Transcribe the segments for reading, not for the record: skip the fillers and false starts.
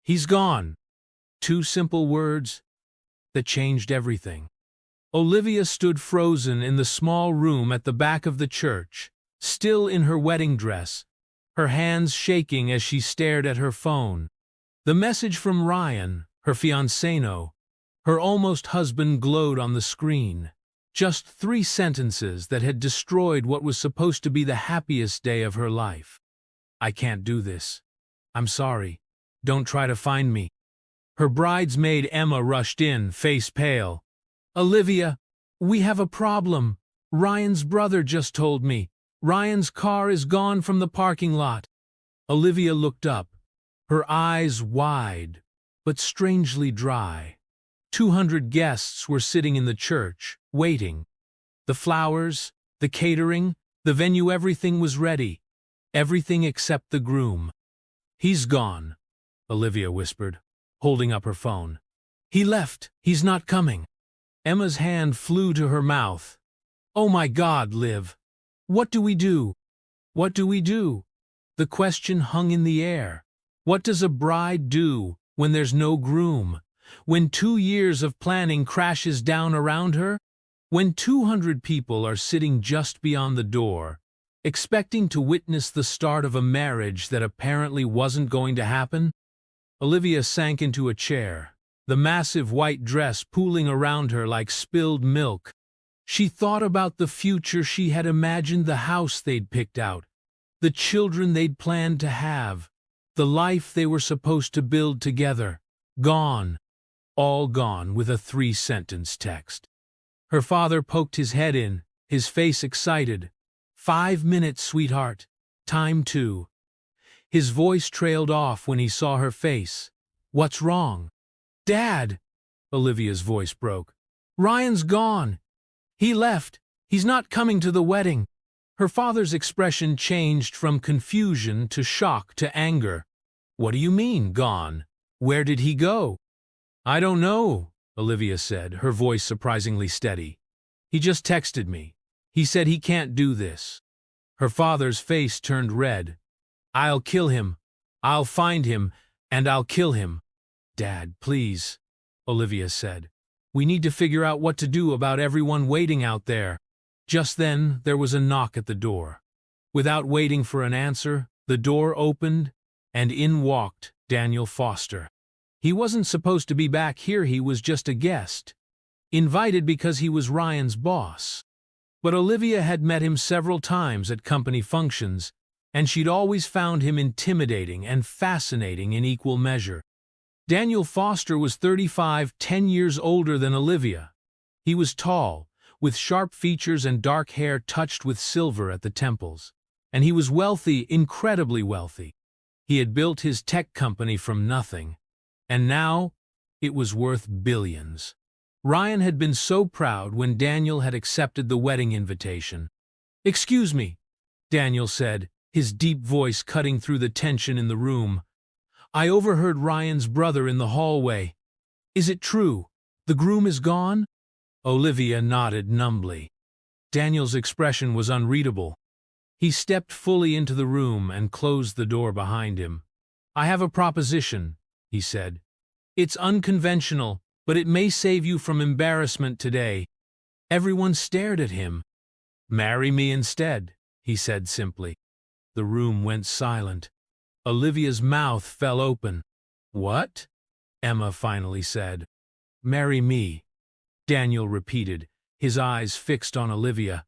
He's gone. Two simple words that changed everything. Olivia stood frozen in the small room at the back of the church, still in her wedding dress, her hands shaking as she stared at her phone. The message from Ryan, her fiancé, her almost husband, glowed on the screen. Just 3 sentences that had destroyed what was supposed to be the happiest day of her life. I can't do this. I'm sorry. Don't try to find me. Her bridesmaid Emma rushed in, face pale. Olivia, we have a problem. Ryan's brother just told me. Ryan's car is gone from the parking lot. Olivia looked up, her eyes wide, but strangely dry. 200 guests were sitting in the church, waiting. The flowers, the catering, the venue, everything was ready. Everything except the groom. He's gone, Olivia whispered, holding up her phone. He left. He's not coming. Emma's hand flew to her mouth. Oh my God, Liv. What do we do? What do we do? The question hung in the air. What does a bride do when there's no groom? When 2 years of planning crashes down around her? When 200 people are sitting just beyond the door, expecting to witness the start of a marriage that apparently wasn't going to happen? Olivia sank into a chair, the massive white dress pooling around her like spilled milk. She thought about the future she had imagined, the house they'd picked out, the children they'd planned to have, the life they were supposed to build together. Gone. All gone with a 3-sentence text. Her father poked his head in, his face excited. 5 minutes, sweetheart. Time to. His voice trailed off when he saw her face. What's wrong? Dad! Olivia's voice broke. Ryan's gone. He left. He's not coming to the wedding. Her father's expression changed from confusion to shock to anger. What do you mean, gone? Where did he go? I don't know, Olivia said, her voice surprisingly steady. He just texted me. He said he can't do this. Her father's face turned red. I'll kill him. I'll find him, and I'll kill him. Dad, please, Olivia said. We need to figure out what to do about everyone waiting out there. Just then, there was a knock at the door. Without waiting for an answer, the door opened, and in walked Daniel Foster. He wasn't supposed to be back here, he was just a guest. Invited because he was Ryan's boss. But Olivia had met him several times at company functions, and she'd always found him intimidating and fascinating in equal measure. Daniel Foster was 35, 10 years older than Olivia. He was tall, with sharp features and dark hair touched with silver at the temples. And he was wealthy, incredibly wealthy. He had built his tech company from nothing, and now it was worth billions. Ryan had been so proud when Daniel had accepted the wedding invitation. Excuse me, Daniel said, his deep voice cutting through the tension in the room. I overheard Ryan's brother in the hallway. Is it true? The groom is gone? Olivia nodded numbly. Daniel's expression was unreadable. He stepped fully into the room and closed the door behind him. I have a proposition, he said. It's unconventional, but it may save you from embarrassment today. Everyone stared at him. Marry me instead, he said simply. The room went silent. Olivia's mouth fell open. What? Emma finally said. Marry me, Daniel repeated, his eyes fixed on Olivia.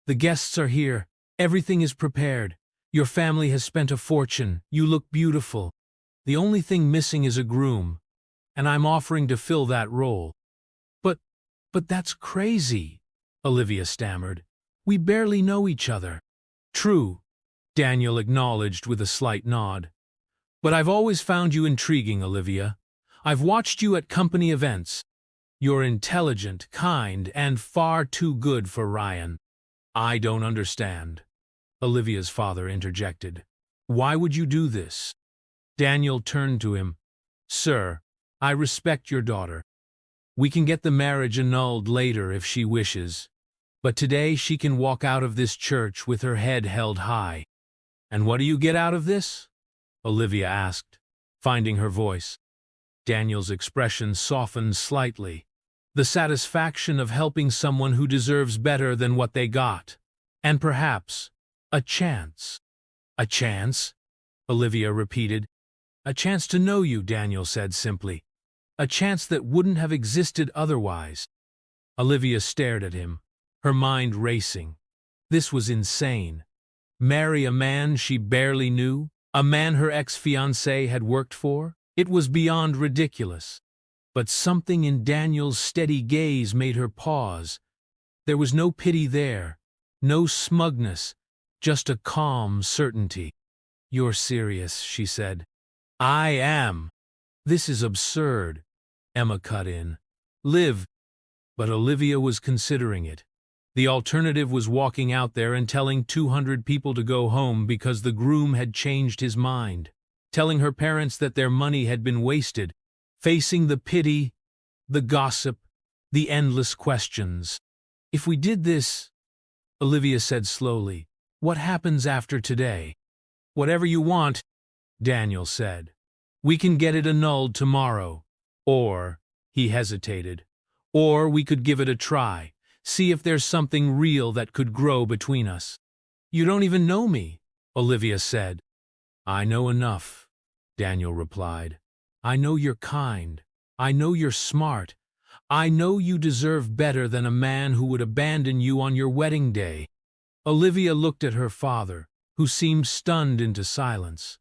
The guests are here. Everything is prepared. Your family has spent a fortune. You look beautiful. The only thing missing is a groom, and I'm offering to fill that role. But that's crazy, Olivia stammered. We barely know each other. True, Daniel acknowledged with a slight nod. But I've always found you intriguing, Olivia. I've watched you at company events. You're intelligent, kind, and far too good for Ryan. I don't understand, Olivia's father interjected. Why would you do this? Daniel turned to him. Sir, I respect your daughter. We can get the marriage annulled later if she wishes, but today she can walk out of this church with her head held high. And what do you get out of this? Olivia asked. finding her voice. Daniel's expression softened slightly. The satisfaction of helping someone who deserves better than what they got. And perhaps, a chance. A chance? Olivia repeated. A chance to know you, Daniel said simply. A chance that wouldn't have existed otherwise. Olivia stared at him, her mind racing. This was insane. Marry a man she barely knew? A man her ex-fiancé had worked for? It was beyond ridiculous. But something in Daniel's steady gaze made her pause. There was no pity there, no smugness, just a calm certainty. You're serious, she said. I am. This is absurd, Emma cut in. Live. But Olivia was considering it. The alternative was walking out there and telling 200 people to go home because the groom had changed his mind. Telling her parents that their money had been wasted. Facing the pity, the gossip, the endless questions. If we did this, Olivia said slowly, what happens after today? Whatever you want, Daniel said. We can get it annulled tomorrow. Or, he hesitated, or we could give it a try, see if there's something real that could grow between us. You don't even know me, Olivia said. I know enough, Daniel replied. I know you're kind. I know you're smart. I know you deserve better than a man who would abandon you on your wedding day. Olivia looked at her father, who seemed stunned into silence.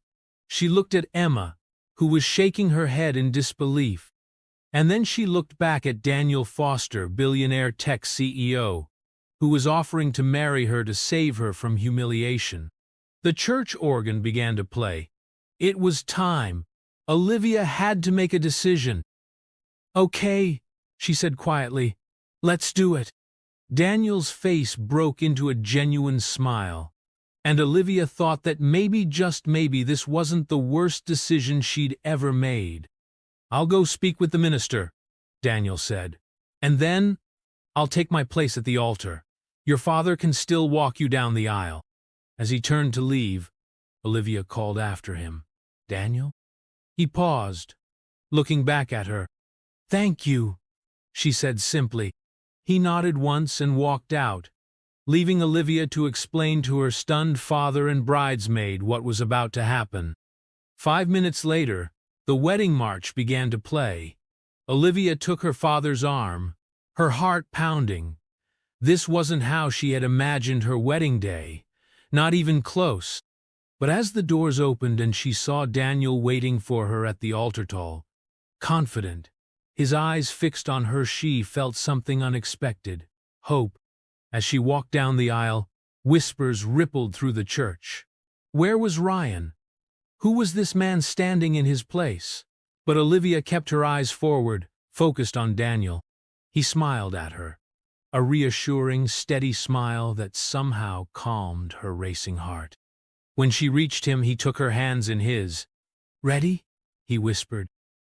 She looked at Emma, who was shaking her head in disbelief. And then she looked back at Daniel Foster, Billionaire tech CEO, who was offering to marry her to save her from humiliation. The church organ began to play. It was time. Olivia had to make a decision. Okay, she said quietly. Let's do it. Daniel's face broke into a genuine smile, and Olivia thought that maybe, just maybe, this wasn't the worst decision she'd ever made. I'll go speak with the minister, Daniel said. And then, I'll take my place at the altar. Your father can still walk you down the aisle. As he turned to leave, Olivia called after him. Daniel? He paused, looking back at her. Thank you, she said simply. He nodded once and walked out, leaving Olivia to explain to her stunned father and bridesmaid what was about to happen. 5 minutes later, the wedding march began to play. Olivia took her father's arm, her heart pounding. This wasn't how she had imagined her wedding day, not even close. But as the doors opened and she saw Daniel waiting for her at the altar tall, confident, his eyes fixed on her, she felt something unexpected, hope. As she walked down the aisle, whispers rippled through the church. Where was Ryan? Who was this man standing in his place? But Olivia kept her eyes forward, focused on Daniel. He smiled at her, a reassuring, steady smile that somehow calmed her racing heart. When she reached him, he took her hands in his. Ready? He whispered.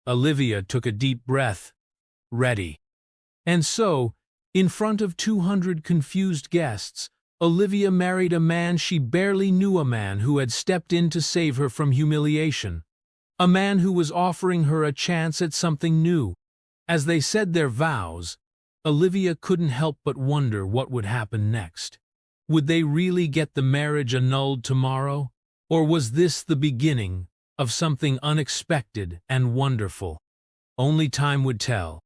Olivia took a deep breath. Ready. And so, in front of 200 confused guests, Olivia married a man she barely knew, a man who had stepped in to save her from humiliation. A man who was offering her a chance at something new. As they said their vows, Olivia couldn't help but wonder what would happen next. Would they really get the marriage annulled tomorrow? Or was this the beginning of something unexpected and wonderful? Only time would tell.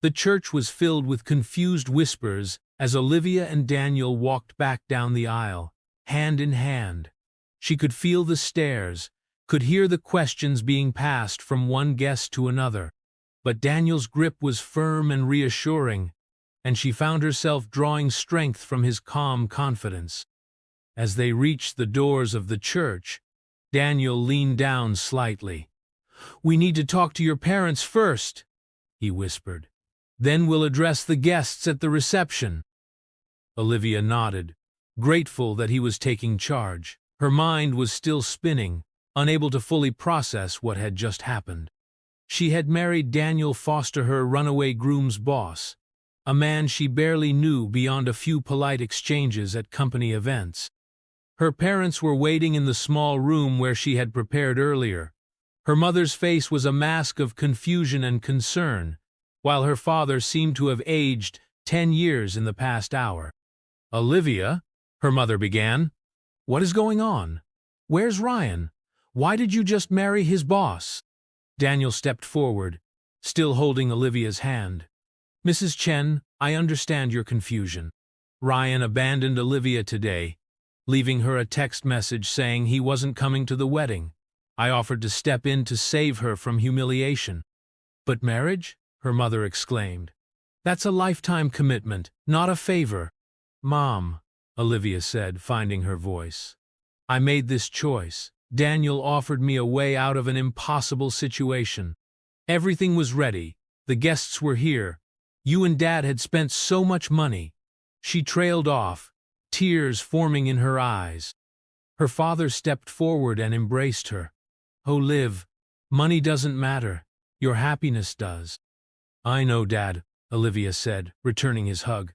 The church was filled with confused whispers as Olivia and Daniel walked back down the aisle, hand in hand. She could feel the stares, could hear the questions being passed from one guest to another. But Daniel's grip was firm and reassuring, and she found herself drawing strength from his calm confidence. As they reached the doors of the church, Daniel leaned down slightly. We need to talk to your parents first, he whispered. Then we'll address the guests at the reception. Olivia nodded, grateful that he was taking charge. Her mind was still spinning, unable to fully process what had just happened. She had married Daniel Foster, her runaway groom's boss, a man she barely knew beyond a few polite exchanges at company events. Her parents were waiting in the small room where she had prepared earlier, Her mother's face was a mask of confusion and concern, while her father seemed to have aged 10 years in the past hour. "Olivia," her mother began, "what is going on? Where's Ryan? Why did you just marry his boss?" Daniel stepped forward, still holding Olivia's hand. "Mrs. Chen, I understand your confusion. Ryan abandoned Olivia today, leaving her a text message saying he wasn't coming to the wedding. I offered to step in to save her from humiliation." "But marriage?" her mother exclaimed. "That's a lifetime commitment, not a favor." "Mom," Olivia said, finding her voice, "I made this choice. Daniel offered me a way out of an impossible situation. Everything was ready. The guests were here. You and Dad had spent so much money." She trailed off, tears forming in her eyes. Her father stepped forward and embraced her. "Oh, Liv, money doesn't matter. Your happiness does." "I know, Dad," Olivia said, returning his hug.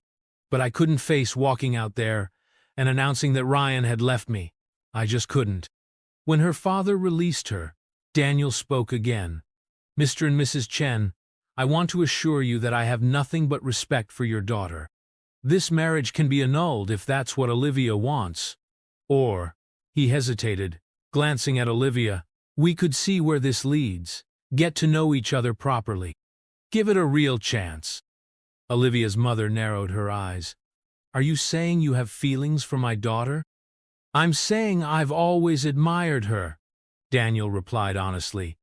"But I couldn't face walking out there and announcing that Ryan had left me. I just couldn't." When her father released her, Daniel spoke again. "Mr. and Mrs. Chen, I want to assure you that I have nothing but respect for your daughter. This marriage can be annulled if that's what Olivia wants. Or," he hesitated, glancing at Olivia, "we could see where this leads, get to know each other properly. Give it a real chance." Olivia's mother narrowed her eyes. "Are you saying you have feelings for my daughter?" "I'm saying I've always admired her," Daniel replied honestly,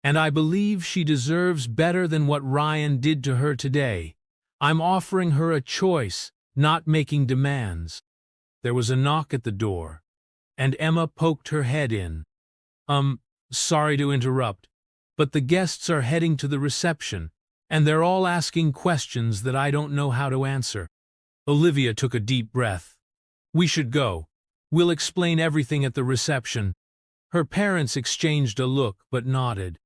"and I believe she deserves better than what Ryan did to her today. I'm offering her a choice, not making demands." There was a knock at the door, and Emma poked her head in. Sorry to interrupt, but the guests are heading to the reception, and they're all asking questions that I don't know how to answer." Olivia took a deep breath. "We should go. We'll explain everything at the reception." Her parents exchanged a look but nodded.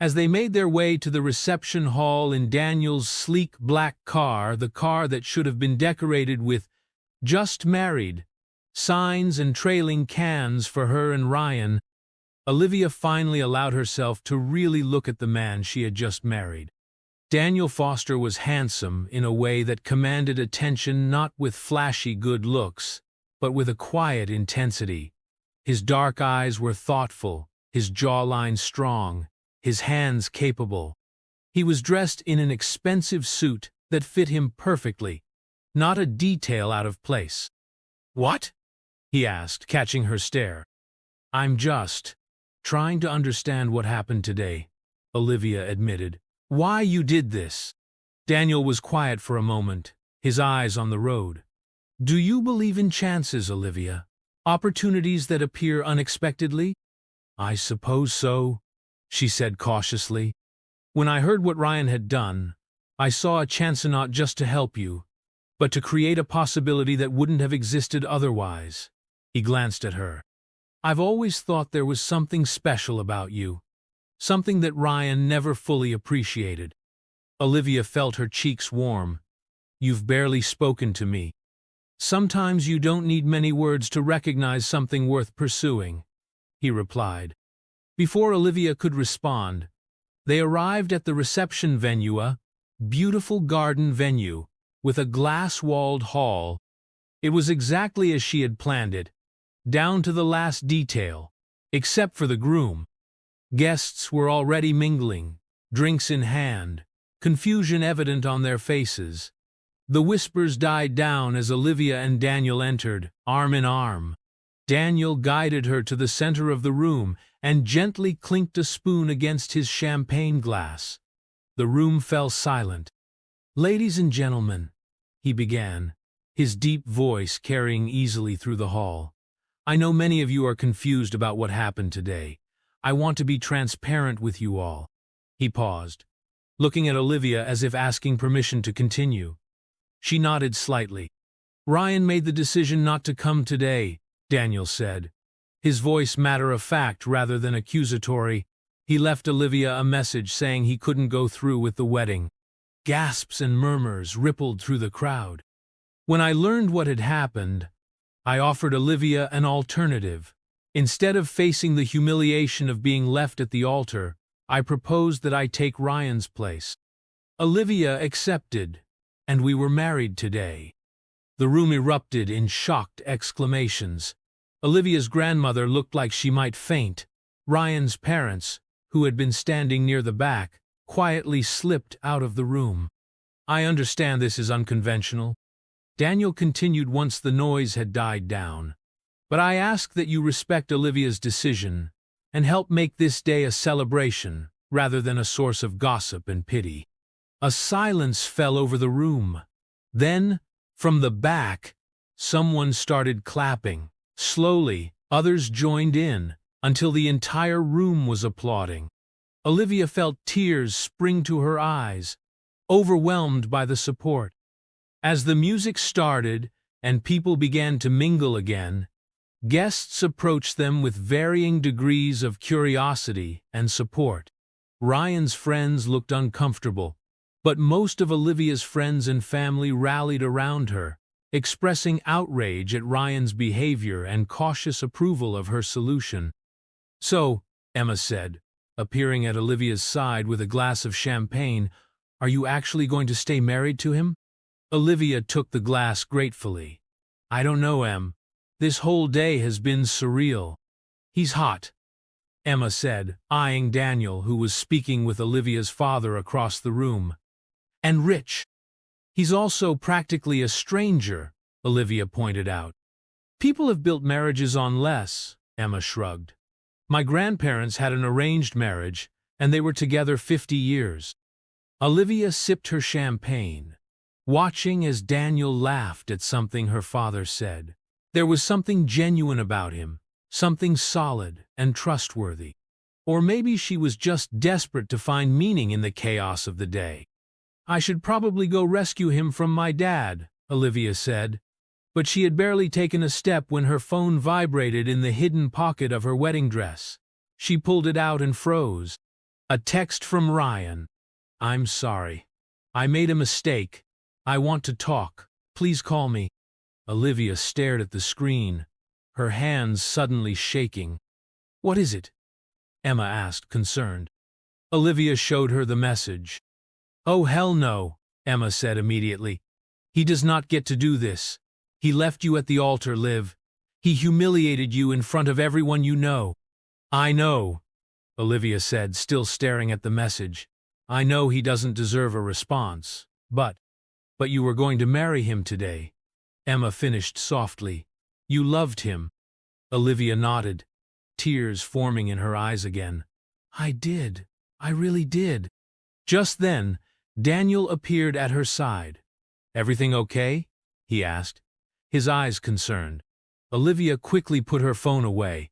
As they made their way to the reception hall in Daniel's sleek black car, the car that should have been decorated with "Just Married" signs and trailing cans for her and Ryan, Olivia finally allowed herself to really look at the man she had just married. Daniel Foster was handsome in a way that commanded attention, not with flashy good looks, but with a quiet intensity. His dark eyes were thoughtful, his jawline strong, his hands capable. He was dressed in an expensive suit that fit him perfectly, not a detail out of place. "What?" he asked, catching her stare. "I'm just trying to understand what happened today," Olivia admitted. "Why you did this." Daniel was quiet for a moment, his eyes on the road. "Do you believe in chances, Olivia? Opportunities that appear unexpectedly?" "I suppose so," she said cautiously. "When I heard what Ryan had done, I saw a chance not just to help you, but to create a possibility that wouldn't have existed otherwise." He glanced at her. "I've always thought there was something special about you, something that Ryan never fully appreciated." Olivia felt her cheeks warm. "You've barely spoken to me. Sometimes you don't need many words to recognize something worth pursuing," he replied. Before Olivia could respond, they arrived at the reception venue, a beautiful garden venue with a glass-walled hall. It was exactly as she had planned it, down to the last detail, except for the groom. Guests were already mingling, drinks in hand, confusion evident on their faces. The whispers died down as Olivia and Daniel entered, arm in arm. Daniel guided her to the center of the room and gently clinked a spoon against his champagne glass. The room fell silent. "Ladies and gentlemen," he began, his deep voice carrying easily through the hall, "I know many of you are confused about what happened today. I want to be transparent with you all." He paused, looking at Olivia as if asking permission to continue. She nodded slightly. "Ryan made the decision not to come today," Daniel said, his voice matter-of-fact rather than accusatory. He left Olivia a message saying he couldn't go through with the wedding. Gasps and murmurs rippled through the crowd. "When I learned what had happened, I offered Olivia an alternative. Instead of facing the humiliation of being left at the altar, I proposed that I take Ryan's place. Olivia accepted, and we were married today." The room erupted in shocked exclamations. Olivia's grandmother looked like she might faint. Ryan's parents, who had been standing near the back, quietly slipped out of the room. "I understand this is unconventional," Daniel continued once the noise had died down, "but I ask that you respect Olivia's decision and help make this day a celebration rather than a source of gossip and pity." A silence fell over the room. Then, from the back, someone started clapping. Slowly, others joined in, until the entire room was applauding. Olivia felt tears spring to her eyes, overwhelmed by the support. As the music started and people began to mingle again, guests approached them with varying degrees of curiosity and support. Ryan's friends looked uncomfortable, but most of Olivia's friends and family rallied around her, expressing outrage at Ryan's behavior and cautious approval of her solution. "So," Emma said, appearing at Olivia's side with a glass of champagne, "are you actually going to stay married to him?" Olivia took the glass gratefully. "I don't know, Em. This whole day has been surreal." "He's hot," Emma said, eyeing Daniel, who was speaking with Olivia's father across the room. "And rich. He's also practically a stranger," Olivia pointed out. "People have built marriages on less," Emma shrugged. "My grandparents had an arranged marriage, and they were together 50 years. Olivia sipped her champagne, watching as Daniel laughed at something her father said. There was something genuine about him, something solid and trustworthy. Or maybe she was just desperate to find meaning in the chaos of the day. "I should probably go rescue him from my dad," Olivia said. But she had barely taken a step when her phone vibrated in the hidden pocket of her wedding dress. She pulled it out and froze. A text from Ryan. "I'm sorry. I made a mistake. I want to talk. Please call me." Olivia stared at the screen, her hands suddenly shaking. "What is it?" Emma asked, concerned. Olivia showed her the message. "Oh, hell no," Emma said immediately. "He does not get to do this. He left you at the altar, Liv. He humiliated you in front of everyone you know." "I know," Olivia said, still staring at the message. "I know he doesn't deserve a response, but you were going to marry him today," Emma finished softly. "You loved him." Olivia nodded, tears forming in her eyes again. "I did. I really did." Just then, Daniel appeared at her side. "Everything okay?" he asked, his eyes concerned. Olivia quickly put her phone away.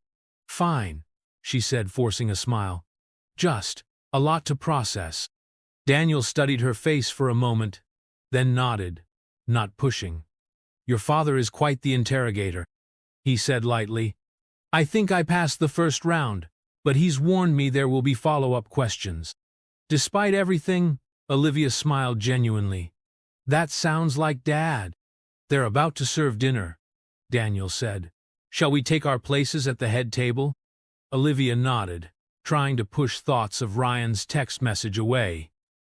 "Fine," she said, forcing a smile. "Just a lot to process." Daniel studied her face for a moment, then nodded, not pushing. "Your father is quite the interrogator," he said lightly. "I think I passed the first round, but he's warned me there will be follow-up questions." Despite everything, Olivia smiled genuinely. "That sounds like Dad." "They're about to serve dinner," Daniel said. "Shall we take our places at the head table?" Olivia nodded, trying to push thoughts of Ryan's text message away.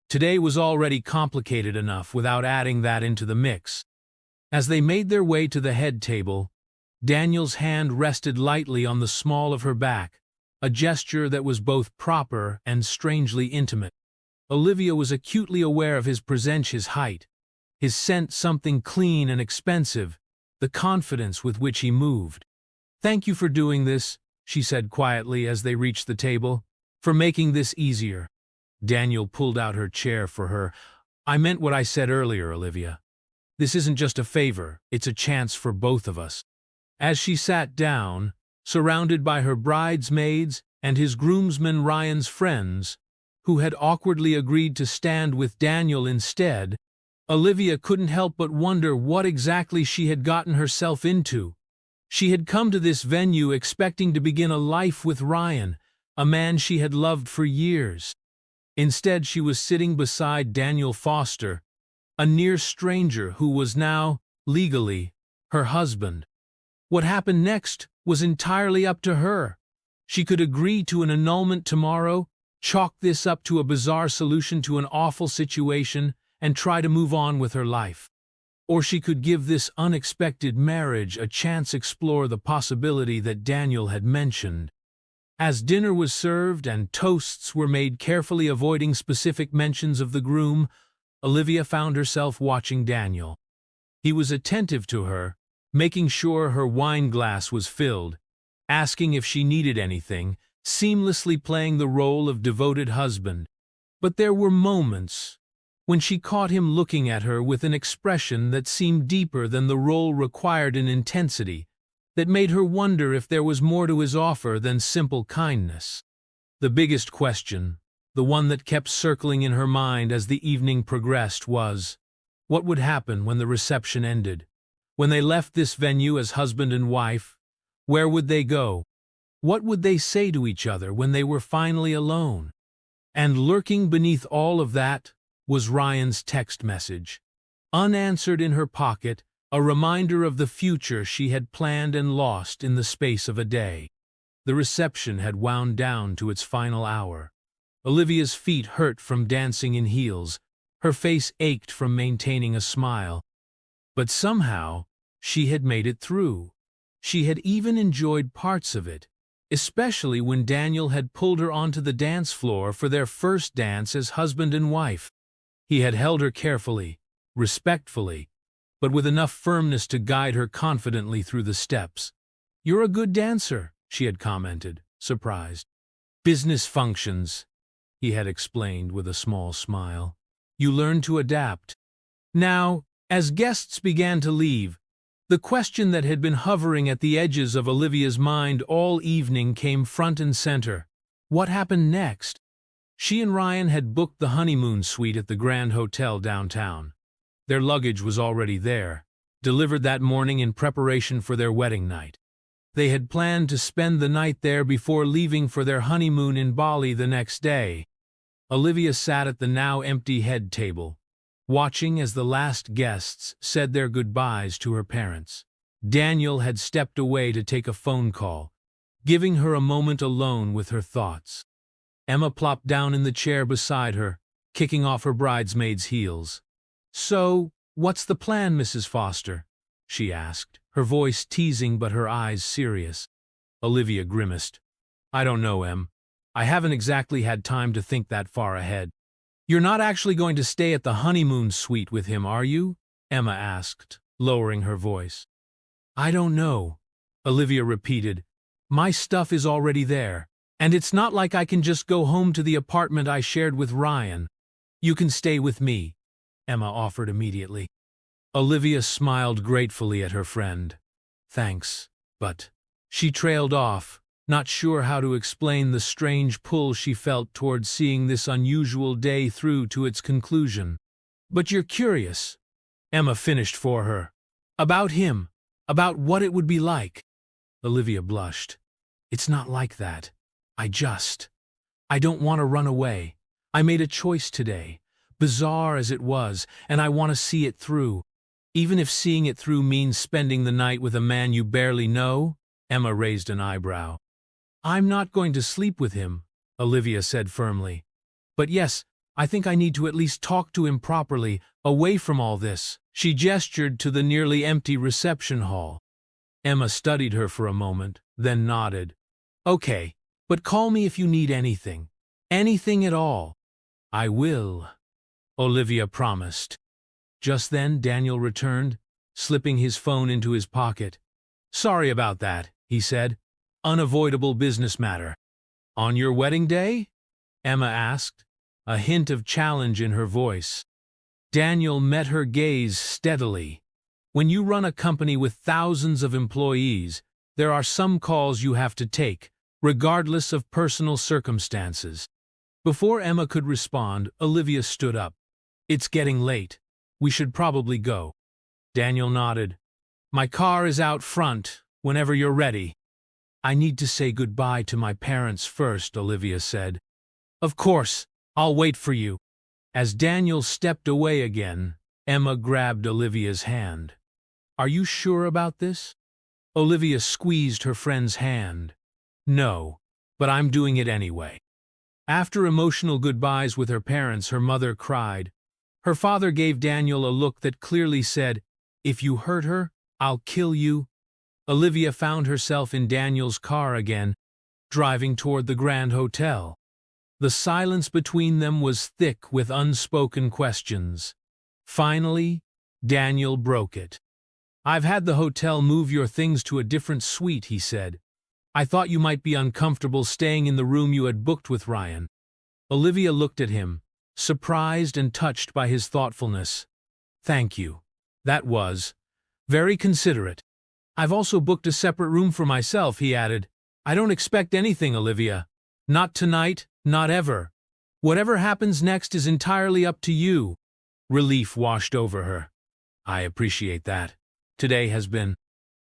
Today was already complicated enough without adding that into the mix. As they made their way to the head table, Daniel's hand rested lightly on the small of her back, a gesture that was both proper and strangely intimate. Olivia was acutely aware of his presence, his height, his scent, something clean and expensive, the confidence with which he moved. "Thank you for doing this," she said quietly as they reached the table, "for making this easier." Daniel pulled out her chair for her. "I meant what I said earlier, Olivia. This isn't just a favor, it's a chance for both of us." As she sat down, surrounded by her bridesmaids and his groomsmen, Ryan's friends, who had awkwardly agreed to stand with Daniel instead, Olivia couldn't help but wonder what exactly she had gotten herself into. She had come to this venue expecting to begin a life with Ryan, a man she had loved for years. Instead, she was sitting beside Daniel Foster, a near stranger who was now, legally, her husband. What happened next was entirely up to her. She could agree to an annulment tomorrow, chalk this up to a bizarre solution to an awful situation, and try to move on with her life. Or she could give this unexpected marriage a chance to explore the possibility that Daniel had mentioned. As dinner was served and toasts were made, carefully avoiding specific mentions of the groom, Olivia found herself watching Daniel. He was attentive to her, making sure her wine glass was filled, asking if she needed anything, seamlessly playing the role of devoted husband. But there were moments when she caught him looking at her with an expression that seemed deeper than the role required in intensity, that made her wonder if there was more to his offer than simple kindness. The biggest question, the one that kept circling in her mind as the evening progressed, was, what would happen when the reception ended? When they left this venue as husband and wife, where would they go? What would they say to each other when they were finally alone? And lurking beneath all of that was Ryan's text message, unanswered in her pocket, a reminder of the future she had planned and lost in the space of a day. The reception had wound down to its final hour. Olivia's feet hurt from dancing in heels, her face ached from maintaining a smile. But somehow, she had made it through. She had even enjoyed parts of it, especially when Daniel had pulled her onto the dance floor for their first dance as husband and wife. He had held her carefully, respectfully, but with enough firmness to guide her confidently through the steps. "You're a good dancer," she had commented, surprised. "Business functions," he had explained with a small smile. "You learn to adapt." Now, as guests began to leave, the question that had been hovering at the edges of Olivia's mind all evening came front and center. What happened next? She and Ryan had booked the honeymoon suite at the Grand Hotel downtown. Their luggage was already there, delivered that morning in preparation for their wedding night. They had planned to spend the night there before leaving for their honeymoon in Bali the next day. Olivia sat at the now empty head table, watching as the last guests said their goodbyes to her parents. Daniel had stepped away to take a phone call, giving her a moment alone with her thoughts. Emma plopped down in the chair beside her, kicking off her bridesmaid's heels. "So, what's the plan, Mrs. Foster?" she asked, her voice teasing but her eyes serious. Olivia grimaced. "I don't know, Em. I haven't exactly had time to think that far ahead." "You're not actually going to stay at the honeymoon suite with him, are you?" Emma asked, lowering her voice. "I don't know," Olivia repeated. "My stuff is already there, and it's not like I can just go home to the apartment I shared with Ryan." "You can stay with me," Emma offered immediately. Olivia smiled gratefully at her friend. "Thanks, but—" She trailed off, not sure how to explain the strange pull she felt towards seeing this unusual day through to its conclusion. "But you're curious," Emma finished for her. "About him, about what it would be like." Olivia blushed. "It's not like that. I don't want to run away. I made a choice today, bizarre as it was, and I want to see it through. Even if seeing it through means spending the night with a man you barely know." Emma raised an eyebrow. "I'm not going to sleep with him," Olivia said firmly. "But yes, I think I need to at least talk to him properly, away from all this." She gestured to the nearly empty reception hall. Emma studied her for a moment, then nodded. "Okay, but call me if you need anything. Anything at all." "I will," Olivia promised. Just then Daniel returned, slipping his phone into his pocket. "Sorry about that," he said. "Unavoidable business matter." "On your wedding day?" Emma asked, a hint of challenge in her voice. Daniel met her gaze steadily. "When you run a company with thousands of employees, there are some calls you have to take, regardless of personal circumstances." Before Emma could respond, Olivia stood up. "It's getting late. We should probably go." Daniel nodded. "My car is out front, whenever you're ready." "I need to say goodbye to my parents first," Olivia said. "Of course, I'll wait for you." As Daniel stepped away again, Emma grabbed Olivia's hand. "Are you sure about this?" Olivia squeezed her friend's hand. No, but I'm doing it anyway. After emotional goodbyes with her parents, her mother cried. Her father gave Daniel a look that clearly said, "If you hurt her, I'll kill you." Olivia found herself in Daniel's car again, driving toward the Grand Hotel. The silence between them was thick with unspoken questions. Finally, Daniel broke it. "I've had the hotel move your things to a different suite," he said. "I thought you might be uncomfortable staying in the room you had booked with Ryan." Olivia looked at him, surprised and touched by his thoughtfulness. "Thank you. That was very considerate. I've also booked a separate room for myself," he added. "I don't expect anything, Olivia. Not tonight, not ever. Whatever happens next is entirely up to you." Relief washed over her. "I appreciate that. Today has been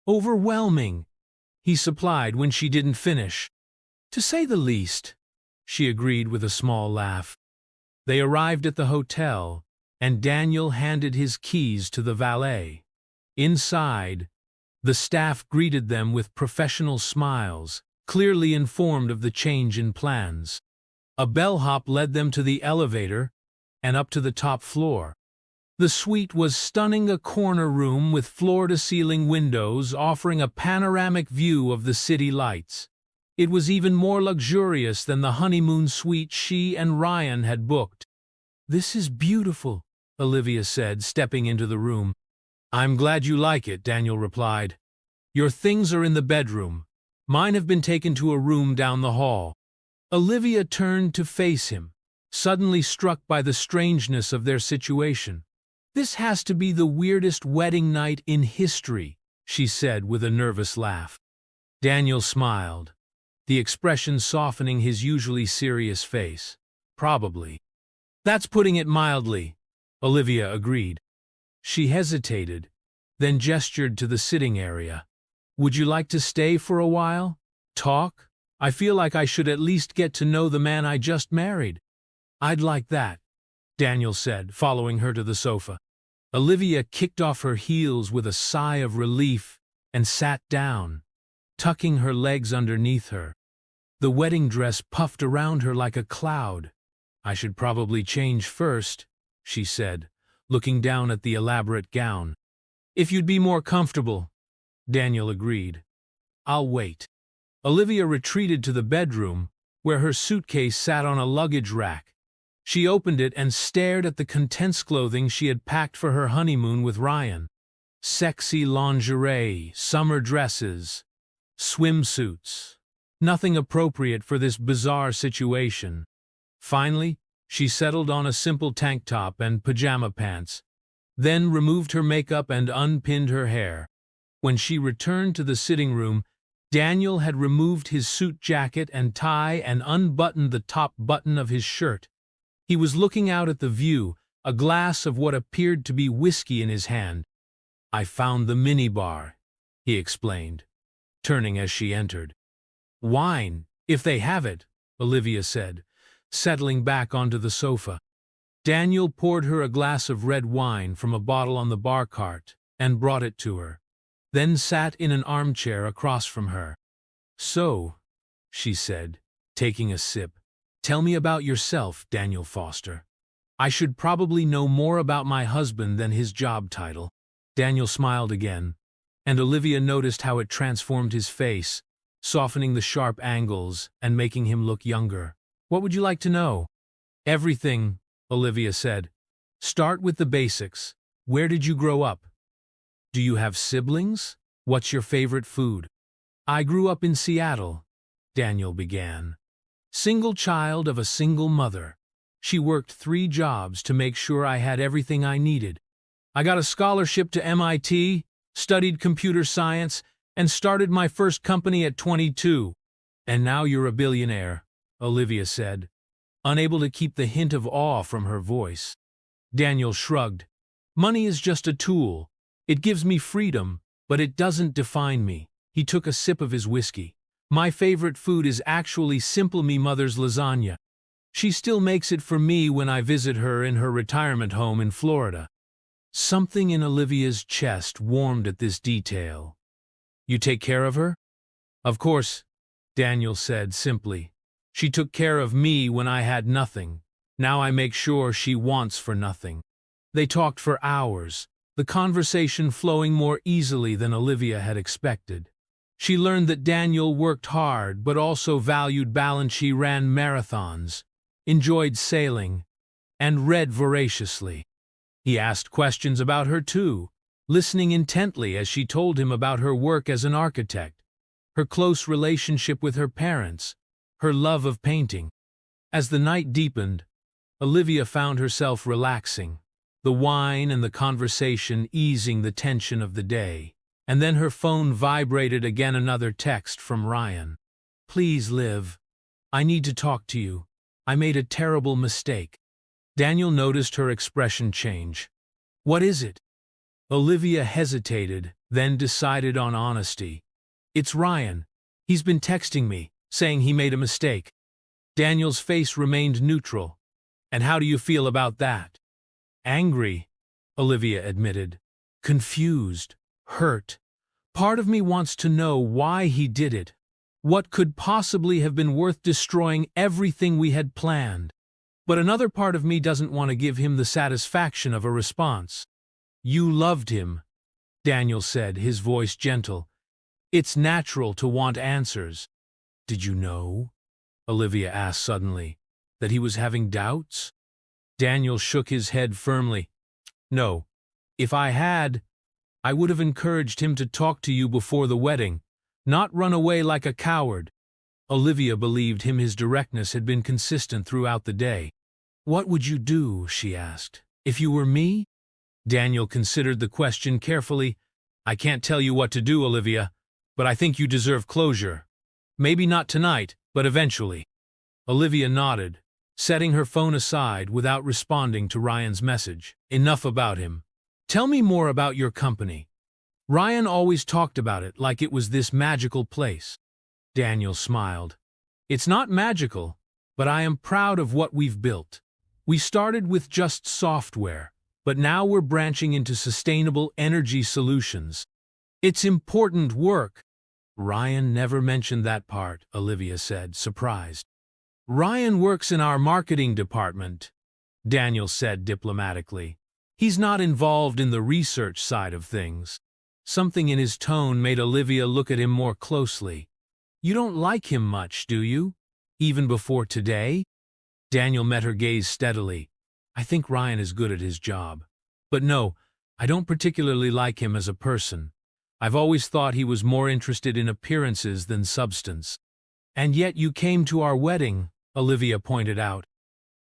overwhelming," he supplied when she didn't finish. "To say the least," she agreed with a small laugh. They arrived at the hotel, and Daniel handed his keys to the valet. Inside, the staff greeted them with professional smiles, clearly informed of the change in plans. A bellhop led them to the elevator and up to the top floor. The suite was stunning, a corner room with floor-to-ceiling windows offering a panoramic view of the city lights. It was even more luxurious than the honeymoon suite she and Ryan had booked. "This is beautiful," Olivia said, stepping into the room. "I'm glad you like it," Daniel replied. "Your things are in the bedroom. Mine have been taken to a room down the hall." Olivia turned to face him, suddenly struck by the strangeness of their situation. "This has to be the weirdest wedding night in history," she said with a nervous laugh. Daniel smiled, the expression softening his usually serious face. "Probably. That's putting it mildly," Olivia agreed. She hesitated, then gestured to the sitting area. "Would you like to stay for a while? Talk? I feel like I should at least get to know the man I just married." "I'd like that," Daniel said, following her to the sofa. Olivia kicked off her heels with a sigh of relief and sat down, tucking her legs underneath her. The wedding dress puffed around her like a cloud. "I should probably change first," she said, looking down at the elaborate gown. "If you'd be more comfortable," Daniel agreed. "I'll wait." Olivia retreated to the bedroom, where her suitcase sat on a luggage rack. She opened it and stared at the intense clothing she had packed for her honeymoon with Ryan. Sexy lingerie, summer dresses, swimsuits. Nothing appropriate for this bizarre situation. Finally, she settled on a simple tank top and pajama pants, then removed her makeup and unpinned her hair. When she returned to the sitting room, Daniel had removed his suit jacket and tie and unbuttoned the top button of his shirt. He was looking out at the view, a glass of what appeared to be whiskey in his hand. "I found the minibar," he explained, turning as she entered. "Wine, if they have it," Olivia said, settling back onto the sofa. Daniel poured her a glass of red wine from a bottle on the bar cart and brought it to her, then sat in an armchair across from her. "So," she said, taking a sip, "tell me about yourself, Daniel Foster. I should probably know more about my husband than his job title." Daniel smiled again, and Olivia noticed how it transformed his face, softening the sharp angles and making him look younger. "What would you like to know?" "Everything," Olivia said. "Start with the basics. Where did you grow up? Do you have siblings? What's your favorite food?" "I grew up in Seattle," Daniel began. "Single child of a single mother. She worked 3 jobs to make sure I had everything I needed. I got a scholarship to MIT, studied computer science, and started my first company at 22. And now you're a billionaire," Olivia said, unable to keep the hint of awe from her voice. Daniel shrugged. "Money is just a tool. It gives me freedom, but it doesn't define me." He took a sip of his whiskey. "My favorite food is actually Simple Me Mother's lasagna. She still makes it for me when I visit her in her retirement home in Florida." Something in Olivia's chest warmed at this detail. You take care of her? Of course, Daniel said simply. She took care of me when I had nothing. Now I make sure she wants for nothing. They talked for hours, the conversation flowing more easily than Olivia had expected. She learned that Daniel worked hard but also valued balance. She ran marathons, enjoyed sailing, and read voraciously. He asked questions about her too, listening intently as she told him about her work as an architect, her close relationship with her parents, her love of painting. As the night deepened, Olivia found herself relaxing, the wine and the conversation easing the tension of the day. And then her phone vibrated again, another text from Ryan. Please, Liv. I need to talk to you. I made a terrible mistake. Daniel noticed her expression change. What is it? Olivia hesitated, then decided on honesty. It's Ryan. He's been texting me, saying he made a mistake. Daniel's face remained neutral. And how do you feel about that? Angry, Olivia admitted. Confused. Hurt. Part of me wants to know why he did it. What could possibly have been worth destroying everything we had planned? But another part of me doesn't want to give him the satisfaction of a response. You loved him, Daniel said, his voice gentle. It's natural to want answers. Did you know, Olivia asked suddenly, that he was having doubts? Daniel shook his head firmly. No. If I had, I would have encouraged him to talk to you before the wedding, not run away like a coward. Olivia believed him. His directness had been consistent throughout the day. What would you do, she asked, if you were me? Daniel considered the question carefully. I can't tell you what to do, Olivia, but I think you deserve closure. Maybe not tonight, but eventually. Olivia nodded, setting her phone aside without responding to Ryan's message. Enough about him. Tell me more about your company. Ryan always talked about it like it was this magical place. Daniel smiled. It's not magical, but I am proud of what we've built. We started with just software, but now we're branching into sustainable energy solutions. It's important work. Ryan never mentioned that part, Olivia said, surprised. Ryan works in our marketing department, Daniel said diplomatically. He's not involved in the research side of things. Something in his tone made Olivia look at him more closely. You don't like him much, do you? Even before today? Daniel met her gaze steadily. I think Ryan is good at his job. But no, I don't particularly like him as a person. I've always thought he was more interested in appearances than substance. And yet you came to our wedding, Olivia pointed out.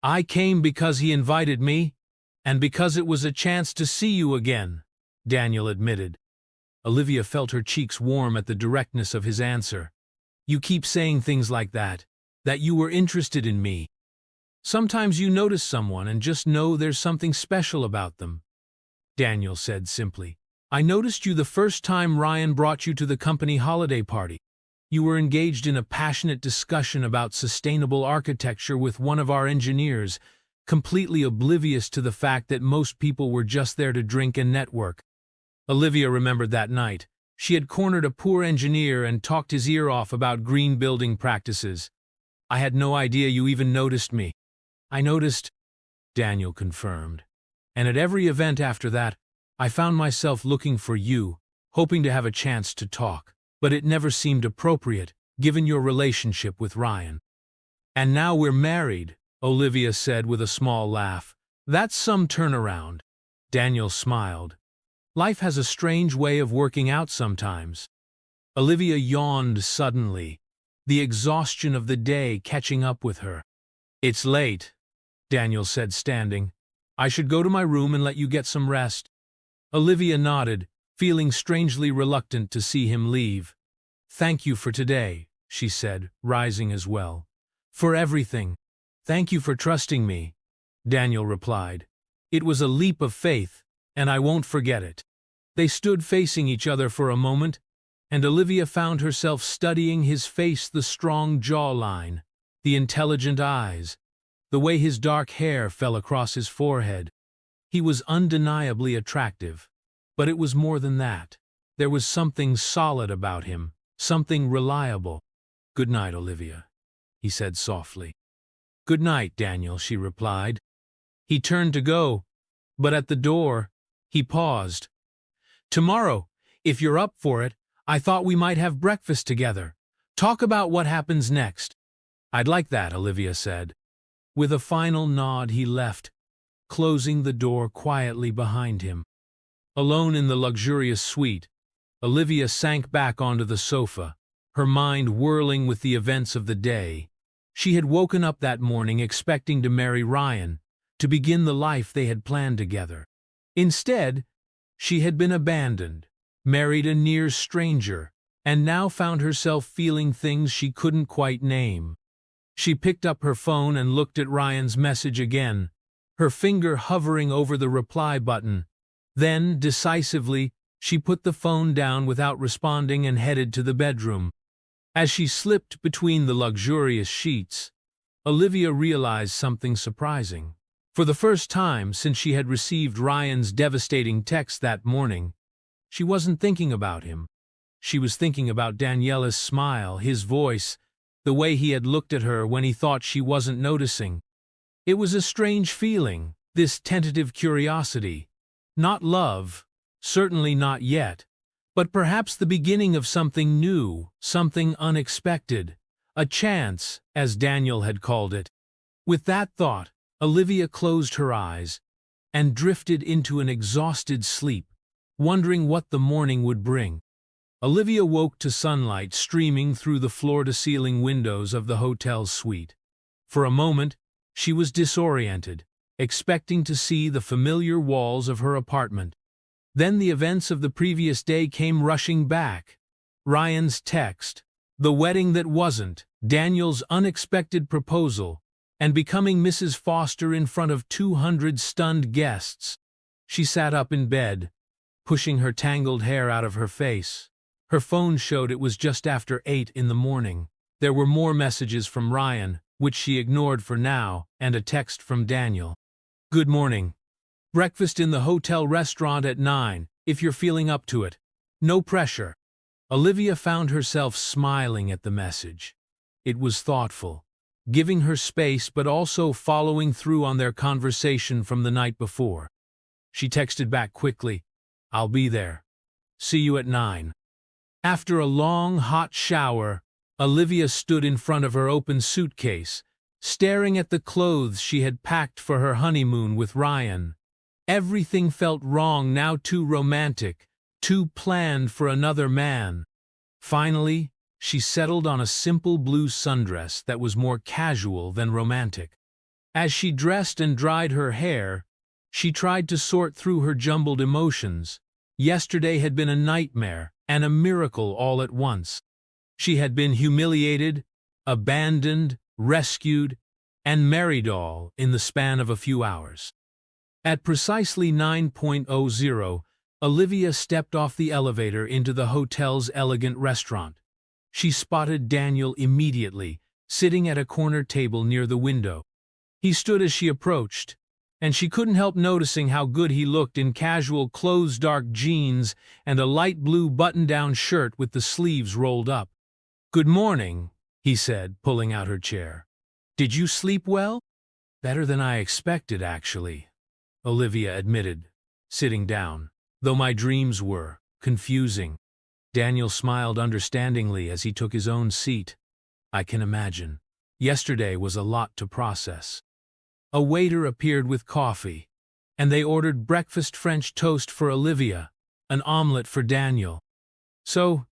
I came because he invited me, and because it was a chance to see you again, Daniel admitted. Olivia felt her cheeks warm at the directness of his answer. You keep saying things like that you were interested in me. Sometimes you notice someone and just know there's something special about them, Daniel said simply. I noticed you the first time Ryan brought you to the company holiday party. You were engaged in a passionate discussion about sustainable architecture with one of our engineers, completely oblivious to the fact that most people were just there to drink and network. Olivia remembered that night. She had cornered a poor engineer and talked his ear off about green building practices. I had no idea you even noticed me. I noticed, Daniel confirmed. And at every event after that, I found myself looking for you, hoping to have a chance to talk. But it never seemed appropriate, given your relationship with Ryan. And now we're married, Olivia said with a small laugh. That's some turnaround. Daniel smiled. Life has a strange way of working out sometimes. Olivia yawned suddenly, the exhaustion of the day catching up with her. It's late, Daniel said, standing. I should go to my room and let you get some rest. Olivia nodded, feeling strangely reluctant to see him leave. Thank you for today, she said, rising as well. For everything. Thank you for trusting me, Daniel replied. It was a leap of faith, and I won't forget it. They stood facing each other for a moment, and Olivia found herself studying his face, the strong jawline, the intelligent eyes, the way his dark hair fell across his forehead. He was undeniably attractive, but it was more than that. There was something solid about him, something reliable. "Good night, Olivia," he said softly. "Good night, Daniel," she replied. He turned to go, but at the door, he paused. "Tomorrow, if you're up for it, I thought we might have breakfast together. Talk about what happens next." "I'd like that," Olivia said. With a final nod, he left, closing the door quietly behind him. Alone in the luxurious suite, Olivia sank back onto the sofa, her mind whirling with the events of the day. She had woken up that morning expecting to marry Ryan, to begin the life they had planned together. Instead, she had been abandoned, married a near stranger, and now found herself feeling things she couldn't quite name. She picked up her phone and looked at Ryan's message again, her finger hovering over the reply button. Then, decisively, she put the phone down without responding and headed to the bedroom. As she slipped between the luxurious sheets, Olivia realized something surprising. For the first time since she had received Ryan's devastating text that morning, she wasn't thinking about him. She was thinking about Daniela's smile, his voice, the way he had looked at her when he thought she wasn't noticing. It was a strange feeling, this tentative curiosity. Not love, certainly not yet, but perhaps the beginning of something new, something unexpected, a chance, as Daniel had called it. With that thought, Olivia closed her eyes and drifted into an exhausted sleep, wondering what the morning would bring. Olivia woke to sunlight streaming through the floor-to-ceiling windows of the hotel's suite. For a moment, she was disoriented, expecting to see the familiar walls of her apartment. Then the events of the previous day came rushing back. Ryan's text, the wedding that wasn't, Daniel's unexpected proposal, and becoming Mrs. Foster in front of 200 stunned guests. She sat up in bed, pushing her tangled hair out of her face. Her phone showed it was just after 8 in the morning. There were more messages from Ryan, which she ignored for now, and a text from Daniel. "Good morning. Breakfast in the hotel restaurant at 9, if you're feeling up to it. No pressure." Olivia found herself smiling at the message. It was thoughtful, giving her space but also following through on their conversation from the night before. She texted back quickly, "I'll be there. See you at 9. After a long, hot shower, Olivia stood in front of her open suitcase, staring at the clothes she had packed for her honeymoon with Ryan. Everything felt wrong now, too romantic, too planned for another man. Finally, she settled on a simple blue sundress that was more casual than romantic. As she dressed and dried her hair, she tried to sort through her jumbled emotions. Yesterday had been a nightmare and a miracle all at once. She had been humiliated, abandoned, rescued, and married all in the span of a few hours. At precisely 9:00, Olivia stepped off the elevator into the hotel's elegant restaurant. She spotted Daniel immediately, sitting at a corner table near the window. He stood as she approached, and she couldn't help noticing how good he looked in casual clothes, dark jeans, and a light blue button-down shirt with the sleeves rolled up. "Good morning," he said, pulling out her chair. "Did you sleep well?" "Better than I expected, actually," Olivia admitted, sitting down, "though my dreams were confusing." Daniel smiled understandingly as he took his own seat. "I can imagine. Yesterday was a lot to process." A waiter appeared with coffee, and they ordered breakfast French toast for Olivia, an omelette for Daniel. "So,"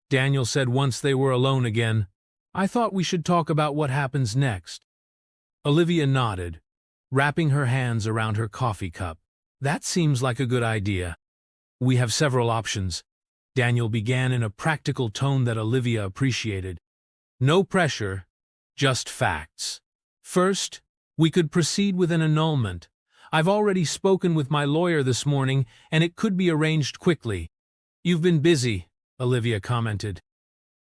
Daniel said once they were alone again, "I thought we should talk about what happens next." Olivia nodded, wrapping her hands around her coffee cup. "That seems like a good idea. We have several options," Daniel began in a practical tone that Olivia appreciated. "No pressure, just facts. First, we could proceed with an annulment. I've already spoken with my lawyer this morning, and it could be arranged quickly." "You've been busy," Olivia commented.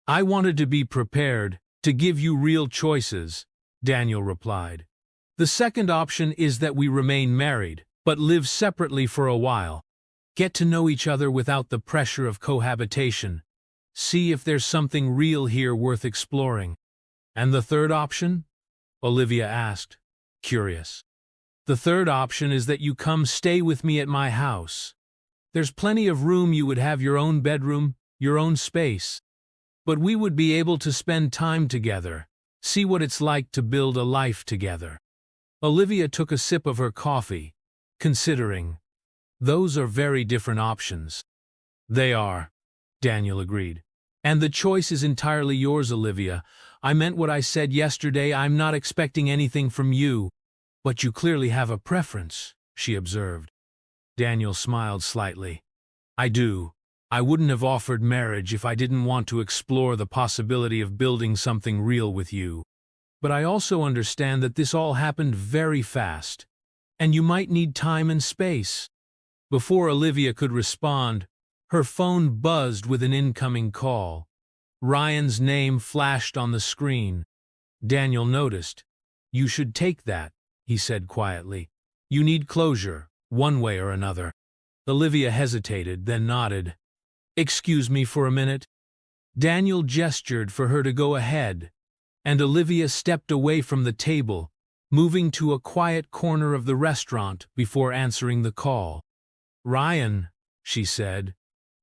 "I wanted to be prepared, to give you real choices," Daniel replied. "The second option is that we remain married, but live separately for a while. Get to know each other without the pressure of cohabitation. See if there's something real here worth exploring. And the third option? Olivia asked, curious. The third option is that you come stay with me at my house. There's plenty of room. You would have your own bedroom, your own space. But we would be able to spend time together, see what it's like to build a life together. Olivia took a sip of her coffee, considering. Those are very different options. They are, Daniel agreed. And the choice is entirely yours, Olivia. I meant what I said yesterday. I'm not expecting anything from you. But you clearly have a preference, she observed. Daniel smiled slightly. I do. I wouldn't have offered marriage if I didn't want to explore the possibility of building something real with you. But I also understand that this all happened very fast, and you might need time and space. Before Olivia could respond, her phone buzzed with an incoming call. Ryan's name flashed on the screen. Daniel noticed. You should take that, he said quietly. You need closure, one way or another. Olivia hesitated, then nodded. Excuse me for a minute. Daniel gestured for her to go ahead, and Olivia stepped away from the table, moving to a quiet corner of the restaurant before answering the call. Ryan, she said,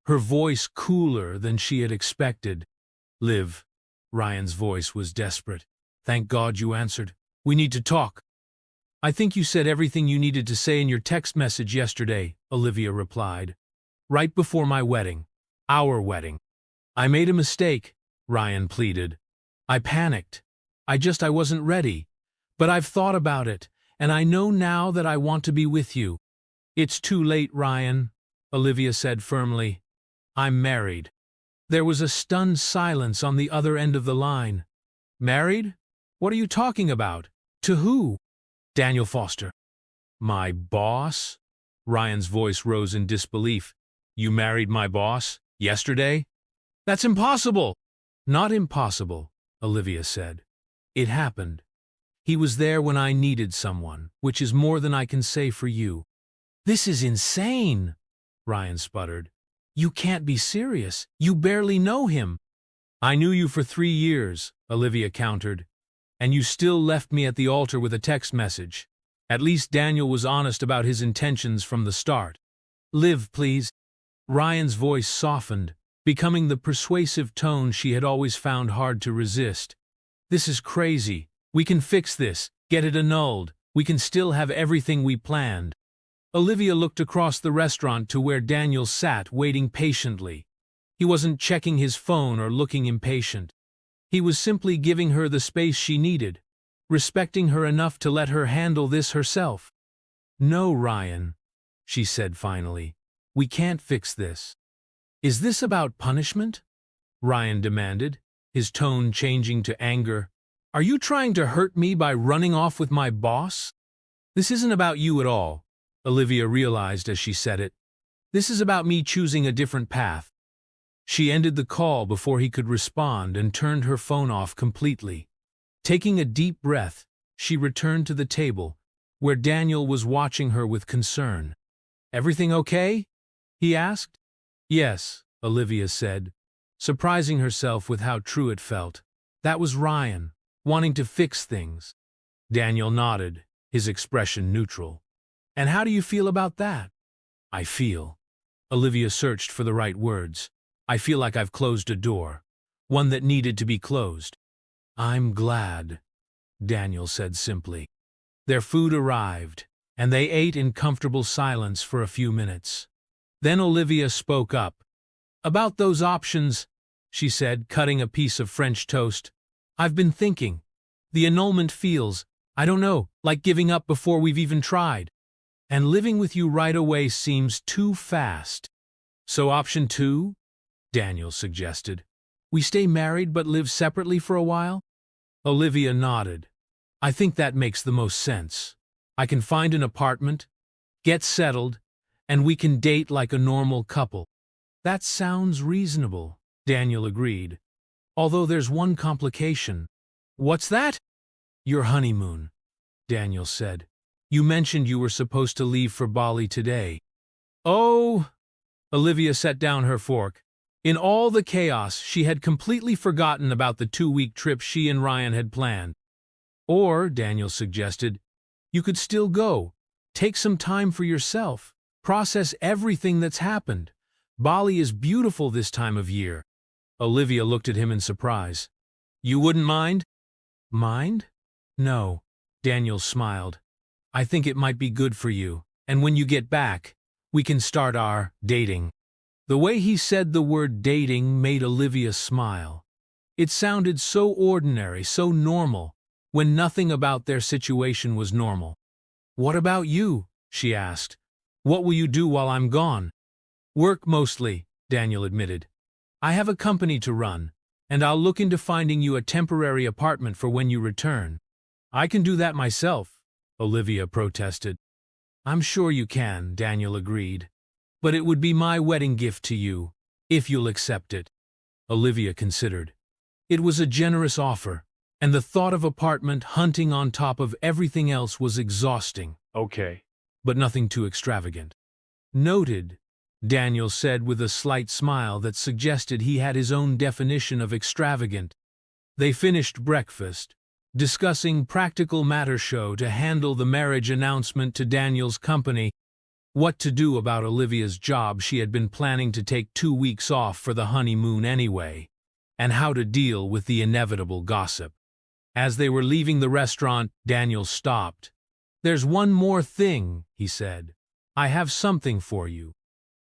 her voice cooler than she had expected. Liv, Ryan's voice was desperate. Thank God you answered. We need to talk. I think you said everything you needed to say in your text message yesterday, Olivia replied. Right before my wedding. Our wedding. I made a mistake, Ryan pleaded. I panicked. I wasn't ready. But I've thought about it, and I know now that I want to be with you. It's too late, Ryan, Olivia said firmly. I'm married. There was a stunned silence on the other end of the line. Married? What are you talking about? To who? Daniel Foster. My boss? Ryan's voice rose in disbelief. You married my boss? Yesterday? That's impossible! Not impossible, Olivia said. It happened. He was there when I needed someone, which is more than I can say for you. This is insane, Ryan sputtered. You can't be serious. You barely know him. I knew you for 3 years, Olivia countered. And you still left me at the altar with a text message. At least Daniel was honest about his intentions from the start. Liv, please. Ryan's voice softened, becoming the persuasive tone she had always found hard to resist. This is crazy. We can fix this, get it annulled. We can still have everything we planned. Olivia looked across the restaurant to where Daniel sat, waiting patiently. He wasn't checking his phone or looking impatient. He was simply giving her the space she needed, respecting her enough to let her handle this herself. No, Ryan, she said finally. We can't fix this. Is this about punishment? Ryan demanded, his tone changing to anger. Are you trying to hurt me by running off with my boss? This isn't about you at all, Olivia realized as she said it. This is about me choosing a different path. She ended the call before he could respond and turned her phone off completely. Taking a deep breath, she returned to the table, where Daniel was watching her with concern. Everything okay? He asked. Yes, Olivia said, surprising herself with how true it felt. That was Ryan, wanting to fix things. Daniel nodded, his expression neutral. And how do you feel about that? I feel. Olivia searched for the right words. I feel like I've closed a door, one that needed to be closed. I'm glad, Daniel said simply. Their food arrived, and they ate in comfortable silence for a few minutes. Then Olivia spoke up. About those options, she said, cutting a piece of French toast. I've been thinking. The annulment feels, I don't know, like giving up before we've even tried. And living with you right away seems too fast. So option 2? Daniel suggested. We stay married but live separately for a while? Olivia nodded. I think that makes the most sense. I can find an apartment, get settled, and we can date like a normal couple. That sounds reasonable, Daniel agreed. Although there's one complication. What's that? Your honeymoon, Daniel said. You mentioned you were supposed to leave for Bali today. Oh, Olivia set down her fork. In all the chaos, she had completely forgotten about the 2-week trip she and Ryan had planned. Or, Daniel suggested, you could still go. Take some time for yourself. Process everything that's happened. Bali is beautiful this time of year. Olivia looked at him in surprise. You wouldn't mind? Mind? No. Daniel smiled. I think it might be good for you, and when you get back, we can start our dating. The way he said the word dating made Olivia smile. It sounded so ordinary, so normal, when nothing about their situation was normal. What about you? She asked. What will you do while I'm gone? Work mostly, Daniel admitted. I have a company to run, and I'll look into finding you a temporary apartment for when you return. I can do that myself, Olivia protested. I'm sure you can, Daniel agreed. But it would be my wedding gift to you, if you'll accept it. Olivia considered. It was a generous offer, and the thought of apartment hunting on top of everything else was exhausting. Okay. But nothing too extravagant. Noted, Daniel said with a slight smile that suggested he had his own definition of extravagant. They finished breakfast, discussing practical matters to handle the marriage announcement to Daniel's company, what to do about Olivia's job. She had been planning to take 2 weeks off for the honeymoon anyway, and how to deal with the inevitable gossip. As they were leaving the restaurant, Daniel stopped. There's one more thing, he said. I have something for you.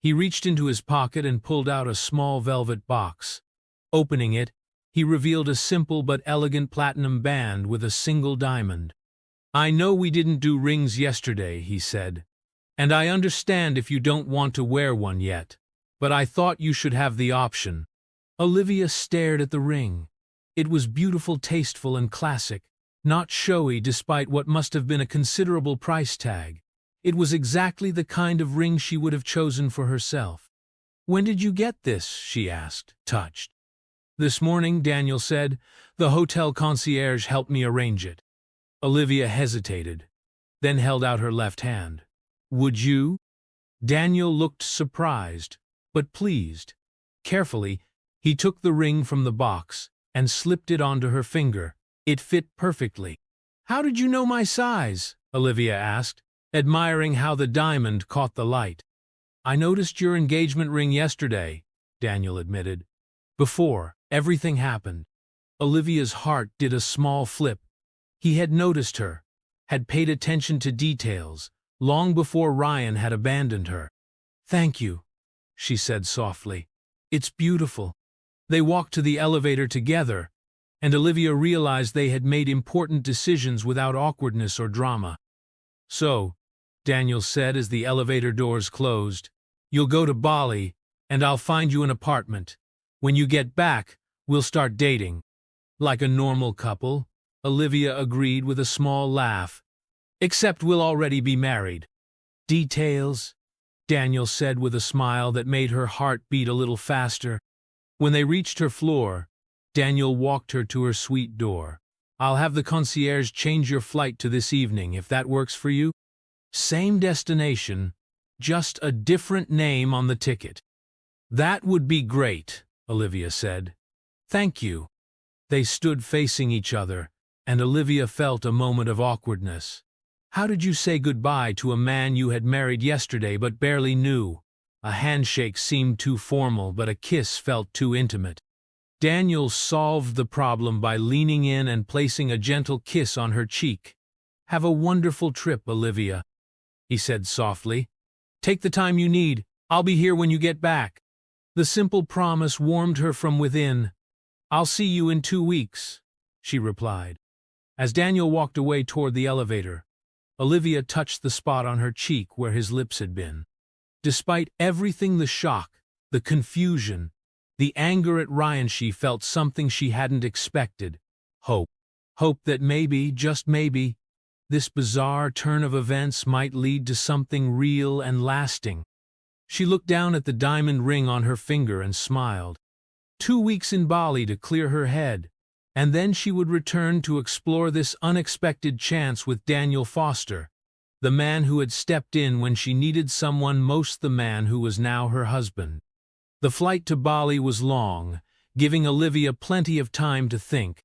He reached into his pocket and pulled out a small velvet box. Opening it, he revealed a simple but elegant platinum band with a single diamond. I know we didn't do rings yesterday, he said, and I understand if you don't want to wear one yet, but I thought you should have the option. Olivia stared at the ring. It was beautiful, tasteful, and classic, not showy despite what must have been a considerable price tag. It was exactly the kind of ring she would have chosen for herself. When did you get this? She asked, touched. This morning, Daniel said. The hotel concierge helped me arrange it. Olivia hesitated, then held out her left hand. Would you? Daniel looked surprised, but pleased. Carefully, he took the ring from the box and slipped it onto her finger. It fit perfectly. How did you know my size? Olivia asked, admiring how the diamond caught the light. I noticed your engagement ring yesterday, Daniel admitted. Before everything happened, Olivia's heart did a small flip. He had noticed her, had paid attention to details, long before Ryan had abandoned her. Thank you, she said softly. It's beautiful. They walked to the elevator together, and Olivia realized they had made important decisions without awkwardness or drama. So, Daniel said as the elevator doors closed, you'll go to Bali, and I'll find you an apartment. When you get back, we'll start dating. Like a normal couple, Olivia agreed with a small laugh. Except we'll already be married. Details, Daniel said with a smile that made her heart beat a little faster. When they reached her floor, Daniel walked her to her suite door. I'll have the concierge change your flight to this evening, if that works for you. Same destination, just a different name on the ticket. That would be great, Olivia said. Thank you. They stood facing each other, and Olivia felt a moment of awkwardness. How did you say goodbye to a man you had married yesterday but barely knew? A handshake seemed too formal, but a kiss felt too intimate. Daniel solved the problem by leaning in and placing a gentle kiss on her cheek. Have a wonderful trip, Olivia, he said softly. Take the time you need. I'll be here when you get back. The simple promise warmed her from within. I'll see you in 2 weeks, she replied. As Daniel walked away toward the elevator, Olivia touched the spot on her cheek where his lips had been. Despite everything, the shock, the confusion, the anger at Ryan, she felt something she hadn't expected. Hope. Hope that maybe, just maybe, this bizarre turn of events might lead to something real and lasting. She looked down at the diamond ring on her finger and smiled. 2 weeks in Bali to clear her head, and then she would return to explore this unexpected chance with Daniel Foster. the man who had stepped in when she needed someone most, the man who was now her husband. The flight to Bali was long, giving Olivia plenty of time to think.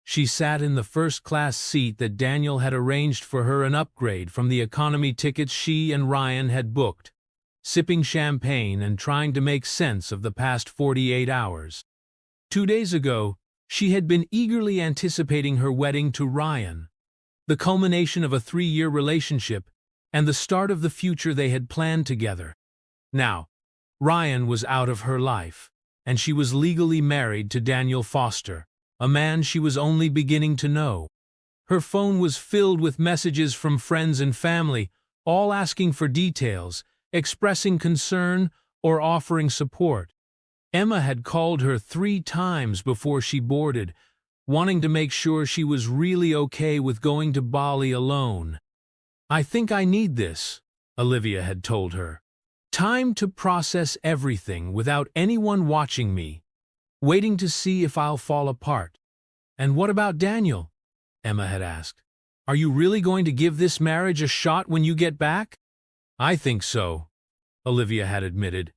She sat in the first-class seat that Daniel had arranged for her, an upgrade from the economy tickets she and Ryan had booked, sipping champagne and trying to make sense of the past 48 hours. 2 days ago, she had been eagerly anticipating her wedding to Ryan, the culmination of a 3-year relationship and the start of the future they had planned together. Now, Ryan was out of her life, and she was legally married to Daniel Foster, a man she was only beginning to know. Her phone was filled with messages from friends and family, all asking for details, expressing concern, or offering support. Emma had called her 3 times before she boarded, wanting to make sure she was really okay with going to Bali alone. "I think I need this," Olivia had told her. "Time to process everything without anyone watching me, waiting to see if I'll fall apart." "And what about Daniel?" Emma had asked. "Are you really going to give this marriage a shot when you get back?" "I think so," Olivia had admitted.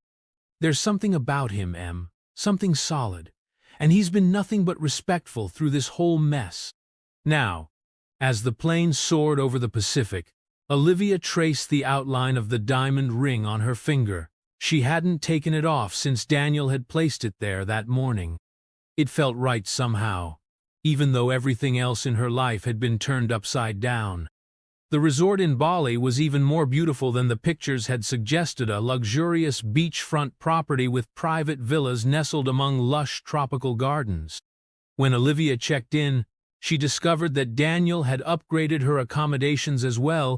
"There's something about him, Em, something solid, and he's been nothing but respectful through this whole mess." Now, as the plane soared over the Pacific, Olivia traced the outline of the diamond ring on her finger. She hadn't taken it off since Daniel had placed it there that morning. It felt right somehow, even though everything else in her life had been turned upside down. The resort in Bali was even more beautiful than the pictures had suggested, a luxurious beachfront property with private villas nestled among lush tropical gardens. When Olivia checked in, she discovered that Daniel had upgraded her accommodations as well,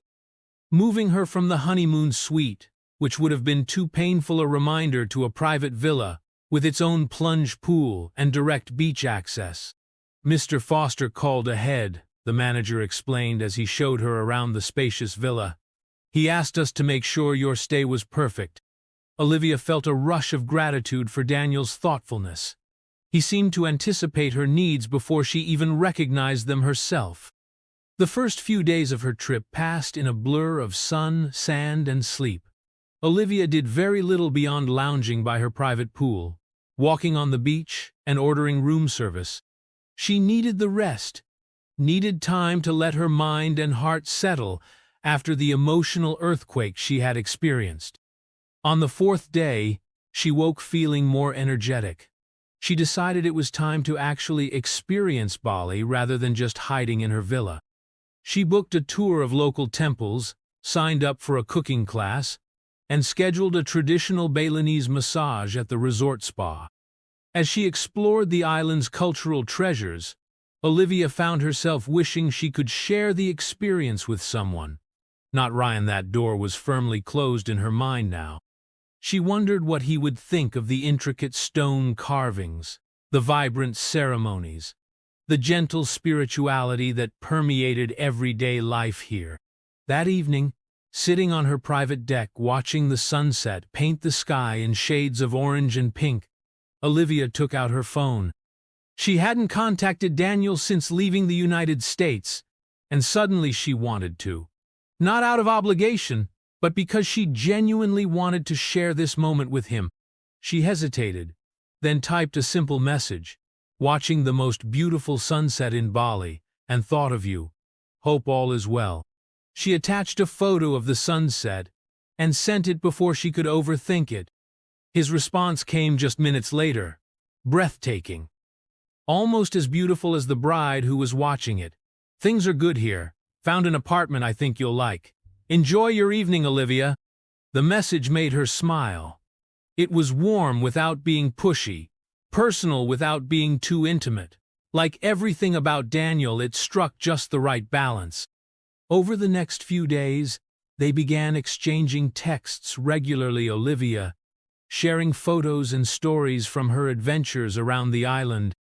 moving her from the honeymoon suite, which would have been too painful a reminder, to a private villa with its own plunge pool and direct beach access. "Mr. Foster called ahead," the manager explained as he showed her around the spacious villa. "He asked us to make sure your stay was perfect." Olivia felt a rush of gratitude for Daniel's thoughtfulness. He seemed to anticipate her needs before she even recognized them herself. The first few days of her trip passed in a blur of sun, sand, and sleep. Olivia did very little beyond lounging by her private pool, walking on the beach, and ordering room service. She needed the rest, needed time to let her mind and heart settle after the emotional earthquake she had experienced. On the 4th day, she woke feeling more energetic. She decided it was time to actually experience Bali rather than just hiding in her villa. She booked a tour of local temples, signed up for a cooking class, and scheduled a traditional Balinese massage at the resort spa. As she explored the island's cultural treasures, Olivia found herself wishing she could share the experience with someone. Not Ryan. That door was firmly closed in her mind now. She wondered what he would think of the intricate stone carvings, the vibrant ceremonies, the gentle spirituality that permeated everyday life here. That evening, sitting on her private deck watching the sunset paint the sky in shades of orange and pink, Olivia took out her phone. She hadn't contacted Daniel since leaving the United States, and suddenly she wanted to. Not out of obligation, but because she genuinely wanted to share this moment with him. She hesitated, then typed a simple message: "Watching the most beautiful sunset in Bali, and thought of you. Hope all is well." She attached a photo of the sunset and sent it before she could overthink it. His response came just minutes later. Breathtaking. Almost as beautiful as the bride who was watching it. "Things are good here. Found an apartment I think you'll like. Enjoy your evening, Olivia." The message made her smile. It was warm without being pushy, personal without being too intimate. Like everything about Daniel, it struck just the right balance. Over the next few days, they began exchanging texts regularly, Olivia sharing photos and stories from her adventures around the island,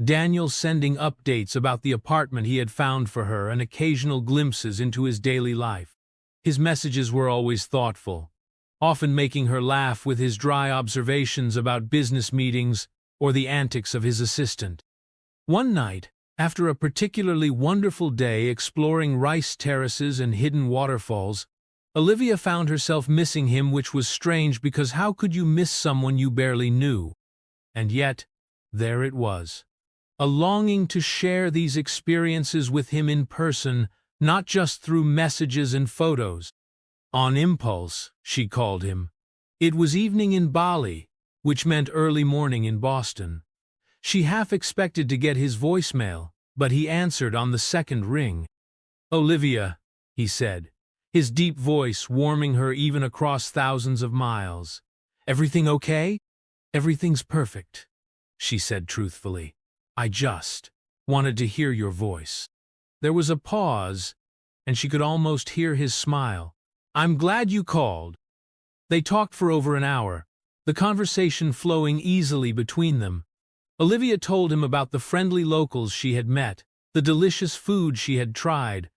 Daniel sending updates about the apartment he had found for her and occasional glimpses into his daily life. His messages were always thoughtful, often making her laugh with his dry observations about business meetings or the antics of his assistant. One night, After a particularly wonderful day exploring rice terraces and hidden waterfalls, Olivia found herself missing him, which was strange because how could you miss someone you barely knew? And yet, there it was. A longing to share these experiences with him in person, not just through messages and photos. On impulse, she called him. It was evening in Bali, which meant early morning in Boston. She half expected to get his voicemail, but he answered on the second ring. "Olivia," he said, his deep voice warming her even across thousands of miles. "Everything okay?" "Everything's perfect," she said truthfully. "I just wanted to hear your voice." There was a pause, and she could almost hear his smile. "I'm glad you called." They talked for over an hour, the conversation flowing easily between them. Olivia told him about the friendly locals she had met, the delicious food she had tried,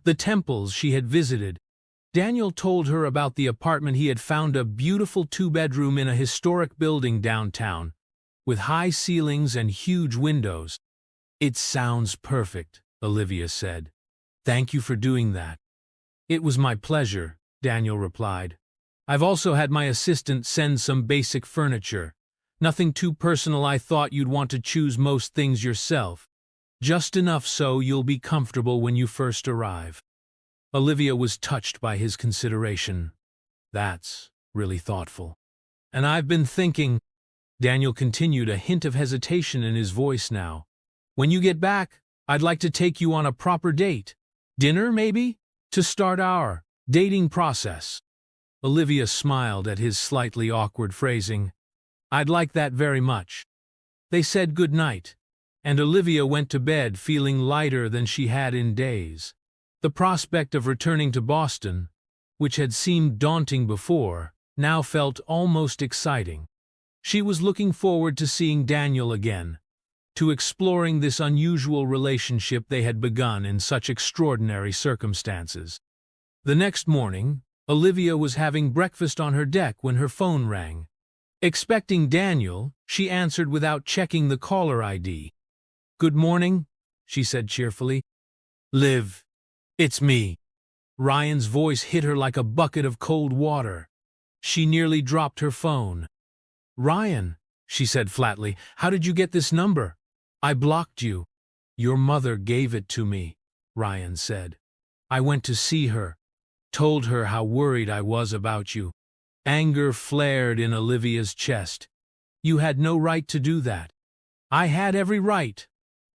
the temples she had visited. Daniel told her about the apartment he had found, a beautiful two-bedroom in a historic building downtown, with high ceilings and huge windows. "It sounds perfect," Olivia said. "Thank you for doing that." "It was my pleasure," Daniel replied. "I've also had my assistant send some basic furniture. Nothing too personal. I thought you'd want to choose most things yourself. Just enough so you'll be comfortable when you first arrive." Olivia was touched by his consideration. "That's really thoughtful." "And I've been thinking," Daniel continued, a hint of hesitation in his voice now, "when you get back, I'd like to take you on a proper date. Dinner, maybe? To start our dating process." Olivia smiled at his slightly awkward phrasing. "I'd like that very much." They said good night, and Olivia went to bed feeling lighter than she had in days. The prospect of returning to Boston, which had seemed daunting before, now felt almost exciting. She was looking forward to seeing Daniel again, to exploring this unusual relationship they had begun in such extraordinary circumstances. The next morning, Olivia was having breakfast on her deck when her phone rang. Expecting Daniel, she answered without checking the caller ID. "Good morning," she said cheerfully. "Liv, it's me." Ryan's voice hit her like a bucket of cold water. She nearly dropped her phone. "Ryan," she said flatly, "how did you get this number? I blocked you." "Your mother gave it to me," Ryan said. "I went to see her, told her how worried I was about you." Anger flared in Olivia's chest. "You had no right to do that." "I had every right,"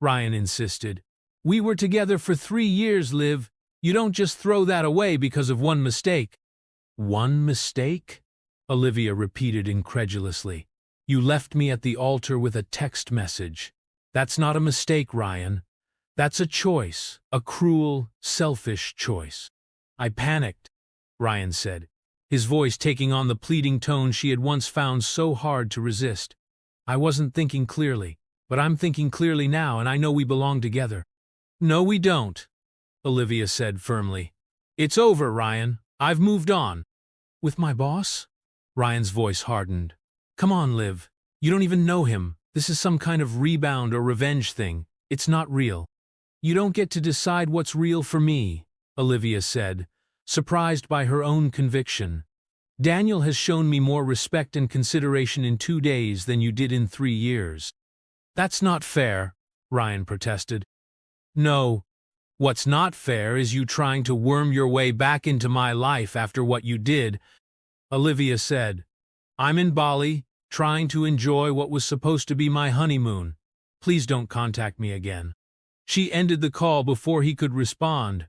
Ryan insisted. "We were together for 3 years, Liv. You don't just throw that away because of one mistake." "One mistake?" Olivia repeated incredulously. "You left me at the altar with a text message. That's not a mistake, Ryan. That's a choice, a cruel, selfish choice." "I panicked," Ryan said, his voice taking on the pleading tone she had once found so hard to resist. "I wasn't thinking clearly, but I'm thinking clearly now, and I know we belong together." "No, we don't," Olivia said firmly. "It's over, Ryan. I've moved on." "With my boss?" Ryan's voice hardened. "Come on, Liv. You don't even know him. This is some kind of rebound or revenge thing. It's not real." "You don't get to decide what's real for me," Olivia said, surprised by her own conviction. "Daniel has shown me more respect and consideration in 2 days than you did in 3 years." "That's not fair," Ryan protested. "No. What's not fair is you trying to worm your way back into my life after what you did," Olivia said. "I'm in Bali, trying to enjoy what was supposed to be my honeymoon. Please don't contact me again." She ended the call before he could respond,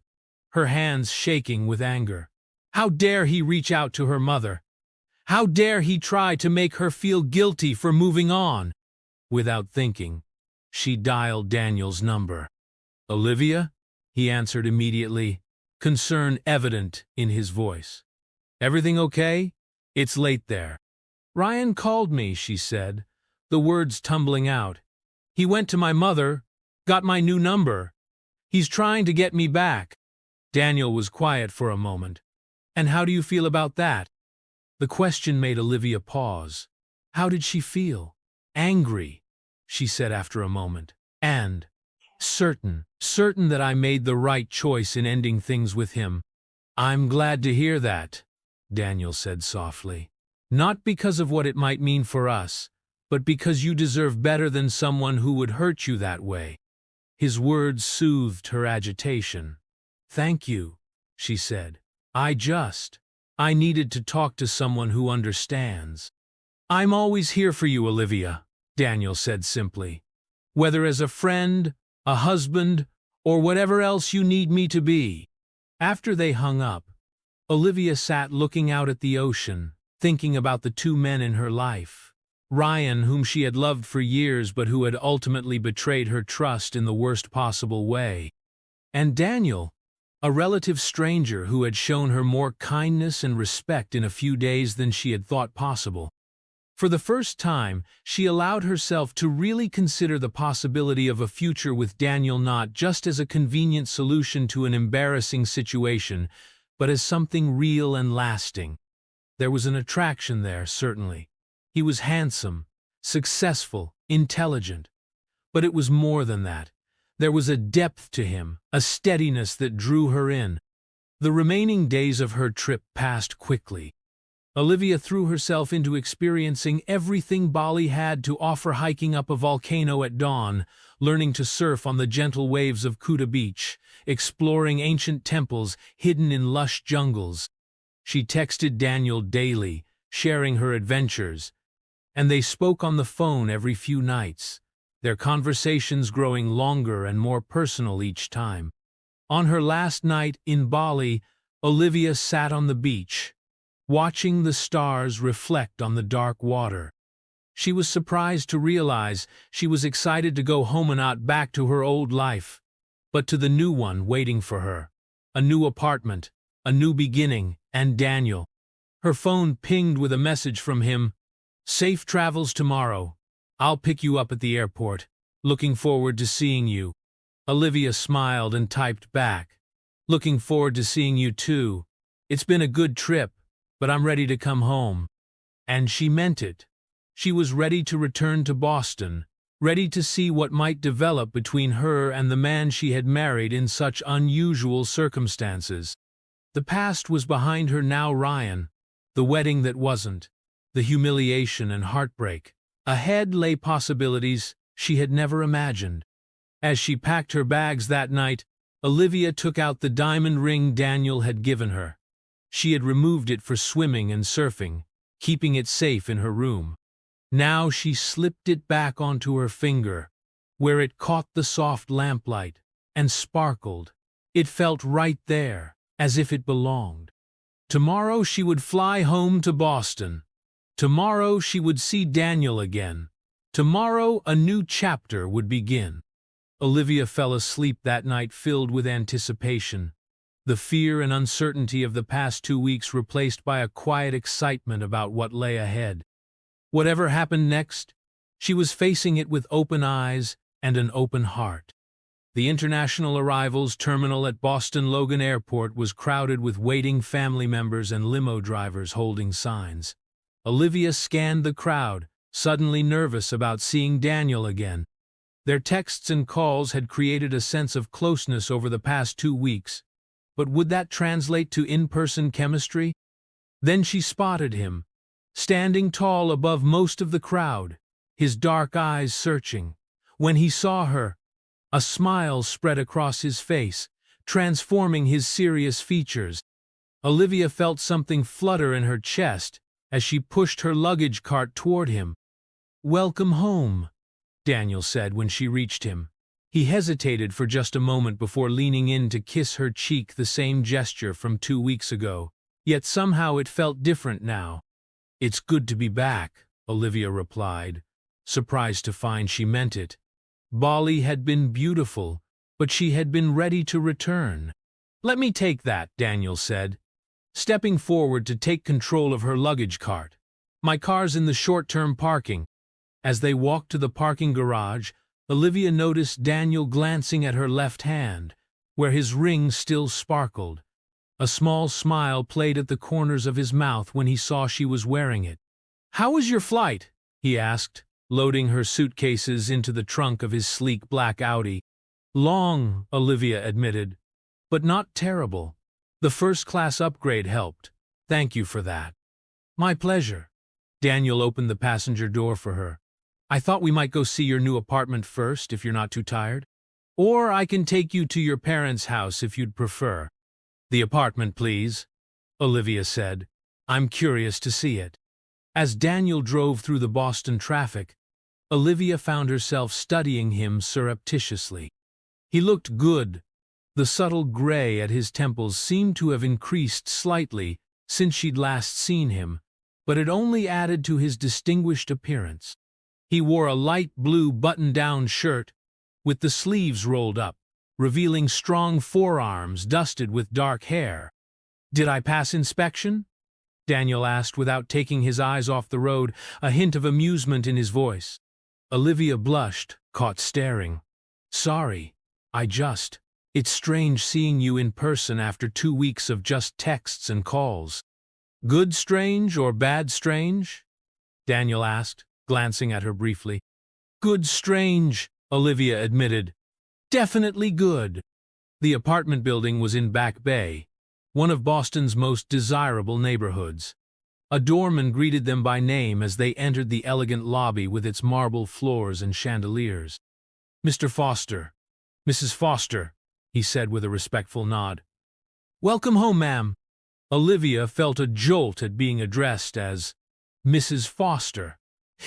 her hands shaking with anger. How dare he reach out to her mother? How dare he try to make her feel guilty for moving on? Without thinking, she dialed Daniel's number. "Olivia?" he answered immediately, concern evident in his voice. "Everything okay? It's late there." "Ryan called me," she said, the words tumbling out. "He went to my mother, got my new number. He's trying to get me back." Daniel was quiet for a moment. "And how do you feel about that?" The question made Olivia pause. How did she feel? "Angry," she said after a moment. "And Certain that I made the right choice in ending things with him. I'm glad to hear that, Daniel said softly. Not because of what it might mean for us, but because you deserve better than someone who would hurt you that way. His words soothed her agitation. Thank you, she said. I needed to talk to someone who understands. I'm always here for you, Olivia, Daniel said simply. Whether as a friend, a husband, or whatever else you need me to be. After they hung up, Olivia sat looking out at the ocean, thinking about the two men in her life. Ryan, whom she had loved for years but who had ultimately betrayed her trust in the worst possible way. And Daniel, a relative stranger who had shown her more kindness and respect in a few days than she had thought possible. For the first time, she allowed herself to really consider the possibility of a future with Daniel, not just as a convenient solution to an embarrassing situation, but as something real and lasting. There was an attraction there, certainly. He was handsome, successful, intelligent. But it was more than that. There was a depth to him, a steadiness that drew her in. The remaining days of her trip passed quickly. Olivia threw herself into experiencing everything Bali had to offer, hiking up a volcano at dawn, learning to surf on the gentle waves of Kuta Beach, exploring ancient temples hidden in lush jungles. She texted Daniel daily, sharing her adventures, and they spoke on the phone every few nights, their conversations growing longer and more personal each time. On her last night in Bali, Olivia sat on the beach, watching the stars reflect on the dark water. She was surprised to realize she was excited to go home and not back to her old life, but to the new one waiting for her. A new apartment, a new beginning, and Daniel. Her phone pinged with a message from him. Safe travels tomorrow. I'll pick you up at the airport. Looking forward to seeing you. Olivia smiled and typed back. Looking forward to seeing you too. It's been a good trip, but I'm ready to come home. And she meant it. She was ready to return to Boston, ready to see what might develop between her and the man she had married in such unusual circumstances. The past was behind her now, Ryan. The wedding that wasn't. The humiliation and heartbreak. Ahead lay possibilities she had never imagined. As she packed her bags that night, Olivia took out the diamond ring Daniel had given her. She had removed it for swimming and surfing, keeping it safe in her room. Now she slipped it back onto her finger, where it caught the soft lamplight, and sparkled. It felt right there, as if it belonged. Tomorrow she would fly home to Boston. Tomorrow she would see Daniel again. Tomorrow a new chapter would begin. Olivia fell asleep that night filled with anticipation. The fear and uncertainty of the past 2 weeks replaced by a quiet excitement about what lay ahead. Whatever happened next, she was facing it with open eyes and an open heart. The international arrivals terminal at Boston Logan Airport was crowded with waiting family members and limo drivers holding signs. Olivia scanned the crowd, suddenly nervous about seeing Daniel again. Their texts and calls had created a sense of closeness over the past 2 weeks. But would that translate to in-person chemistry? Then she spotted him, standing tall above most of the crowd, his dark eyes searching. When he saw her, a smile spread across his face, transforming his serious features. Olivia felt something flutter in her chest as she pushed her luggage cart toward him. "Welcome home," Daniel said when she reached him. He hesitated for just a moment before leaning in to kiss her cheek, the same gesture from 2 weeks ago. Yet somehow it felt different now. "It's good to be back," Olivia replied, surprised to find she meant it. Bali had been beautiful, but she had been ready to return. "Let me take that," Daniel said, stepping forward to take control of her luggage cart. "My car's in the short-term parking." As they walked to the parking garage, Olivia noticed Daniel glancing at her left hand, where his ring still sparkled. A small smile played at the corners of his mouth when he saw she was wearing it. "How was your flight?" he asked, loading her suitcases into the trunk of his sleek black Audi. Long, Olivia admitted, but not terrible. The first-class upgrade helped. Thank you for that. My pleasure. Daniel opened the passenger door for her. I thought we might go see your new apartment first, if you're not too tired. Or I can take you to your parents' house if you'd prefer. The apartment, please, Olivia said. I'm curious to see it. As Daniel drove through the Boston traffic, Olivia found herself studying him surreptitiously. He looked good. The subtle gray at his temples seemed to have increased slightly since she'd last seen him, but it only added to his distinguished appearance. He wore a light blue button-down shirt with the sleeves rolled up, revealing strong forearms dusted with dark hair. Did I pass inspection? Daniel asked without taking his eyes off the road, a hint of amusement in his voice. Olivia blushed, caught staring. Sorry, It's strange seeing you in person after 2 weeks of just texts and calls. Good strange or bad strange? Daniel asked, glancing at her briefly. Good strange, Olivia admitted. Definitely good. The apartment building was in Back Bay, one of Boston's most desirable neighborhoods. A doorman greeted them by name as they entered the elegant lobby with its marble floors and chandeliers. Mr. Foster, Mrs. Foster, he said with a respectful nod. Welcome home, ma'am. Olivia felt a jolt at being addressed as Mrs. Foster.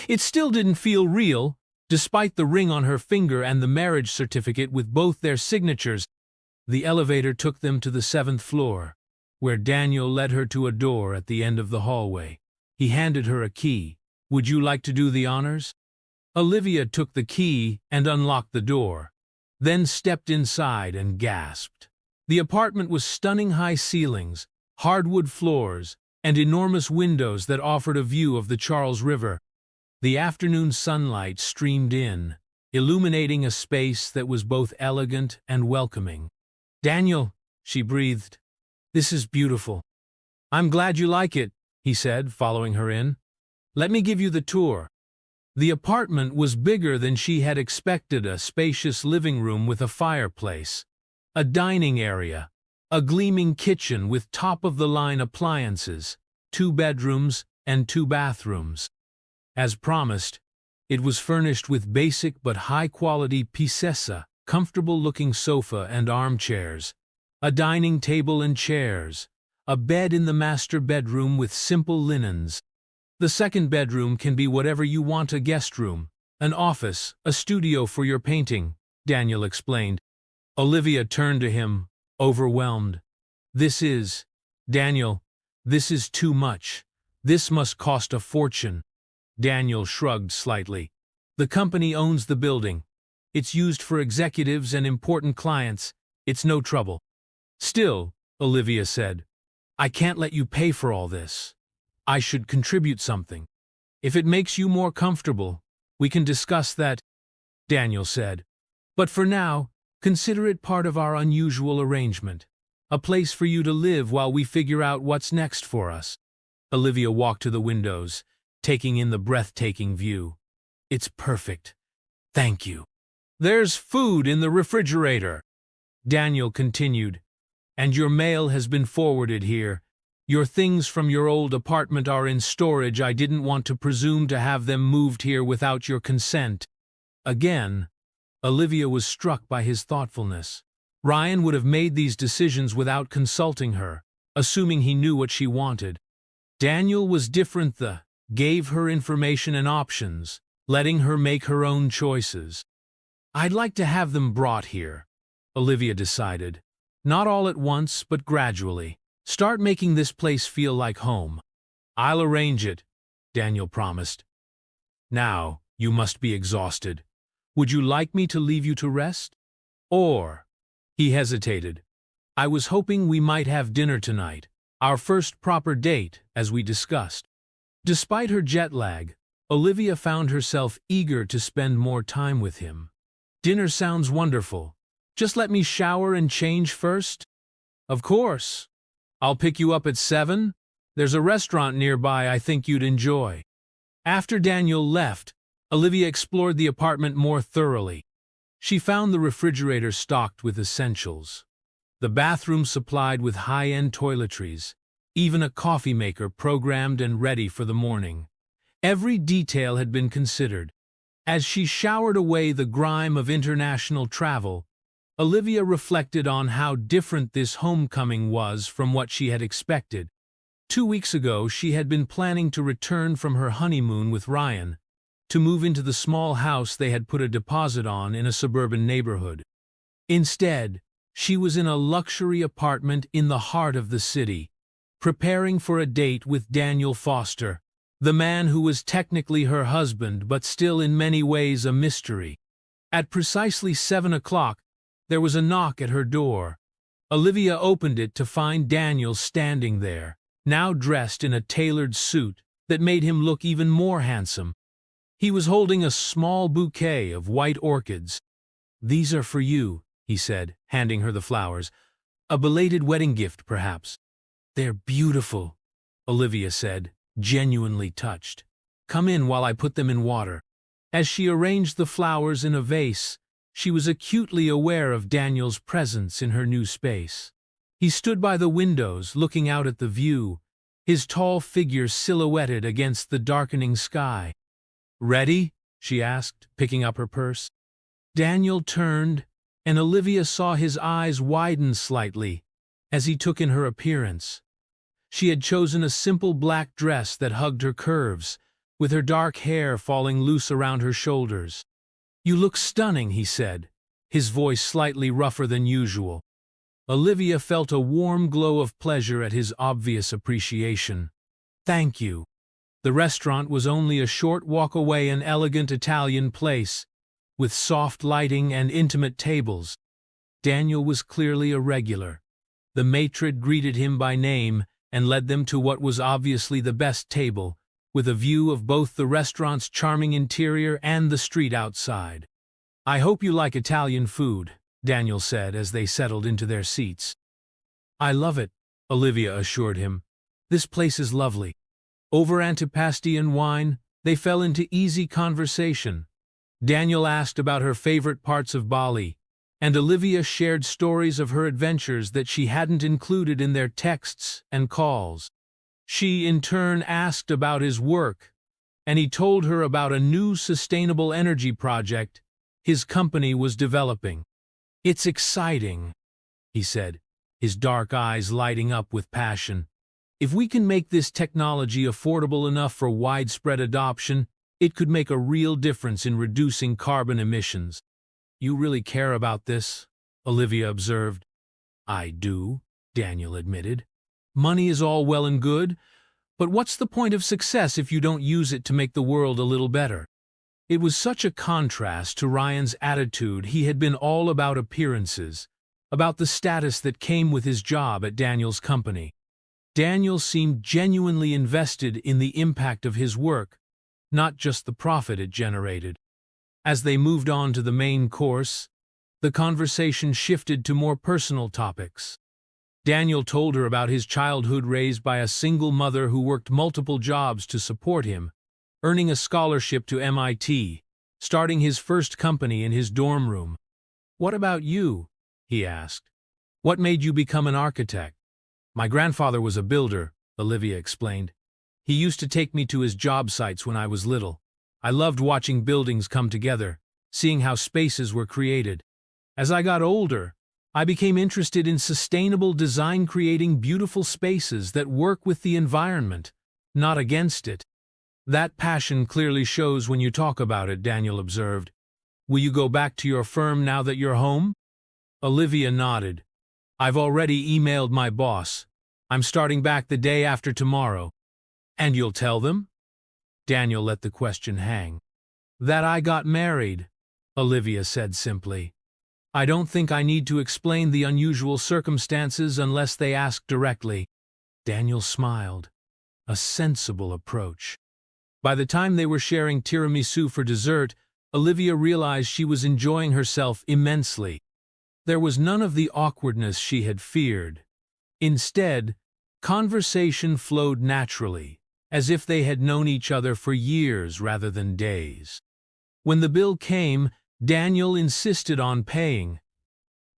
It still didn't feel real, despite the ring on her finger and the marriage certificate with both their signatures. The elevator took them to the 7th floor, where Daniel led her to a door at the end of the hallway. He handed her a key. Would you like to do the honors? Olivia took the key and unlocked the door, then stepped inside and gasped. The apartment was stunning high ceilings, hardwood floors, and enormous windows that offered a view of the Charles River. The afternoon sunlight streamed in, illuminating a space that was both elegant and welcoming. Daniel, she breathed. This is beautiful. I'm glad you like it, he said, following her in. Let me give you the tour. The apartment was bigger than she had expected, a spacious living room with a fireplace, a dining area, a gleaming kitchen with top-of-the-line appliances, 2 bedrooms and 2 bathrooms. As promised, it was furnished with basic but high-quality piecesa, comfortable-looking sofa and armchairs, a dining table and chairs, a bed in the master bedroom with simple linens. The second bedroom can be whatever you want: a guest room, an office, a studio for your painting, Daniel explained. Olivia turned to him, overwhelmed. Daniel, this is too much. This must cost a fortune. Daniel shrugged slightly. The company owns the building. It's used for executives and important clients. It's no trouble. Still, Olivia said, I can't let you pay for all this. I should contribute something. If it makes you more comfortable, we can discuss that, Daniel said. But for now, consider it part of our unusual arrangement. A place for you to live while we figure out what's next for us. Olivia walked to the windows, taking in the breathtaking view. It's perfect. Thank you. There's food in the refrigerator, Daniel continued. And your mail has been forwarded here. Your things from your old apartment are in storage. I didn't want to presume to have them moved here without your consent. Again, Olivia was struck by his thoughtfulness. Ryan would have made these decisions without consulting her, assuming he knew what she wanted. Daniel was different. Gave her information and options, letting her make her own choices. I'd like to have them brought here, Olivia decided. Not all at once, but gradually. Start making this place feel like home. I'll arrange it, Daniel promised. Now, you must be exhausted. Would you like me to leave you to rest? Or, he hesitated. I was hoping we might have dinner tonight, our first proper date, as we discussed. Despite her jet lag, Olivia found herself eager to spend more time with him. Dinner sounds wonderful. Just let me shower and change first? Of course. I'll pick you up at 7. There's a restaurant nearby I think you'd enjoy. After Daniel left, Olivia explored the apartment more thoroughly. She found the refrigerator stocked with essentials, the bathroom supplied with high-end toiletries, even a coffee maker programmed and ready for the morning. Every detail had been considered. As she showered away the grime of international travel, Olivia reflected on how different this homecoming was from what she had expected. 2 weeks ago, she had been planning to return from her honeymoon with Ryan, to move into the small house they had put a deposit on in a suburban neighborhood. Instead, she was in a luxury apartment in the heart of the city, preparing for a date with Daniel Foster, the man who was technically her husband but still in many ways a mystery. At precisely 7 o'clock, there was a knock at her door. Olivia opened it to find Daniel standing there, now dressed in a tailored suit that made him look even more handsome. He was holding a small bouquet of white orchids. "These are for you," he said, handing her the flowers. "A belated wedding gift, perhaps." "They're beautiful," Olivia said, genuinely touched. "Come in while I put them in water." As she arranged the flowers in a vase, she was acutely aware of Daniel's presence in her new space. He stood by the windows, looking out at the view, his tall figure silhouetted against the darkening sky. "Ready?" she asked, picking up her purse. Daniel turned, and Olivia saw his eyes widen slightly as he took in her appearance. She had chosen a simple black dress that hugged her curves, with her dark hair falling loose around her shoulders. "You look stunning," he said, his voice slightly rougher than usual. Olivia felt a warm glow of pleasure at his obvious appreciation. "Thank you." The restaurant was only a short walk away, an elegant Italian place, with soft lighting and intimate tables. Daniel was clearly a regular. The maitre greeted him by name and led them to what was obviously the best table, with a view of both the restaurant's charming interior and the street outside. "I hope you like Italian food," Daniel said as they settled into their seats. "I love it," Olivia assured him. "This place is lovely." Over antipasti and wine, they fell into easy conversation. Daniel asked about her favorite parts of Bali, and Olivia shared stories of her adventures that she hadn't included in their texts and calls. She, in turn, asked about his work, and he told her about a new sustainable energy project his company was developing. "It's exciting," he said, his dark eyes lighting up with passion. "If we can make this technology affordable enough for widespread adoption, it could make a real difference in reducing carbon emissions." "You really care about this?" Olivia observed. "I do," Daniel admitted. "Money is all well and good, but what's the point of success if you don't use it to make the world a little better?" It was such a contrast to Ryan's attitude. He had been all about appearances, about the status that came with his job at Daniel's company. Daniel seemed genuinely invested in the impact of his work, not just the profit it generated. As they moved on to the main course, the conversation shifted to more personal topics. Daniel told her about his childhood raised by a single mother who worked multiple jobs to support him, earning a scholarship to MIT, starting his first company in his dorm room. "What about you?" he asked. "What made you become an architect?" "My grandfather was a builder," Olivia explained. "He used to take me to his job sites when I was little. I loved watching buildings come together, seeing how spaces were created. As I got older, I became interested in sustainable design, creating beautiful spaces that work with the environment, not against it." "That passion clearly shows when you talk about it," Daniel observed. "Will you go back to your firm now that you're home?" Olivia nodded. "I've already emailed my boss. I'm starting back the day after tomorrow." "And you'll tell them?" Daniel let the question hang. "That I got married," Olivia said simply. "I don't think I need to explain the unusual circumstances unless they ask directly." Daniel smiled. A sensible approach. By the time they were sharing tiramisu for dessert, Olivia realized she was enjoying herself immensely. There was none of the awkwardness she had feared. Instead, conversation flowed naturally, as if they had known each other for years rather than days. When the bill came, Daniel insisted on paying.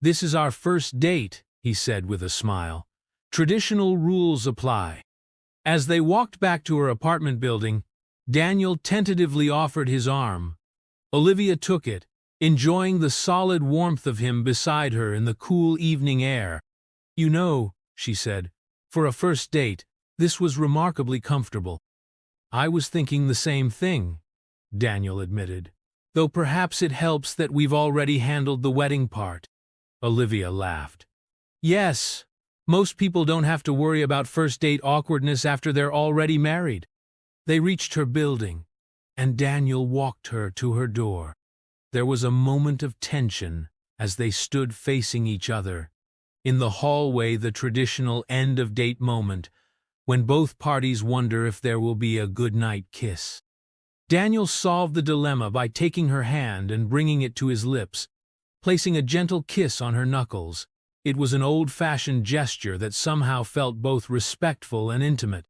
"This is our first date," he said with a smile. "Traditional rules apply." As they walked back to her apartment building, Daniel tentatively offered his arm. Olivia took it, enjoying the solid warmth of him beside her in the cool evening air. "You know," she said, "for a first date, this was remarkably comfortable." "I was thinking the same thing," Daniel admitted. "Though perhaps it helps that we've already handled the wedding part." Olivia laughed. "Yes, most people don't have to worry about first date awkwardness after they're already married." They reached her building, and Daniel walked her to her door. There was a moment of tension as they stood facing each other. In the hallway, the traditional end-of-date moment, when both parties wonder if there will be a goodnight kiss. Daniel solved the dilemma by taking her hand and bringing it to his lips, placing a gentle kiss on her knuckles. It was an old-fashioned gesture that somehow felt both respectful and intimate.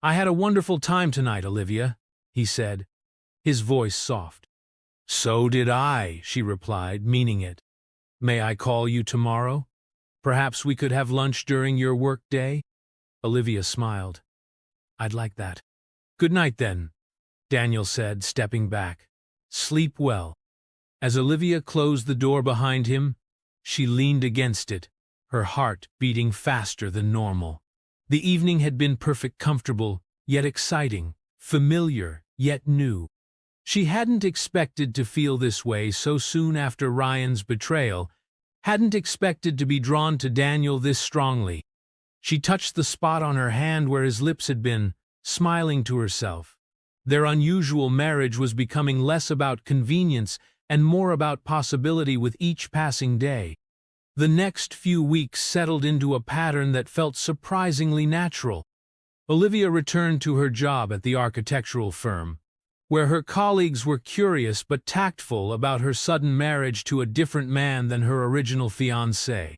"I had a wonderful time tonight, Olivia," he said, his voice soft. "So did I," she replied, meaning it. "May I call you tomorrow? Perhaps we could have lunch during your work day?" Olivia smiled. "I'd like that." "Good night, then," Daniel said, stepping back. "Sleep well." As Olivia closed the door behind him, she leaned against it, her heart beating faster than normal. The evening had been perfect, comfortable, yet exciting, familiar, yet new. She hadn't expected to feel this way so soon after Ryan's betrayal, hadn't expected to be drawn to Daniel this strongly. She touched the spot on her hand where his lips had been, smiling to herself. Their unusual marriage was becoming less about convenience and more about possibility with each passing day. The next few weeks settled into a pattern that felt surprisingly natural. Olivia returned to her job at the architectural firm, where her colleagues were curious but tactful about her sudden marriage to a different man than her original fiancé.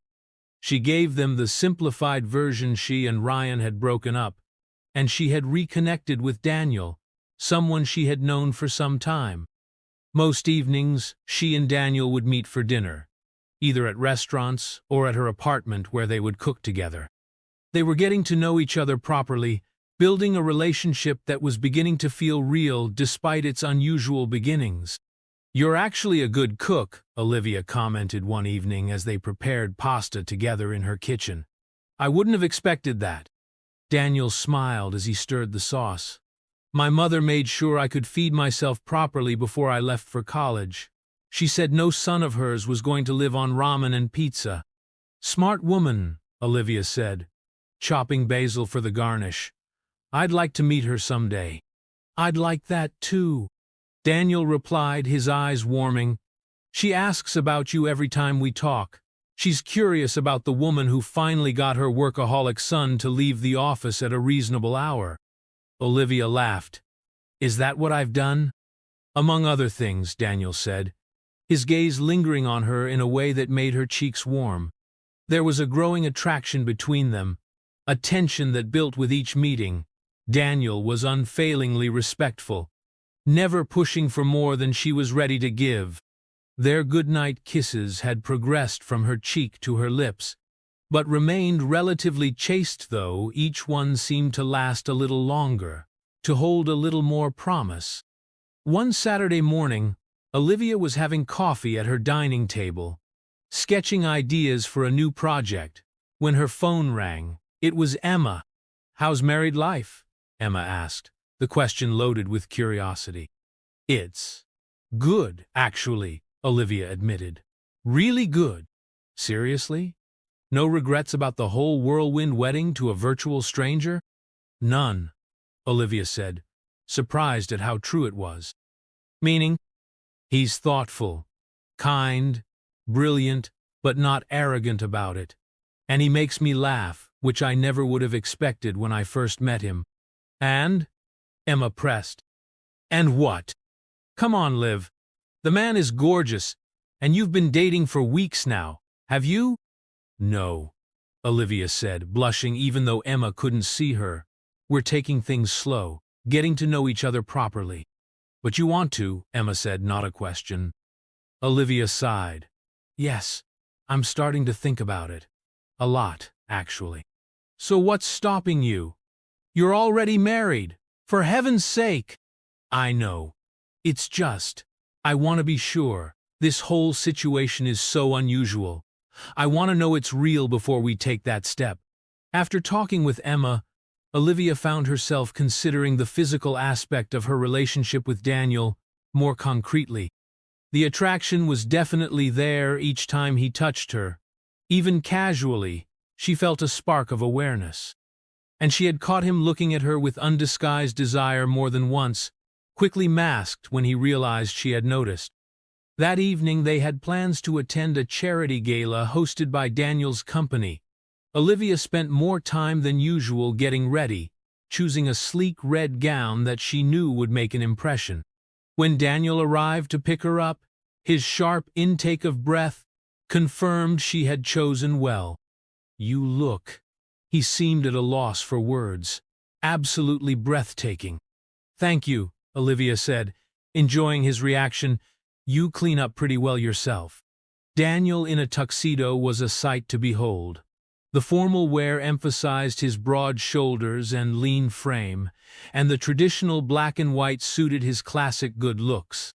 She gave them the simplified version: she and Ryan had broken up, and she had reconnected with Daniel, someone she had known for some time. Most evenings, she and Daniel would meet for dinner, either at restaurants or at her apartment where they would cook together. They were getting to know each other properly, building a relationship that was beginning to feel real despite its unusual beginnings. "You're actually a good cook," Olivia commented one evening as they prepared pasta together in her kitchen. "I wouldn't have expected that." Daniel smiled as he stirred the sauce. "My mother made sure I could feed myself properly before I left for college. She said no son of hers was going to live on ramen and pizza." "Smart woman," Olivia said, chopping basil for the garnish. "I'd like to meet her someday." "I'd like that too," Daniel replied, his eyes warming. "She asks about you every time we talk. She's curious about the woman who finally got her workaholic son to leave the office at a reasonable hour." Olivia laughed. "Is that what I've done?" "Among other things," Daniel said, his gaze lingering on her in a way that made her cheeks warm. There was a growing attraction between them, a tension that built with each meeting. Daniel was unfailingly respectful, never pushing for more than she was ready to give. Their goodnight kisses had progressed from her cheek to her lips, but remained relatively chaste, though each one seemed to last a little longer, to hold a little more promise. One Saturday morning, Olivia was having coffee at her dining table, sketching ideas for a new project, when her phone rang. It was Emma. "How's married life?" Emma asked, the question loaded with curiosity. "It's good, actually," Olivia admitted. "Really good." "Seriously? No regrets about the whole whirlwind wedding to a virtual stranger?" "None," Olivia said, surprised at how true it was. "Meaning?" "He's thoughtful, kind, brilliant, but not arrogant about it. And he makes me laugh, which I never would have expected when I first met him." "And?" Emma pressed. "And what? Come on, Liv. The man is gorgeous, and you've been dating for weeks now, have you?" "No," Olivia said, blushing even though Emma couldn't see her. "We're taking things slow, getting to know each other properly." "But you want to," Emma said, not a question. Olivia sighed. Yes, I'm starting to think about it. A lot, actually. So what's stopping you? You're already married. For heaven's sake! I know. It's just, I want to be sure. This whole situation is so unusual. I want to know it's real before we take that step. After talking with Emma, Olivia found herself considering the physical aspect of her relationship with Daniel more concretely. The attraction was definitely there each time he touched her. Even casually, she felt a spark of awareness. And she had caught him looking at her with undisguised desire more than once, quickly masked when he realized she had noticed. That evening they had plans to attend a charity gala hosted by Daniel's company. Olivia spent more time than usual getting ready, choosing a sleek red gown that she knew would make an impression. When Daniel arrived to pick her up, his sharp intake of breath confirmed she had chosen well. You look. He seemed at a loss for words. Absolutely breathtaking. Thank you, Olivia said, enjoying his reaction. You clean up pretty well yourself. Daniel in a tuxedo was a sight to behold. The formal wear emphasized his broad shoulders and lean frame, and the traditional black and white suited his classic good looks.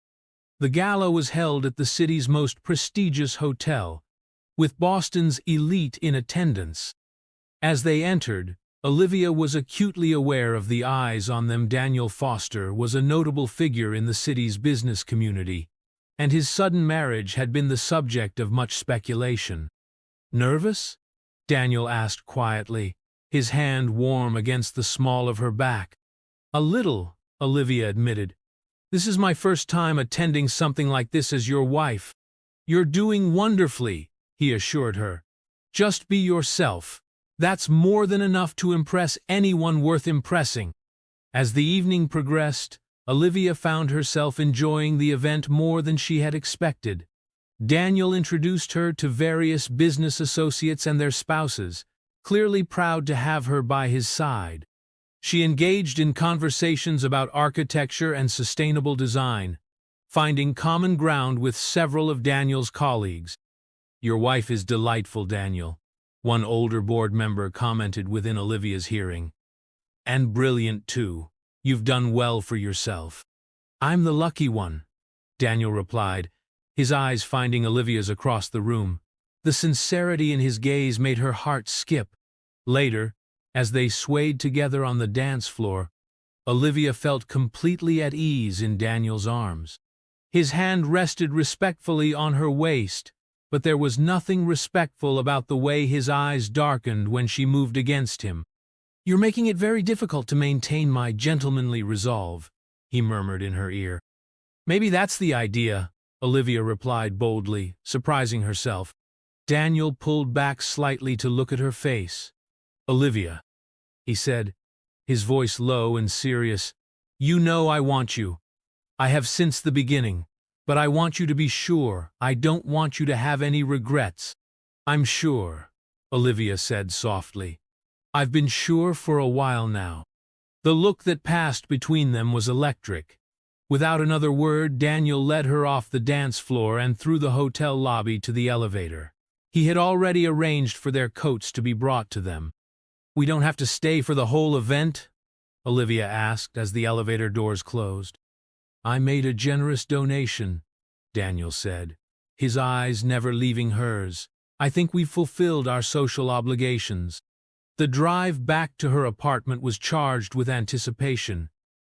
The gala was held at the city's most prestigious hotel, with Boston's elite in attendance. As they entered, Olivia was acutely aware of the eyes on them. Daniel Foster was a notable figure in the city's business community, and his sudden marriage had been the subject of much speculation. Nervous? Daniel asked quietly, his hand warm against the small of her back. A little, Olivia admitted. This is my first time attending something like this as your wife. You're doing wonderfully, he assured her. Just be yourself. That's more than enough to impress anyone worth impressing. As the evening progressed, Olivia found herself enjoying the event more than she had expected. Daniel introduced her to various business associates and their spouses, clearly proud to have her by his side. She engaged in conversations about architecture and sustainable design, finding common ground with several of Daniel's colleagues. Your wife is delightful, Daniel, one older board member commented within Olivia's hearing. And brilliant, too. You've done well for yourself. I'm the lucky one, Daniel replied, his eyes finding Olivia's across the room. The sincerity in his gaze made her heart skip. Later, as they swayed together on the dance floor, Olivia felt completely at ease in Daniel's arms. His hand rested respectfully on her waist, but there was nothing respectful about the way his eyes darkened when she moved against him. You're making it very difficult to maintain my gentlemanly resolve, he murmured in her ear. Maybe that's the idea, Olivia replied boldly, surprising herself. Daniel pulled back slightly to look at her face. Olivia, he said, his voice low and serious, you know I want you. I have since the beginning, but I want you to be sure. I don't want you to have any regrets. I'm sure, Olivia said softly. I've been sure for a while now. The look that passed between them was electric. Without another word, Daniel led her off the dance floor and through the hotel lobby to the elevator. He had already arranged for their coats to be brought to them. We don't have to stay for the whole event? Olivia asked as the elevator doors closed. I made a generous donation, Daniel said, his eyes never leaving hers. I think we've fulfilled our social obligations. The drive back to her apartment was charged with anticipation.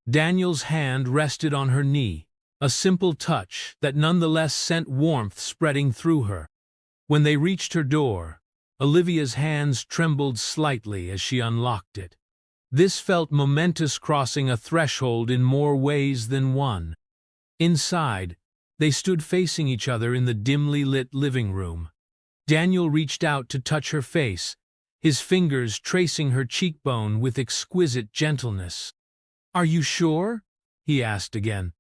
Daniel's hand rested on her knee, a simple touch that nonetheless sent warmth spreading through her. When they reached her door, Olivia's hands trembled slightly as she unlocked it. This felt momentous, crossing a threshold in more ways than one. Inside, they stood facing each other in the dimly lit living room. Daniel reached out to touch her face, his fingers tracing her cheekbone with exquisite gentleness. Are you sure? He asked again.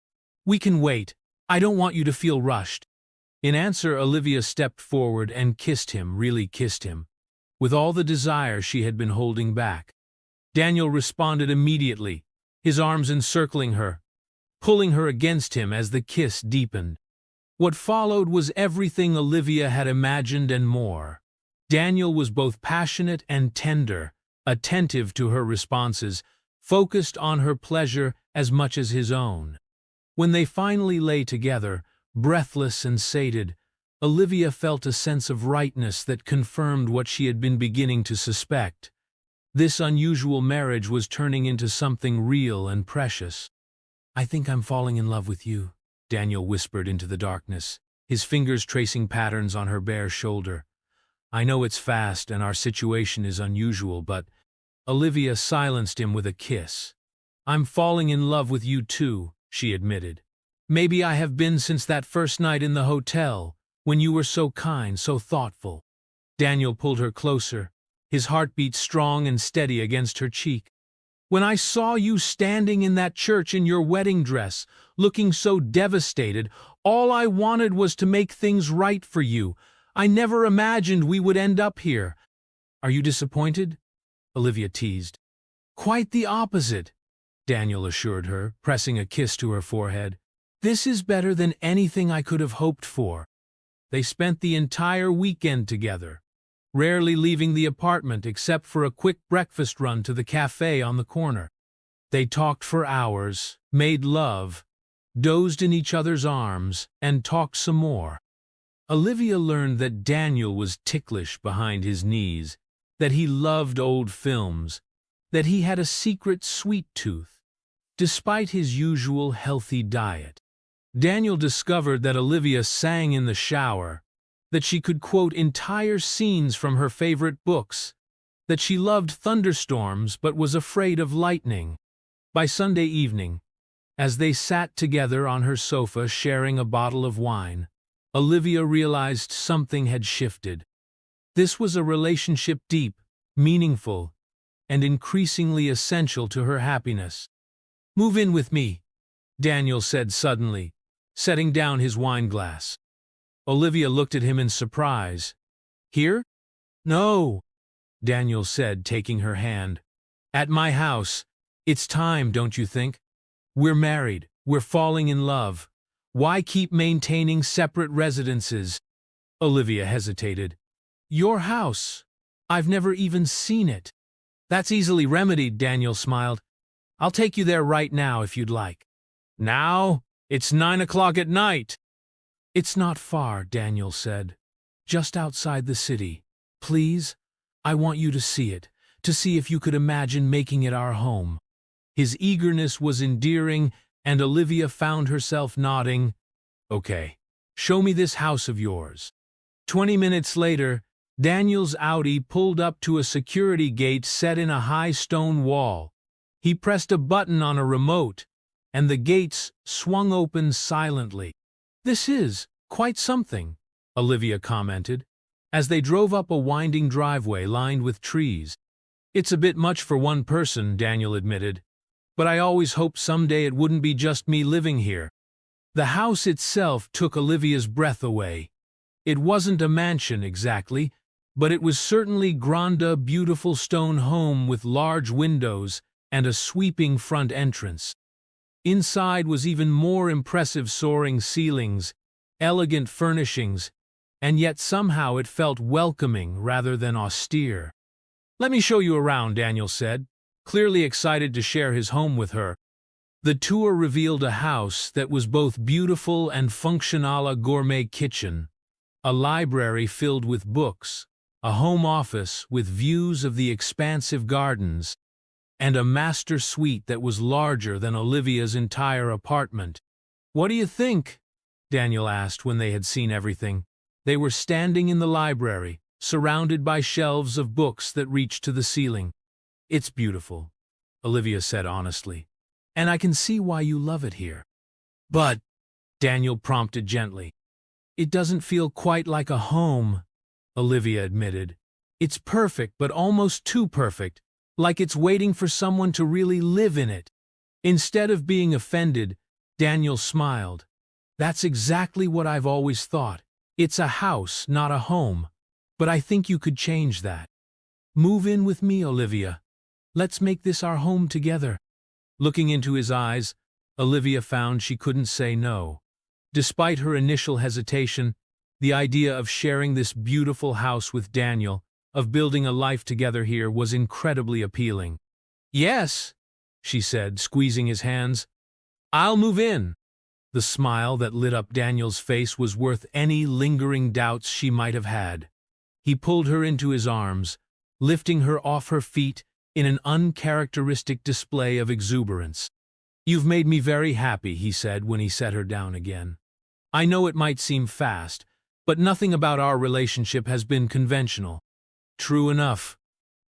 We can wait. I don't want you to feel rushed. In answer, Olivia stepped forward and kissed him, really kissed him, with all the desire she had been holding back. Daniel responded immediately, his arms encircling her, pulling her against him as the kiss deepened. What followed was everything Olivia had imagined and more. Daniel was both passionate and tender, attentive to her responses, focused on her pleasure as much as his own. When they finally lay together, breathless and sated, Olivia felt a sense of rightness that confirmed what she had been beginning to suspect. This unusual marriage was turning into something real and precious. "I think I'm falling in love with you," Daniel whispered into the darkness, his fingers tracing patterns on her bare shoulder. "I know it's fast and our situation is unusual, but—" Olivia silenced him with a kiss. "I'm falling in love with you too," she admitted. "Maybe I have been since that first night in the hotel, when you were so kind, so thoughtful." Daniel pulled her closer, his heartbeat strong and steady against her cheek. "When I saw you standing in that church in your wedding dress, looking so devastated, all I wanted was to make things right for you. I never imagined we would end up here." "Are you disappointed?" Olivia teased. "Quite the opposite," Daniel assured her, pressing a kiss to her forehead. "This is better than anything I could have hoped for." They spent the entire weekend together, rarely leaving the apartment except for a quick breakfast run to the cafe on the corner. They talked for hours, made love, dozed in each other's arms, and talked some more. Olivia learned that Daniel was ticklish behind his knees, that he loved old films, that he had a secret sweet tooth, despite his usual healthy diet. Daniel discovered that Olivia sang in the shower, that she could quote entire scenes from her favorite books, that she loved thunderstorms but was afraid of lightning. By Sunday evening, as they sat together on her sofa sharing a bottle of wine, Olivia realized something had shifted. This was a relationship deep, meaningful, and increasingly essential to her happiness. "Move in with me," Daniel said suddenly, setting down his wine glass. Olivia looked at him in surprise. "Here?" "No," Daniel said, taking her hand. "At my house. It's time, don't you think? We're married. We're falling in love. Why keep maintaining separate residences?" Olivia hesitated. "Your house. I've never even seen it." "That's easily remedied," Daniel smiled. "I'll take you there right now if you'd like." "Now? It's 9 o'clock at night." "It's not far," Daniel said. "Just outside the city. Please, I want you to see it, to see if you could imagine making it our home." His eagerness was endearing, and Olivia found herself nodding. "Okay, show me this house of yours." 20 minutes later, Daniel's Audi pulled up to a security gate set in a high stone wall. He pressed a button on a remote, and the gates swung open silently. "This is quite something," Olivia commented, as they drove up a winding driveway lined with trees. "It's a bit much for one person," Daniel admitted, "but I always hoped someday it wouldn't be just me living here." The house itself took Olivia's breath away. It wasn't a mansion exactly, but it was certainly a beautiful stone home with large windows and a sweeping front entrance. Inside was even more impressive: soaring ceilings, elegant furnishings, and yet somehow it felt welcoming rather than austere. "Let me show you around," Daniel said, clearly excited to share his home with her. The tour revealed a house that was both beautiful and functional: a gourmet kitchen, a library filled with books, a home office with views of the expansive gardens, and a master suite that was larger than Olivia's entire apartment. "What do you think?" Daniel asked when they had seen everything. They were standing in the library, surrounded by shelves of books that reached to the ceiling. "It's beautiful," Olivia said honestly, "and I can see why you love it here." "But," Daniel prompted gently, "it doesn't feel quite like a home," Olivia admitted. "It's perfect, but almost too perfect, like it's waiting for someone to really live in it." Instead of being offended, Daniel smiled. "That's exactly what I've always thought. It's a house, not a home. But I think you could change that. Move in with me, Olivia. Let's make this our home together." Looking into his eyes, Olivia found she couldn't say no. Despite her initial hesitation, the idea of sharing this beautiful house with Daniel, of building a life together here, was incredibly appealing. "Yes," she said, squeezing his hands. "I'll move in." The smile that lit up Daniel's face was worth any lingering doubts she might have had. He pulled her into his arms, lifting her off her feet in an uncharacteristic display of exuberance. "You've made me very happy," he said when he set her down again. "I know it might seem fast, but nothing about our relationship has been conventional." "True enough,"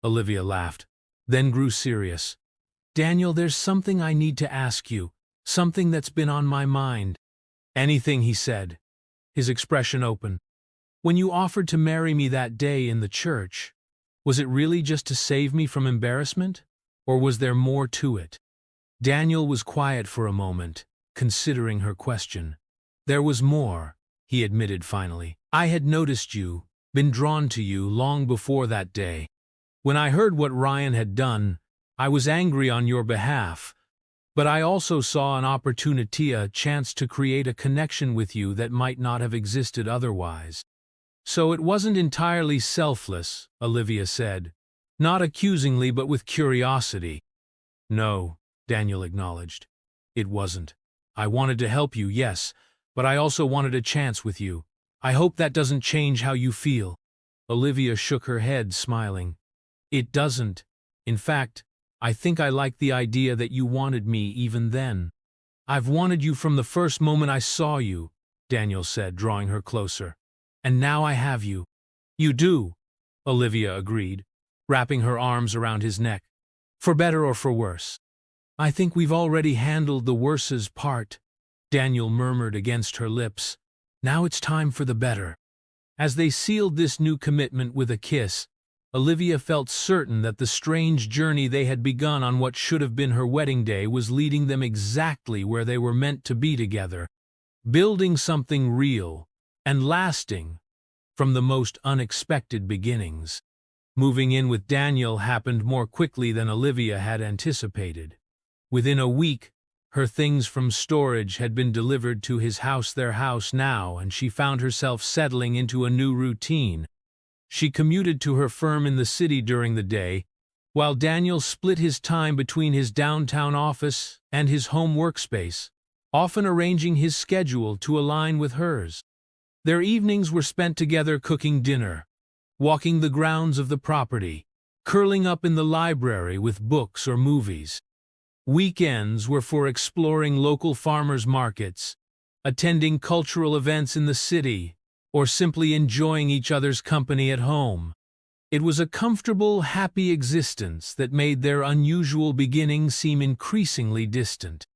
Olivia laughed, then grew serious. "Daniel, there's something I need to ask you, something that's been on my mind." "Anything," he said, his expression open. "When you offered to marry me that day in the church, was it really just to save me from embarrassment, or was there more to it?" Daniel was quiet for a moment, considering her question. "There was more," he admitted finally. "I had noticed you, been drawn to you long before that day. When I heard what Ryan had done, I was angry on your behalf, but I also saw an opportunity, a chance to create a connection with you that might not have existed otherwise. So it wasn't entirely selfless," Olivia said, not accusingly but with curiosity. "No," Daniel acknowledged. "It wasn't. I wanted to help you, yes, but I also wanted a chance with you. I hope that doesn't change how you feel." Olivia shook her head, smiling. "It doesn't. In fact, I think I like the idea that you wanted me even then." "I've wanted you from the first moment I saw you," Daniel said, drawing her closer. "And now I have you." "You do," Olivia agreed, wrapping her arms around his neck. "For better or for worse." "I think we've already handled the worse's part," Daniel murmured against her lips. "Now it's time for the better." As they sealed this new commitment with a kiss, Olivia felt certain that the strange journey they had begun on what should have been her wedding day was leading them exactly where they were meant to be together, building something real and lasting from the most unexpected beginnings. Moving in with Daniel happened more quickly than Olivia had anticipated. Within a week, her things from storage had been delivered to his house, their house now, and she found herself settling into a new routine. She commuted to her firm in the city during the day, while Daniel split his time between his downtown office and his home workspace, often arranging his schedule to align with hers. Their evenings were spent together cooking dinner, walking the grounds of the property, curling up in the library with books or movies. Weekends were for exploring local farmers' markets, attending cultural events in the city, or simply enjoying each other's company at home. It was a comfortable, happy existence that made their unusual beginning seem increasingly distant.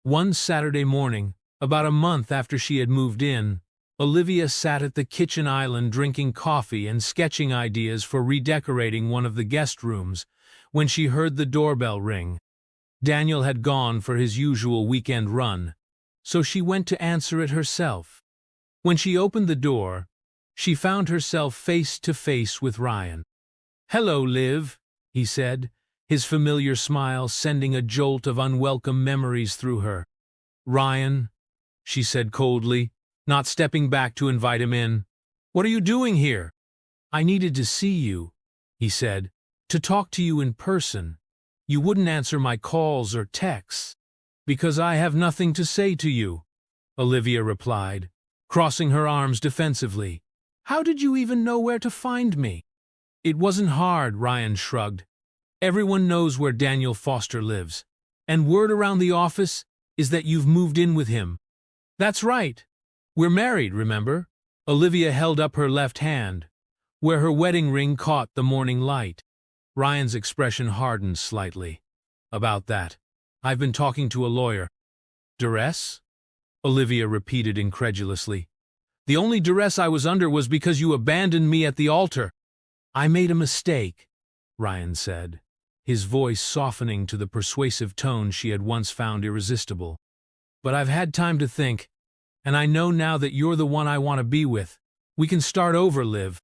One Saturday morning, about a month after she had moved in, Olivia sat at the kitchen island drinking coffee and sketching ideas for redecorating one of the guest rooms when she heard the doorbell ring. Daniel had gone for his usual weekend run, so she went to answer it herself. When she opened the door, she found herself face to face with Ryan. "Hello, Liv," he said, his familiar smile sending a jolt of unwelcome memories through her. "Ryan," she said coldly, not stepping back to invite him in. "What are you doing here?" "I needed to see you," he said, "to talk to you in person. You wouldn't answer my calls or texts." "Because I have nothing to say to you," Olivia replied, crossing her arms defensively. "How did you even know where to find me?" "It wasn't hard," Ryan shrugged. "Everyone knows where Daniel Foster lives, and word around the office is that you've moved in with him." "That's right. We're married, remember?" Olivia held up her left hand, where her wedding ring caught the morning light. Ryan's expression hardened slightly. "About that, I've been talking to a lawyer." "Duress?" Olivia repeated incredulously. "The only duress I was under was because you abandoned me at the altar." "I made a mistake," Ryan said, his voice softening to the persuasive tone she had once found irresistible. "But I've had time to think, and I know now that you're the one I want to be with. We can start over, Liv."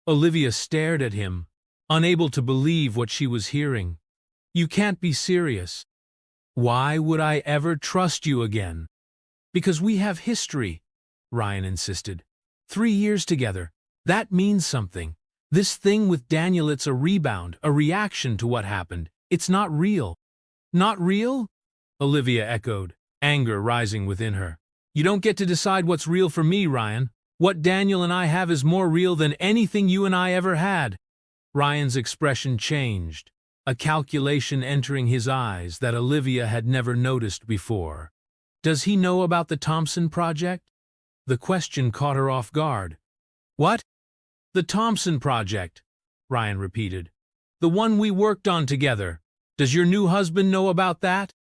Olivia stared at him, unable to believe what she was hearing. "You can't be serious." "Why would I ever trust you again?" Because we have history, Ryan insisted. 3 years together. That means something. This thing with Daniel, it's a rebound, a reaction to what happened. It's not real. Not real? Olivia echoed, anger rising within her. You don't get to decide what's real for me, Ryan. What Daniel and I have is more real than anything you and I ever had. Ryan's expression changed, a calculation entering his eyes that Olivia had never noticed before. Does he know about the Thompson project? The question caught her off guard. What? The Thompson project, Ryan repeated. The one we worked on together. Does your new husband know about that?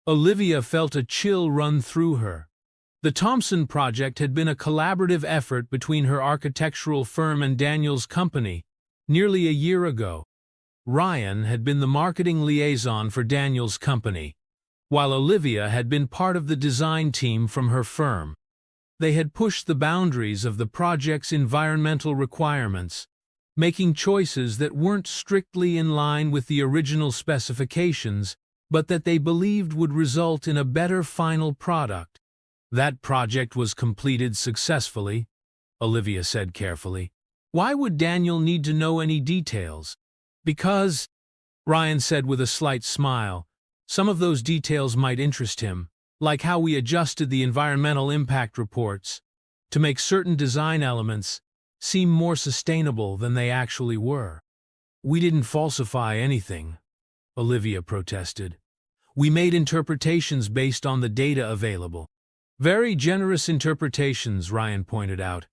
Olivia felt a chill run through her. The Thompson project had been a collaborative effort between her architectural firm and Daniel's company, nearly a year ago. Ryan had been the marketing liaison for Daniel's company, while Olivia had been part of the design team from her firm. They had pushed the boundaries of the project's environmental requirements, making choices that weren't strictly in line with the original specifications, but that they believed would result in a better final product. That project was completed successfully, Olivia said carefully. Why would Daniel need to know any details? Because, Ryan said with a slight smile, some of those details might interest him, like how we adjusted the environmental impact reports to make certain design elements seem more sustainable than they actually were. We didn't falsify anything, Olivia protested. We made interpretations based on the data available. Very generous interpretations, Ryan pointed out.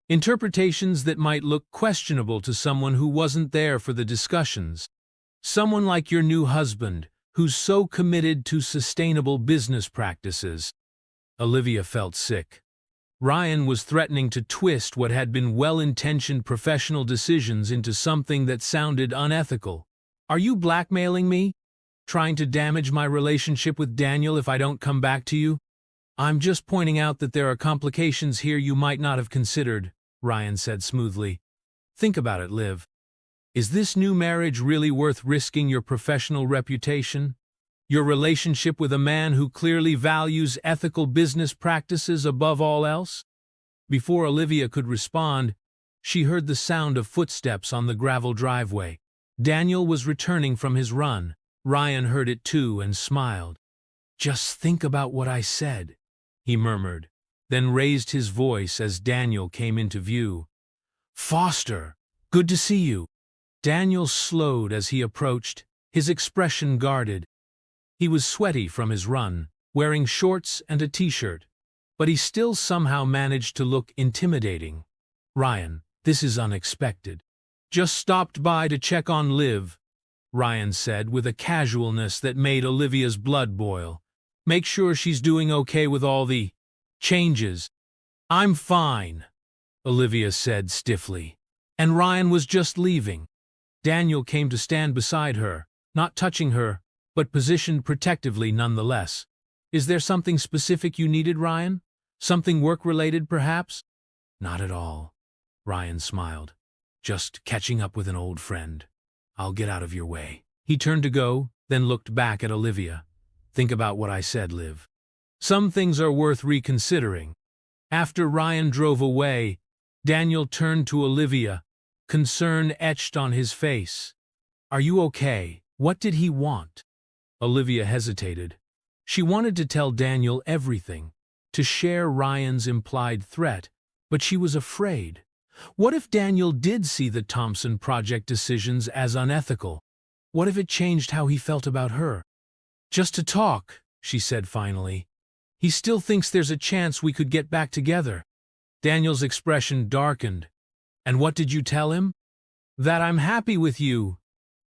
Interpretations that might look questionable to someone who wasn't there for the discussions. Someone like your new husband, who's so committed to sustainable business practices. Olivia felt sick. Ryan was threatening to twist what had been well-intentioned professional decisions into something that sounded unethical. Are you blackmailing me? Trying to damage my relationship with Daniel if I don't come back to you? I'm just pointing out that there are complications here you might not have considered, Ryan said smoothly. Think about it, Liv. Is this new marriage really worth risking your professional reputation? Your relationship with a man who clearly values ethical business practices above all else? Before Olivia could respond, she heard the sound of footsteps on the gravel driveway. Daniel was returning from his run. Ryan heard it too and smiled. Just think about what I said, he murmured, then raised his voice as Daniel came into view. Foster, good to see you. Daniel slowed as he approached, his expression guarded. He was sweaty from his run, wearing shorts and a t-shirt, but he still somehow managed to look intimidating. Ryan, this is unexpected. Just stopped by to check on Liv, Ryan said with a casualness that made Olivia's blood boil. Make sure she's doing okay with all the changes. I'm fine, Olivia said stiffly. And Ryan was just leaving. Daniel came to stand beside her, not touching her, but positioned protectively nonetheless. Is there something specific you needed, Ryan? Something work-related, perhaps? Not at all, Ryan smiled. Just catching up with an old friend. I'll get out of your way. He turned to go, then looked back at Olivia. Think about what I said, Liv. Some things are worth reconsidering. After Ryan drove away, Daniel turned to Olivia, concern etched on his face. Are you okay? What did he want? Olivia hesitated. She wanted to tell Daniel everything, to share Ryan's implied threat, but she was afraid. What if Daniel did see the Thompson project decisions as unethical? What if it changed how he felt about her? Just to talk, she said finally. He still thinks there's a chance we could get back together. Daniel's expression darkened. And what did you tell him? That I'm happy with you,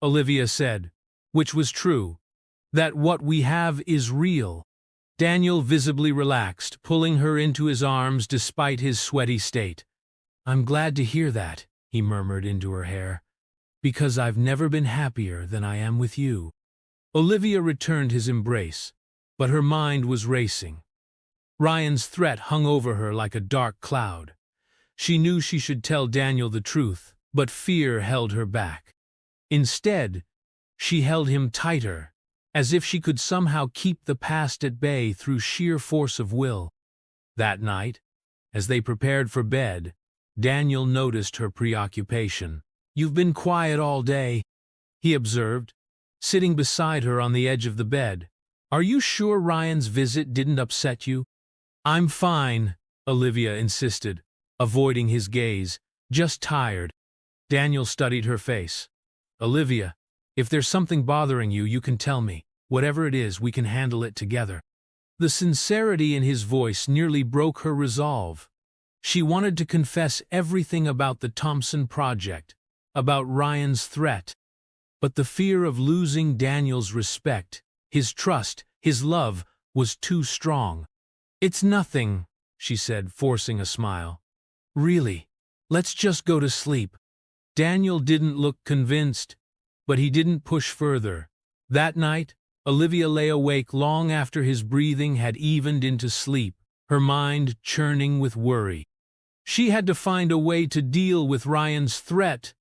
Olivia said, which was true. That what we have is real. Daniel visibly relaxed, pulling her into his arms despite his sweaty state. I'm glad to hear that, he murmured into her hair, because I've never been happier than I am with you. Olivia returned his embrace, but her mind was racing. Ryan's threat hung over her like a dark cloud. She knew she should tell Daniel the truth, but fear held her back. Instead, she held him tighter, as if she could somehow keep the past at bay through sheer force of will. That night, as they prepared for bed, Daniel noticed her preoccupation. "You've been quiet all day," he observed, sitting beside her on the edge of the bed. "Are you sure Ryan's visit didn't upset you?" "I'm fine," Olivia insisted, avoiding his gaze. "Just tired." Daniel studied her face. "Olivia, if there's something bothering you, you can tell me. Whatever it is, we can handle it together." The sincerity in his voice nearly broke her resolve. She wanted to confess everything about the Thompson project, about Ryan's threat. But the fear of losing Daniel's respect, his trust, his love, was too strong. "It's nothing," she said, forcing a smile. "Really, let's just go to sleep." Daniel didn't look convinced, but he didn't push further. That night, Olivia lay awake long after his breathing had evened into sleep, her mind churning with worry. She had to find a way to deal with Ryan's threat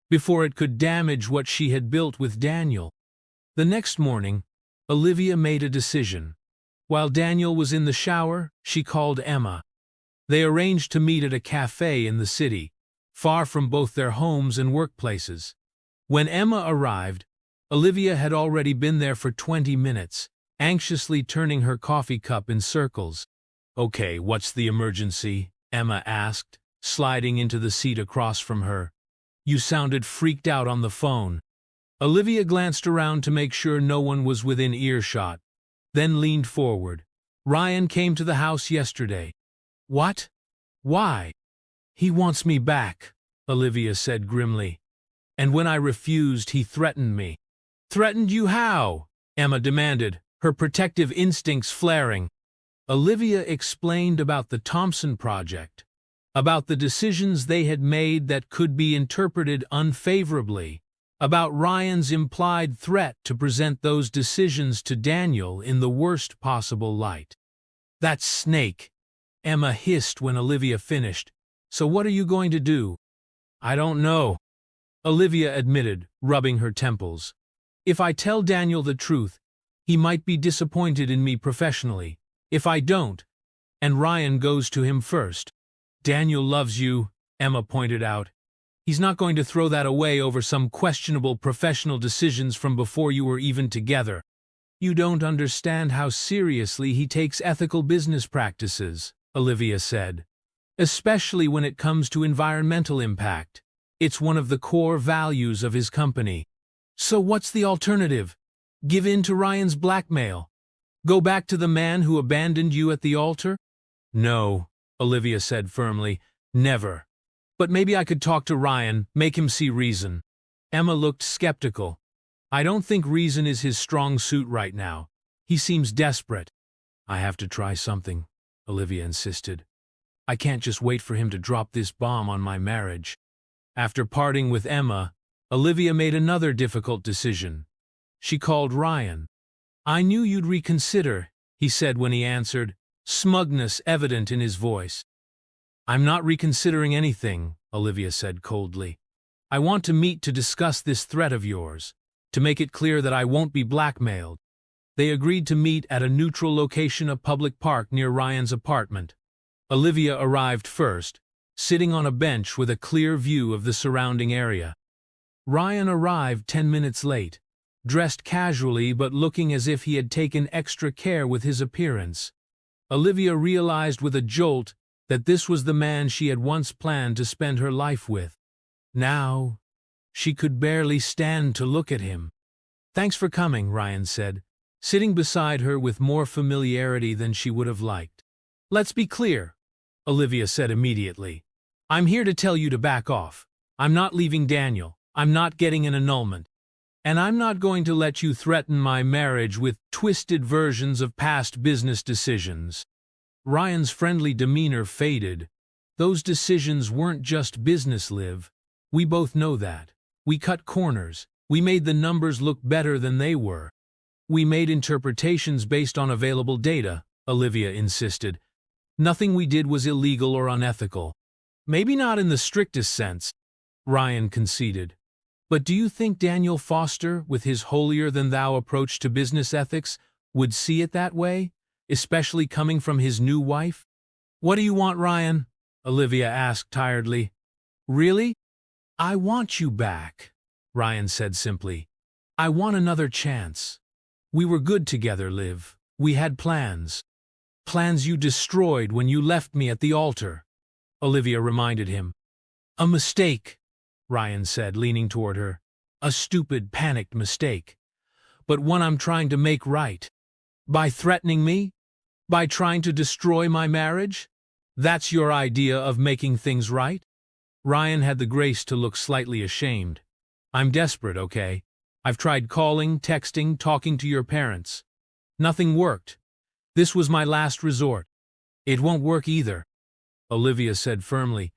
before it could damage what she had built with Daniel. The next morning, Olivia made a decision. While Daniel was in the shower, she called Emma. They arranged to meet at a cafe in the city, far from both their homes and workplaces. When Emma arrived, Olivia had already been there for 20 minutes, anxiously turning her coffee cup in circles. "Okay, what's the emergency?" Emma asked, sliding into the seat across from her. "You sounded freaked out on the phone." Olivia glanced around to make sure no one was within earshot, then leaned forward. "Ryan came to the house yesterday." "What? Why?" "He wants me back," Olivia said grimly. "And when I refused, he threatened me." "Threatened you how?" Emma demanded, her protective instincts flaring. Olivia explained about the Thompson project, about the decisions they had made that could be interpreted unfavorably, about Ryan's implied threat to present those decisions to Daniel in the worst possible light. "That snake," Emma hissed when Olivia finished. "So what are you going to do?" "I don't know," Olivia admitted, rubbing her temples. "If I tell Daniel the truth, he might be disappointed in me professionally. If I don't, and Ryan goes to him first." "Daniel loves you," Emma pointed out. "He's not going to throw that away over some questionable professional decisions from before you were even together." "You don't understand how seriously he takes ethical business practices," Olivia said. "Especially when it comes to environmental impact. It's one of the core values of his company." "So what's the alternative? Give in to Ryan's blackmail? Go back to the man who abandoned you at the altar?" "No," Olivia said firmly. "Never. But maybe I could talk to Ryan, make him see reason." Emma looked skeptical. "I don't think reason is his strong suit right now. He seems desperate." "I have to try something," Olivia insisted. "I can't just wait for him to drop this bomb on my marriage." After parting with Emma, Olivia made another difficult decision. She called Ryan. "I knew you'd reconsider," he said when he answered, smugness evident in his voice. "I'm not reconsidering anything," Olivia said coldly. "I want to meet to discuss this threat of yours, to make it clear that I won't be blackmailed." They agreed to meet at a neutral location, a public park near Ryan's apartment. Olivia arrived first, sitting on a bench with a clear view of the surrounding area. Ryan arrived 10 minutes late, dressed casually but looking as if he had taken extra care with his appearance. Olivia realized with a jolt that this was the man she had once planned to spend her life with. Now, she could barely stand to look at him. "Thanks for coming," Ryan said, sitting beside her with more familiarity than she would have liked. "Let's be clear," Olivia said immediately. "I'm here to tell you to back off. I'm not leaving Daniel. I'm not getting an annulment. And I'm not going to let you threaten my marriage with twisted versions of past business decisions." Ryan's friendly demeanor faded. "Those decisions weren't just business, Liv. We both know that. We cut corners. We made the numbers look better than they were. We made interpretations based on available data," Olivia insisted. "Nothing we did was illegal or unethical." "Maybe not in the strictest sense," Ryan conceded. "But do you think Daniel Foster, with his holier-than-thou approach to business ethics, would see it that way, especially coming from his new wife?" What do you want, Ryan? Olivia asked tiredly. Really? I want you back, Ryan said simply. I want another chance. We were good together, Liv. We had plans. Plans you destroyed when you left me at the altar, Olivia reminded him. A mistake, Ryan said, leaning toward her. A stupid, panicked mistake. But one I'm trying to make right. By threatening me? By trying to destroy my marriage? That's your idea of making things right? Ryan had the grace to look slightly ashamed. I'm desperate, okay? I've tried calling, texting, talking to your parents. Nothing worked. This was my last resort. It won't work either, Olivia said firmly.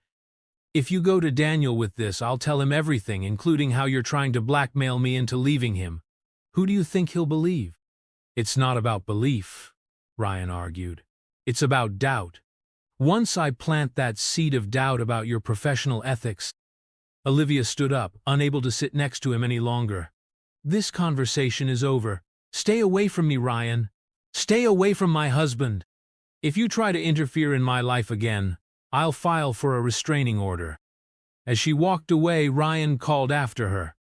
If you go to Daniel with this, I'll tell him everything, including how you're trying to blackmail me into leaving him. Who do you think he'll believe? It's not about belief, Ryan argued. It's about doubt. Once I plant that seed of doubt about your professional ethics. Olivia stood up, unable to sit next to him any longer. This conversation is over. Stay away from me, Ryan. Stay away from my husband. If you try to interfere in my life again, I'll file for a restraining order. As she walked away, Ryan called after her.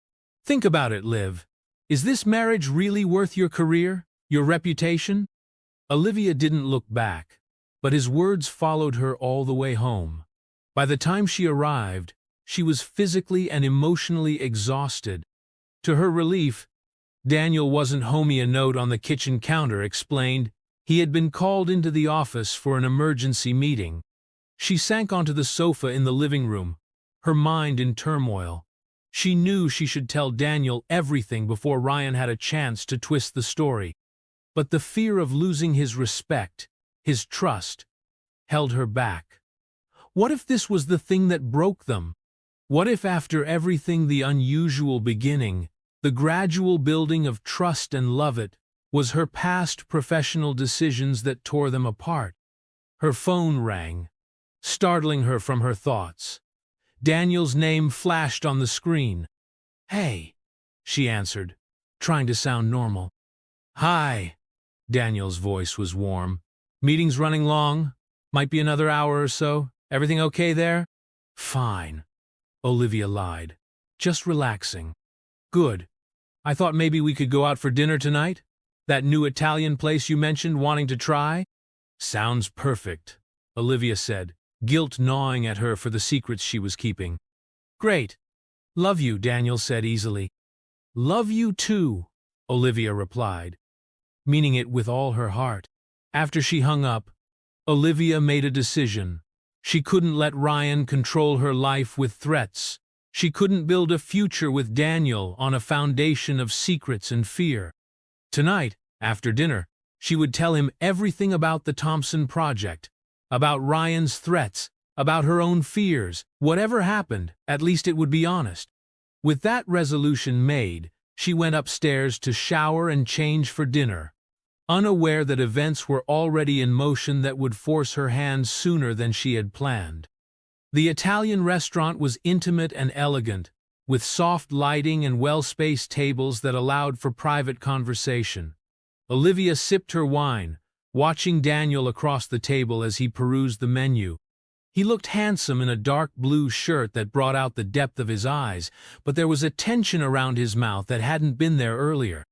Think about it, Liv. Is this marriage really worth your career, your reputation? Olivia didn't look back, but his words followed her all the way home. By the time she arrived, she was physically and emotionally exhausted. To her relief, Daniel wasn't home. A note on the kitchen counter explained he had been called into the office for an emergency meeting. She sank onto the sofa in the living room, her mind in turmoil. She knew she should tell Daniel everything before Ryan had a chance to twist the story. But the fear of losing his respect, his trust, held her back. What if this was the thing that broke them? What if after everything, the unusual beginning, the gradual building of trust and love, it was her past professional decisions that tore them apart? Her phone rang, startling her from her thoughts. Daniel's name flashed on the screen. Hey, she answered, trying to sound normal. Hi. Daniel's voice was warm. Meeting's running long. Might be another hour or so. Everything okay there? Fine, Olivia lied. Just relaxing. Good. I thought maybe we could go out for dinner tonight? That new Italian place you mentioned wanting to try? Sounds perfect, Olivia said, guilt gnawing at her for the secrets she was keeping. Great. Love you, Daniel said easily. Love you too, Olivia replied, meaning it with all her heart. After she hung up, Olivia made a decision. She couldn't let Ryan control her life with threats. She couldn't build a future with Daniel on a foundation of secrets and fear. Tonight, after dinner, she would tell him everything about the Thompson project, about Ryan's threats, about her own fears. Whatever happened, at least it would be honest. With that resolution made, she went upstairs to shower and change for dinner, unaware that events were already in motion that would force her hand sooner than she had planned. The Italian restaurant was intimate and elegant, with soft lighting and well-spaced tables that allowed for private conversation. Olivia sipped her wine, watching Daniel across the table as he perused the menu. He looked handsome in a dark blue shirt that brought out the depth of his eyes, but there was a tension around his mouth that hadn't been there earlier.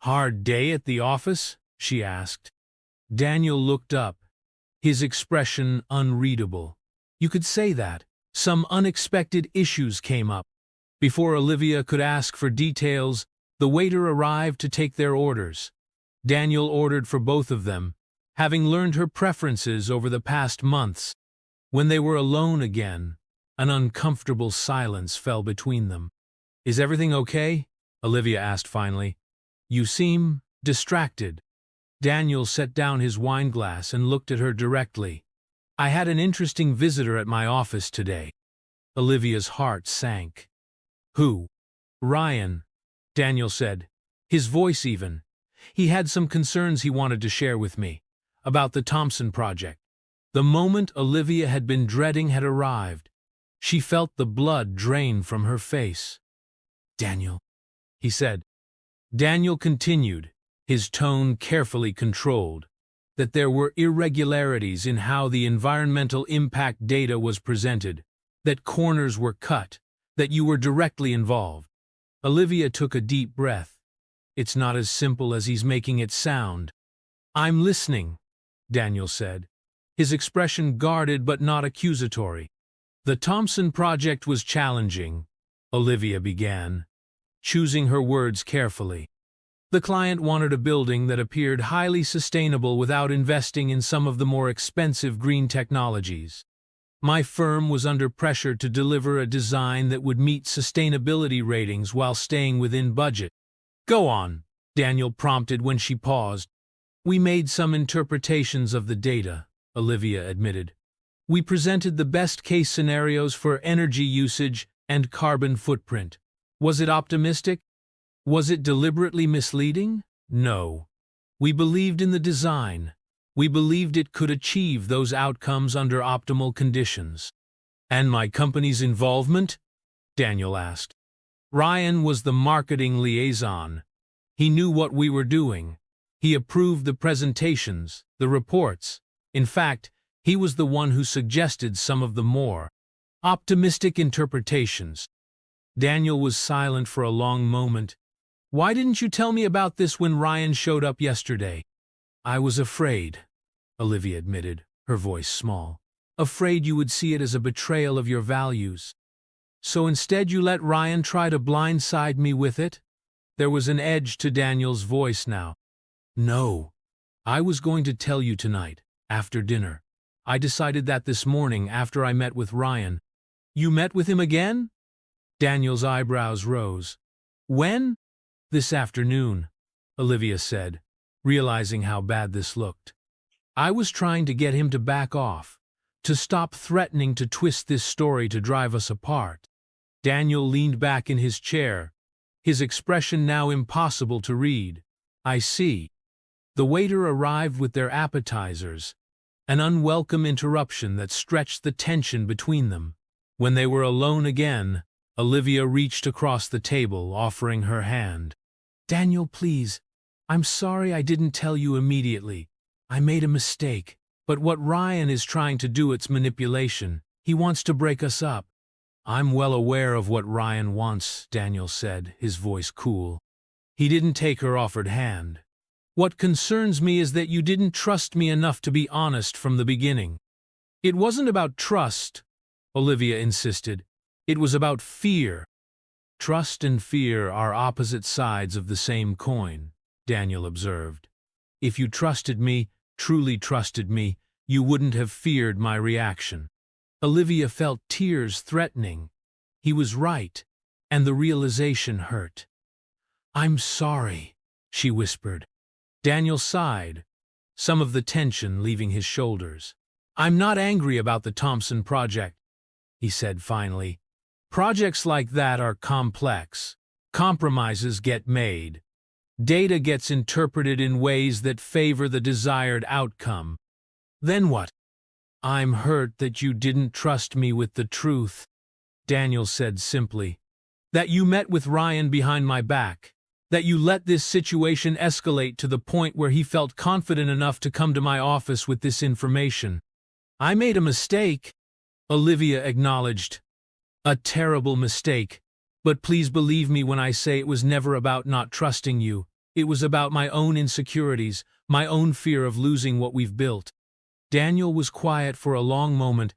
Hard day at the office? She asked. Daniel looked up, his expression unreadable. You could say that. Some unexpected issues came up. Before Olivia could ask for details, the waiter arrived to take their orders. Daniel ordered for both of them, having learned her preferences over the past months. When they were alone again, an uncomfortable silence fell between them. Is everything okay? Olivia asked finally. You seem distracted. Daniel set down his wineglass and looked at her directly. I had an interesting visitor at my office today. Olivia's heart sank. Who? Ryan, Daniel said, his voice even. He had some concerns he wanted to share with me, about the Thompson project. The moment Olivia had been dreading had arrived. She felt the blood drain from her face. Daniel, he said. Daniel continued, his tone carefully controlled. that there were irregularities in how the environmental impact data was presented, that corners were cut, that you were directly involved. Olivia took a deep breath. It's not as simple as he's making it sound. I'm listening, Daniel said, his expression guarded but not accusatory. The Thompson project was challenging, Olivia began, choosing her words carefully. The client wanted a building that appeared highly sustainable without investing in some of the more expensive green technologies. My firm was under pressure to deliver a design that would meet sustainability ratings while staying within budget. Go on, Daniel prompted when she paused. We made some interpretations of the data, Olivia admitted. We presented the best-case scenarios for energy usage and carbon footprint. Was it optimistic? Was it deliberately misleading? No. We believed in the design. We believed it could achieve those outcomes under optimal conditions. And my company's involvement? Daniel asked. Ryan was the marketing liaison. He knew what we were doing. He approved the presentations, the reports. In fact, he was the one who suggested some of the more optimistic interpretations. Daniel was silent for a long moment. Why didn't you tell me about this when Ryan showed up yesterday? I was afraid, Olivia admitted, her voice small. Afraid you would see it as a betrayal of your values. So instead you let Ryan try to blindside me with it? There was an edge to Daniel's voice now. No. I was going to tell you tonight, after dinner. I decided that this morning after I met with Ryan. You met with him again? Daniel's eyebrows rose. When? This afternoon, Olivia said, realizing how bad this looked. I was trying to get him to back off, to stop threatening to twist this story to drive us apart. Daniel leaned back in his chair, his expression now impossible to read. I see. The waiter arrived with their appetizers, an unwelcome interruption that stretched the tension between them. When they were alone again, Olivia reached across the table, offering her hand. Daniel, please. I'm sorry I didn't tell you immediately. I made a mistake. But what Ryan is trying to do, it's manipulation. He wants to break us up. I'm well aware of what Ryan wants, Daniel said, his voice cool. He didn't take her offered hand. What concerns me is that you didn't trust me enough to be honest from the beginning. It wasn't about trust, Olivia insisted. It was about fear. Trust and fear are opposite sides of the same coin, Daniel observed. If you trusted me, truly trusted me, you wouldn't have feared my reaction. Olivia felt tears threatening. He was right, and the realization hurt. I'm sorry, she whispered. Daniel sighed, some of the tension leaving his shoulders. I'm not angry about the Thompson project, he said finally. Projects like that are complex. Compromises get made. Data gets interpreted in ways that favor the desired outcome. Then what? I'm hurt that you didn't trust me with the truth, Daniel said simply. That you met with Ryan behind my back. That you let this situation escalate to the point where he felt confident enough to come to my office with this information. I made a mistake, Olivia acknowledged. A terrible mistake. But please believe me when I say it was never about not trusting you. It was about my own insecurities, my own fear of losing what we've built. Daniel was quiet for a long moment,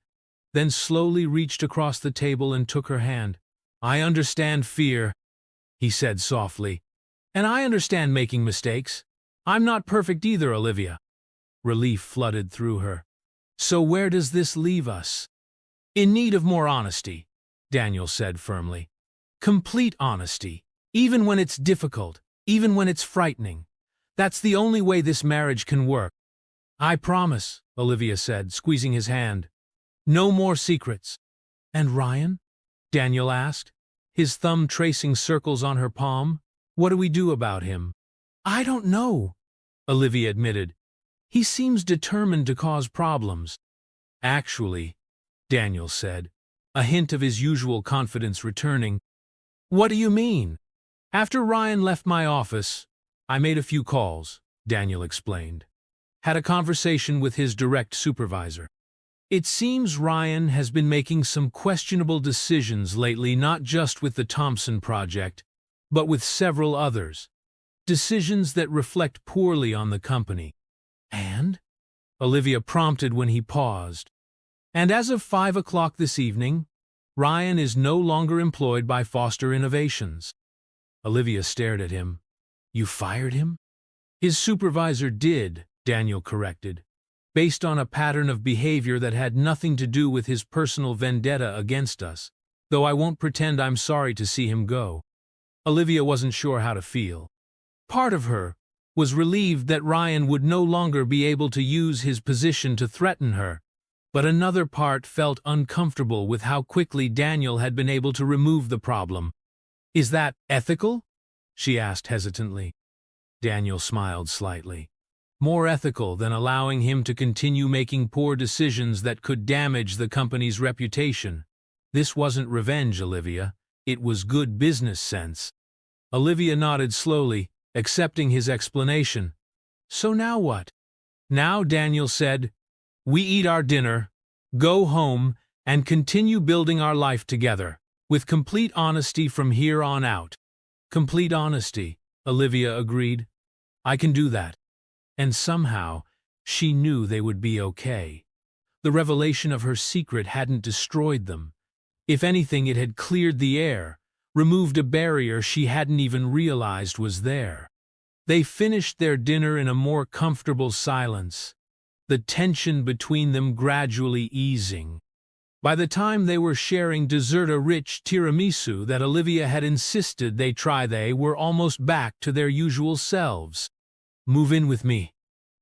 then slowly reached across the table and took her hand. I understand fear, he said softly. And I understand making mistakes. I'm not perfect either, Olivia. Relief flooded through her. So where does this leave us? In need of more honesty, Daniel said firmly. Complete honesty, even when it's difficult, even when it's frightening. That's the only way this marriage can work. I promise, Olivia said, squeezing his hand. No more secrets. And Ryan? Daniel asked, his thumb tracing circles on her palm. What do we do about him? I don't know, Olivia admitted. He seems determined to cause problems. Actually, Daniel said, a hint of his usual confidence returning. What do you mean? After Ryan left my office, I made a few calls, Daniel explained. had a conversation with his direct supervisor. It seems Ryan has been making some questionable decisions lately, not just with the Thompson project, but with several others. Decisions that reflect poorly on the company. And? Olivia prompted when he paused. And as of 5 o'clock this evening, Ryan is no longer employed by Foster Innovations. Olivia stared at him. You fired him? His supervisor did, Daniel corrected, based on a pattern of behavior that had nothing to do with his personal vendetta against us, though I won't pretend I'm sorry to see him go. Olivia wasn't sure how to feel. Part of her was relieved that Ryan would no longer be able to use his position to threaten her, but another part felt uncomfortable with how quickly Daniel had been able to remove the problem. Is that ethical? She asked hesitantly. Daniel smiled slightly. More ethical than allowing him to continue making poor decisions that could damage the company's reputation. This wasn't revenge, Olivia. It was good business sense. Olivia nodded slowly, accepting his explanation. So now what? Now, Daniel said, we eat our dinner, go home, and continue building our life together, with complete honesty from here on out. Complete honesty, Olivia agreed. I can do that. And somehow, she knew they would be okay. The revelation of her secret hadn't destroyed them. If anything, it had cleared the air, removed a barrier she hadn't even realized was there. They finished their dinner in a more comfortable silence, the tension between them gradually easing. By the time they were sharing dessert, a rich tiramisu that Olivia had insisted they try, they were almost back to their usual selves. Move in with me,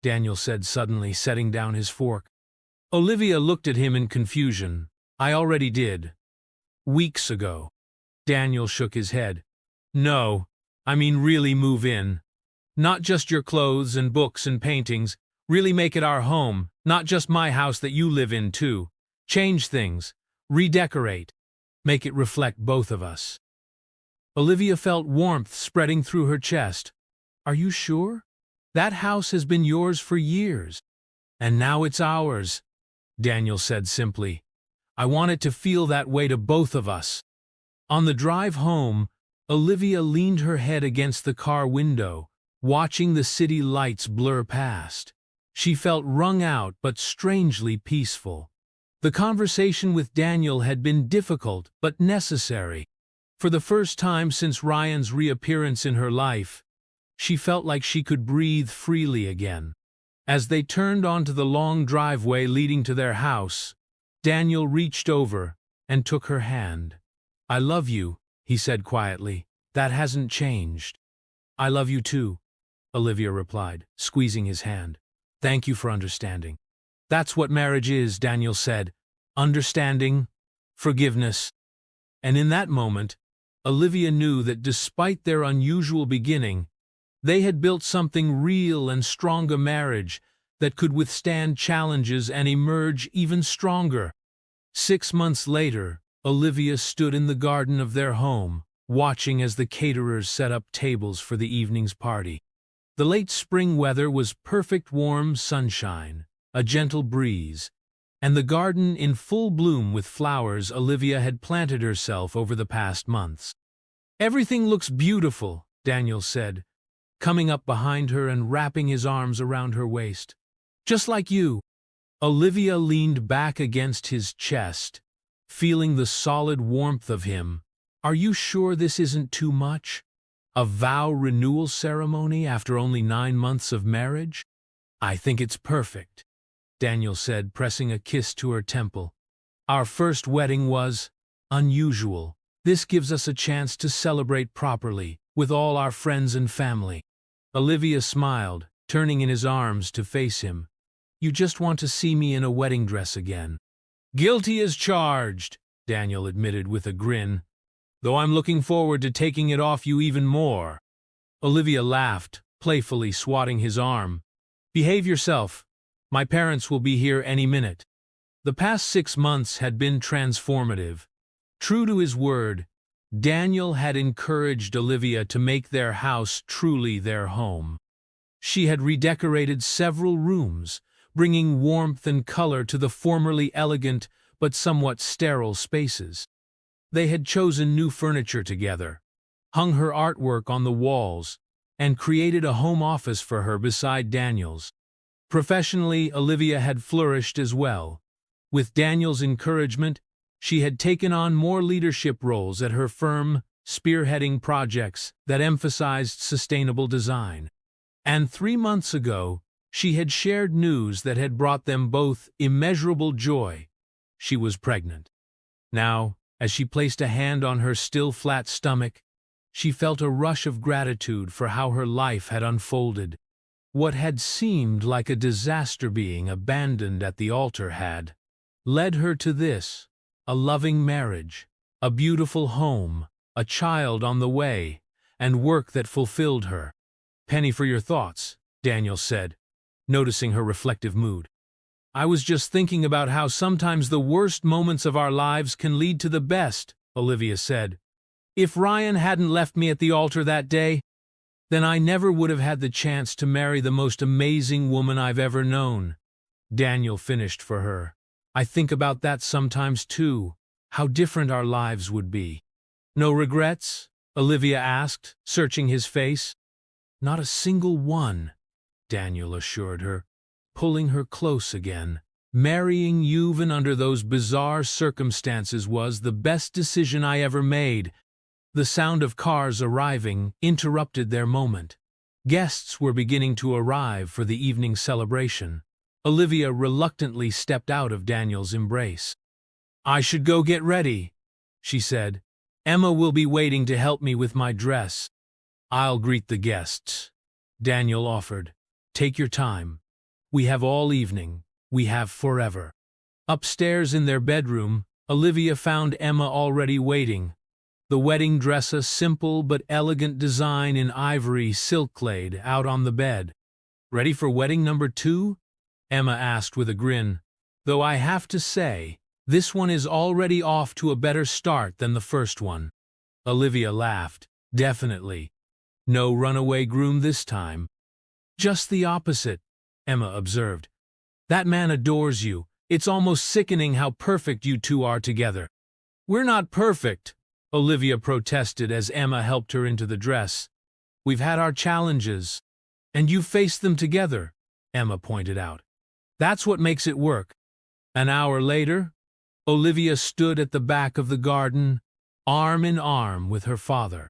Daniel said suddenly, setting down his fork. Olivia looked at him in confusion. I already did. Weeks ago. Daniel shook his head. No, I mean really move in. Not just your clothes and books and paintings. Really make it our home, not just my house that you live in too. Change things. Redecorate. Make it reflect both of us. Olivia felt warmth spreading through her chest. Are you sure? That house has been yours for years. And now it's ours, Daniel said simply. I want it to feel that way to both of us. On the drive home, Olivia leaned her head against the car window, watching the city lights blur past. She felt wrung out but strangely peaceful. The conversation with Daniel had been difficult but necessary. For the first time since Ryan's reappearance in her life, she felt like she could breathe freely again. As they turned onto the long driveway leading to their house, Daniel reached over and took her hand. I love you, he said quietly. That hasn't changed. I love you too, Olivia replied, squeezing his hand. Thank you for understanding. That's what marriage is, Daniel said. Understanding, forgiveness. And in that moment, Olivia knew that despite their unusual beginning, they had built something real and strong, a marriage that could withstand challenges and emerge even stronger. 6 months later, Olivia stood in the garden of their home, watching as the caterers set up tables for the evening's party. The late spring weather was perfect, warm sunshine, a gentle breeze, and the garden in full bloom with flowers Olivia had planted herself over the past months. Everything looks beautiful, Daniel said, coming up behind her and wrapping his arms around her waist. Just like you. Olivia leaned back against his chest, feeling the solid warmth of him. Are you sure this isn't too much? A vow renewal ceremony after only 9 months of marriage? I think it's perfect, Daniel said, pressing a kiss to her temple. Our first wedding was unusual. This gives us a chance to celebrate properly, with all our friends and family. Olivia smiled, turning in his arms to face him. You just want to see me in a wedding dress again. Guilty as charged, Daniel admitted with a grin. Though I'm looking forward to taking it off you even more. Olivia laughed, playfully swatting his arm. Behave yourself. My parents will be here any minute. The past 6 months had been transformative. True to his word, Daniel had encouraged Olivia to make their house truly their home. She had redecorated several rooms, bringing warmth and color to the formerly elegant but somewhat sterile spaces. They had chosen new furniture together, hung her artwork on the walls, and created a home office for her beside Daniel's. Professionally, Olivia had flourished as well. With Daniel's encouragement, she had taken on more leadership roles at her firm, spearheading projects that emphasized sustainable design. And 3 months ago, she had shared news that had brought them both immeasurable joy. She was pregnant. Now, as she placed a hand on her still flat stomach, she felt a rush of gratitude for how her life had unfolded. What had seemed like a disaster being abandoned at the altar had led her to this: a loving marriage, a beautiful home, a child on the way, and work that fulfilled her. "Penny for your thoughts," Daniel said, noticing her reflective mood. "I was just thinking about how sometimes the worst moments of our lives can lead to the best," Olivia said. "If Ryan hadn't left me at the altar that day, then I never would have had the chance to marry the most amazing woman I've ever known." Daniel finished for her. "I think about that sometimes too, how different our lives would be." "No regrets?" Olivia asked, searching his face. "Not a single one," Daniel assured her, pulling her close again. "Marrying you even under those bizarre circumstances was the best decision I ever made." The sound of cars arriving interrupted their moment. Guests were beginning to arrive for the evening celebration. Olivia reluctantly stepped out of Daniel's embrace. "I should go get ready," she said. "Emma will be waiting to help me with my dress." "I'll greet the guests," Daniel offered. "Take your time. We have all evening. We have forever." Upstairs in their bedroom, Olivia found Emma already waiting. The wedding dress, a simple but elegant design in ivory silk, laid out on the bed. "Ready for wedding number 2? Emma asked with a grin. "Though I have to say, this one is already off to a better start than the first one." Olivia laughed. "Definitely. No runaway groom this time." "Just the opposite," Emma observed. "That man adores you. It's almost sickening how perfect you two are together." "We're not perfect," Olivia protested as Emma helped her into the dress. "We've had our challenges, and you've faced them together," Emma pointed out. "That's what makes it work." An hour later, Olivia stood at the back of the garden, arm in arm with her father.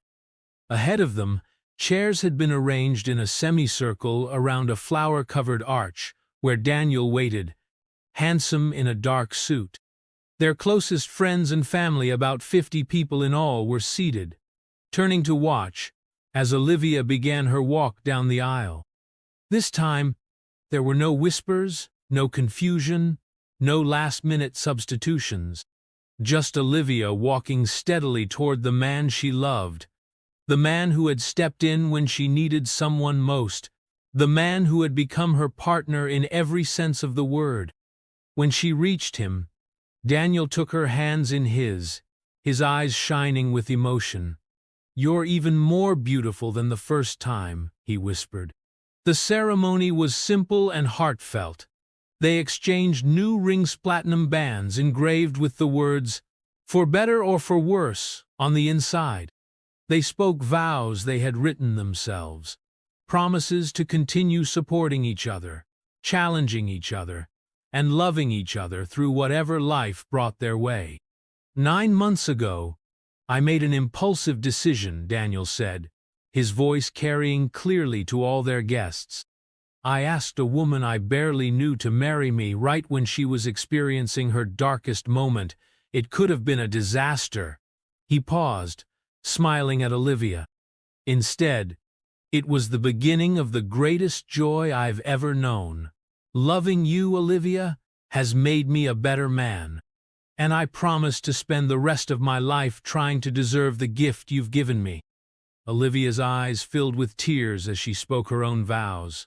Ahead of them, chairs had been arranged in a semicircle around a flower-covered arch, where Daniel waited, handsome in a dark suit. Their closest friends and family, about 50 people in all, were seated, turning to watch as Olivia began her walk down the aisle. This time, there were no whispers, no confusion, no last-minute substitutions. Just Olivia walking steadily toward the man she loved, the man who had stepped in when she needed someone most, the man who had become her partner in every sense of the word. When she reached him, Daniel took her hands in his eyes shining with emotion. "You're even more beautiful than the first time," he whispered. The ceremony was simple and heartfelt. They exchanged new rings, platinum bands engraved with the words, "For better or for worse," on the inside. They spoke vows they had written themselves, promises to continue supporting each other, challenging each other, and loving each other through whatever life brought their way. "9 months ago, I made an impulsive decision," Daniel said, his voice carrying clearly to all their guests. "I asked a woman I barely knew to marry me right when she was experiencing her darkest moment. It could have been a disaster." He paused, smiling at Olivia. "Instead, it was the beginning of the greatest joy I've ever known. Loving you, Olivia, has made me a better man, and I promise to spend the rest of my life trying to deserve the gift you've given me." Olivia's eyes filled with tears as she spoke her own vows.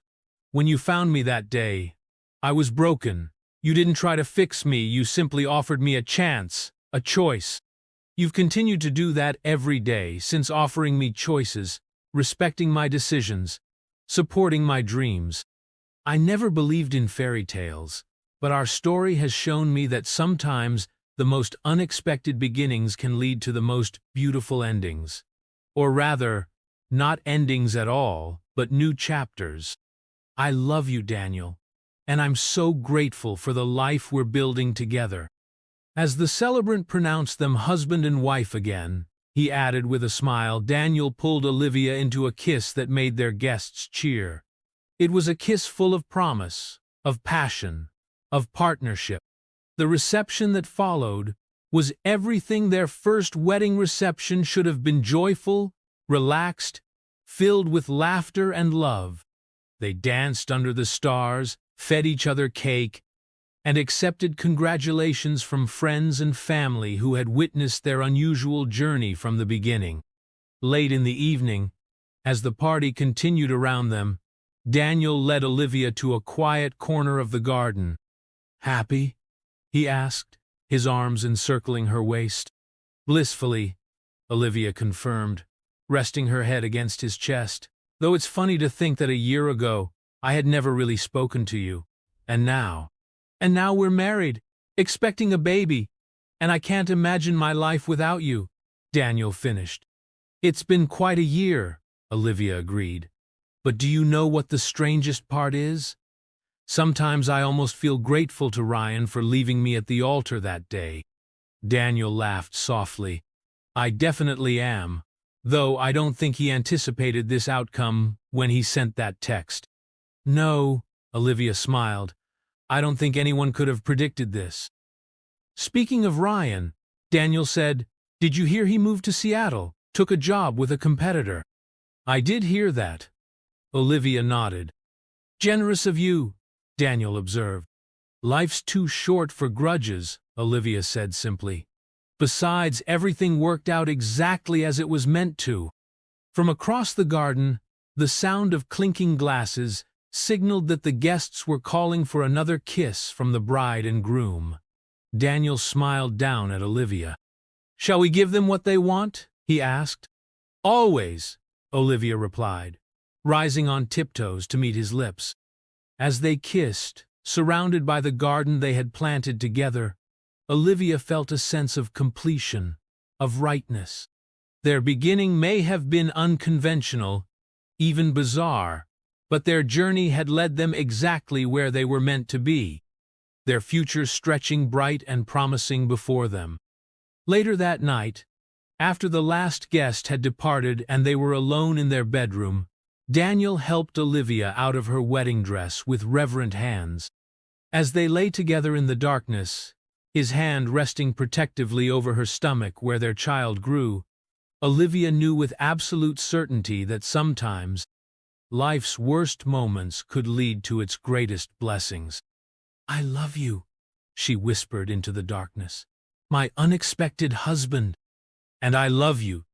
"When you found me that day, I was broken. You didn't try to fix me, you simply offered me a chance, a choice. You've continued to do that every day since, offering me choices, respecting my decisions, supporting my dreams. I never believed in fairy tales, but our story has shown me that sometimes the most unexpected beginnings can lead to the most beautiful endings. Or rather, not endings at all, but new chapters. I love you, Daniel, and I'm so grateful for the life we're building together." As the celebrant pronounced them husband and wife again, he added with a smile, Daniel pulled Olivia into a kiss that made their guests cheer. It was a kiss full of promise, of passion, of partnership. The reception that followed was everything their first wedding reception should have been: joyful, relaxed, filled with laughter and love. They danced under the stars, fed each other cake, and accepted congratulations from friends and family who had witnessed their unusual journey from the beginning. Late in the evening, as the party continued around them, Daniel led Olivia to a quiet corner of the garden. "Happy?" he asked, his arms encircling her waist. "Blissfully," Olivia confirmed, resting her head against his chest. "Though it's funny to think that a year ago I had never really spoken to you. And now we're married, expecting a baby, and I can't imagine my life without you," Daniel finished. "It's been quite a year," Olivia agreed. "But do you know what the strangest part is? Sometimes I almost feel grateful to Ryan for leaving me at the altar that day." Daniel laughed softly. "I definitely am, though I don't think he anticipated this outcome when he sent that text." "No," Olivia smiled. "I don't think anyone could have predicted this." Speaking of Ryan, Daniel said, "Did you hear he moved to Seattle, took a job with a competitor?" "I did hear that." Olivia nodded. "Generous of you," Daniel observed. "Life's too short for grudges," Olivia said simply. "Besides, everything worked out exactly as it was meant to." From across the garden, the sound of clinking glasses signaled that the guests were calling for another kiss from the bride and groom. Daniel smiled down at Olivia. "Shall we give them what they want?" he asked. "Always," Olivia replied, rising on tiptoes to meet his lips. As they kissed, surrounded by the garden they had planted together, Olivia felt a sense of completion, of rightness. Their beginning may have been unconventional, even bizarre, but their journey had led them exactly where they were meant to be, their future stretching bright and promising before them. Later that night, after the last guest had departed and they were alone in their bedroom, Daniel helped Olivia out of her wedding dress with reverent hands. As they lay together in the darkness, his hand resting protectively over her stomach where their child grew, Olivia knew with absolute certainty that sometimes life's worst moments could lead to its greatest blessings. "I love you," she whispered into the darkness. "My unexpected husband." "And I love you,"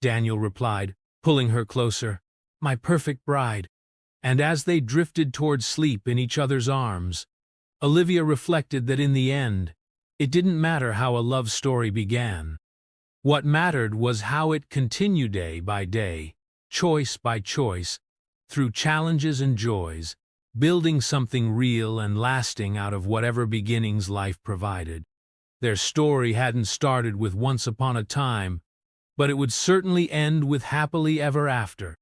Daniel replied, pulling her closer. "My perfect bride." And as they drifted toward sleep in each other's arms, Olivia reflected that in the end, it didn't matter how a love story began. What mattered was how it continued day by day, choice by choice, through challenges and joys, building something real and lasting out of whatever beginnings life provided. Their story hadn't started with once upon a time, but it would certainly end with happily ever after.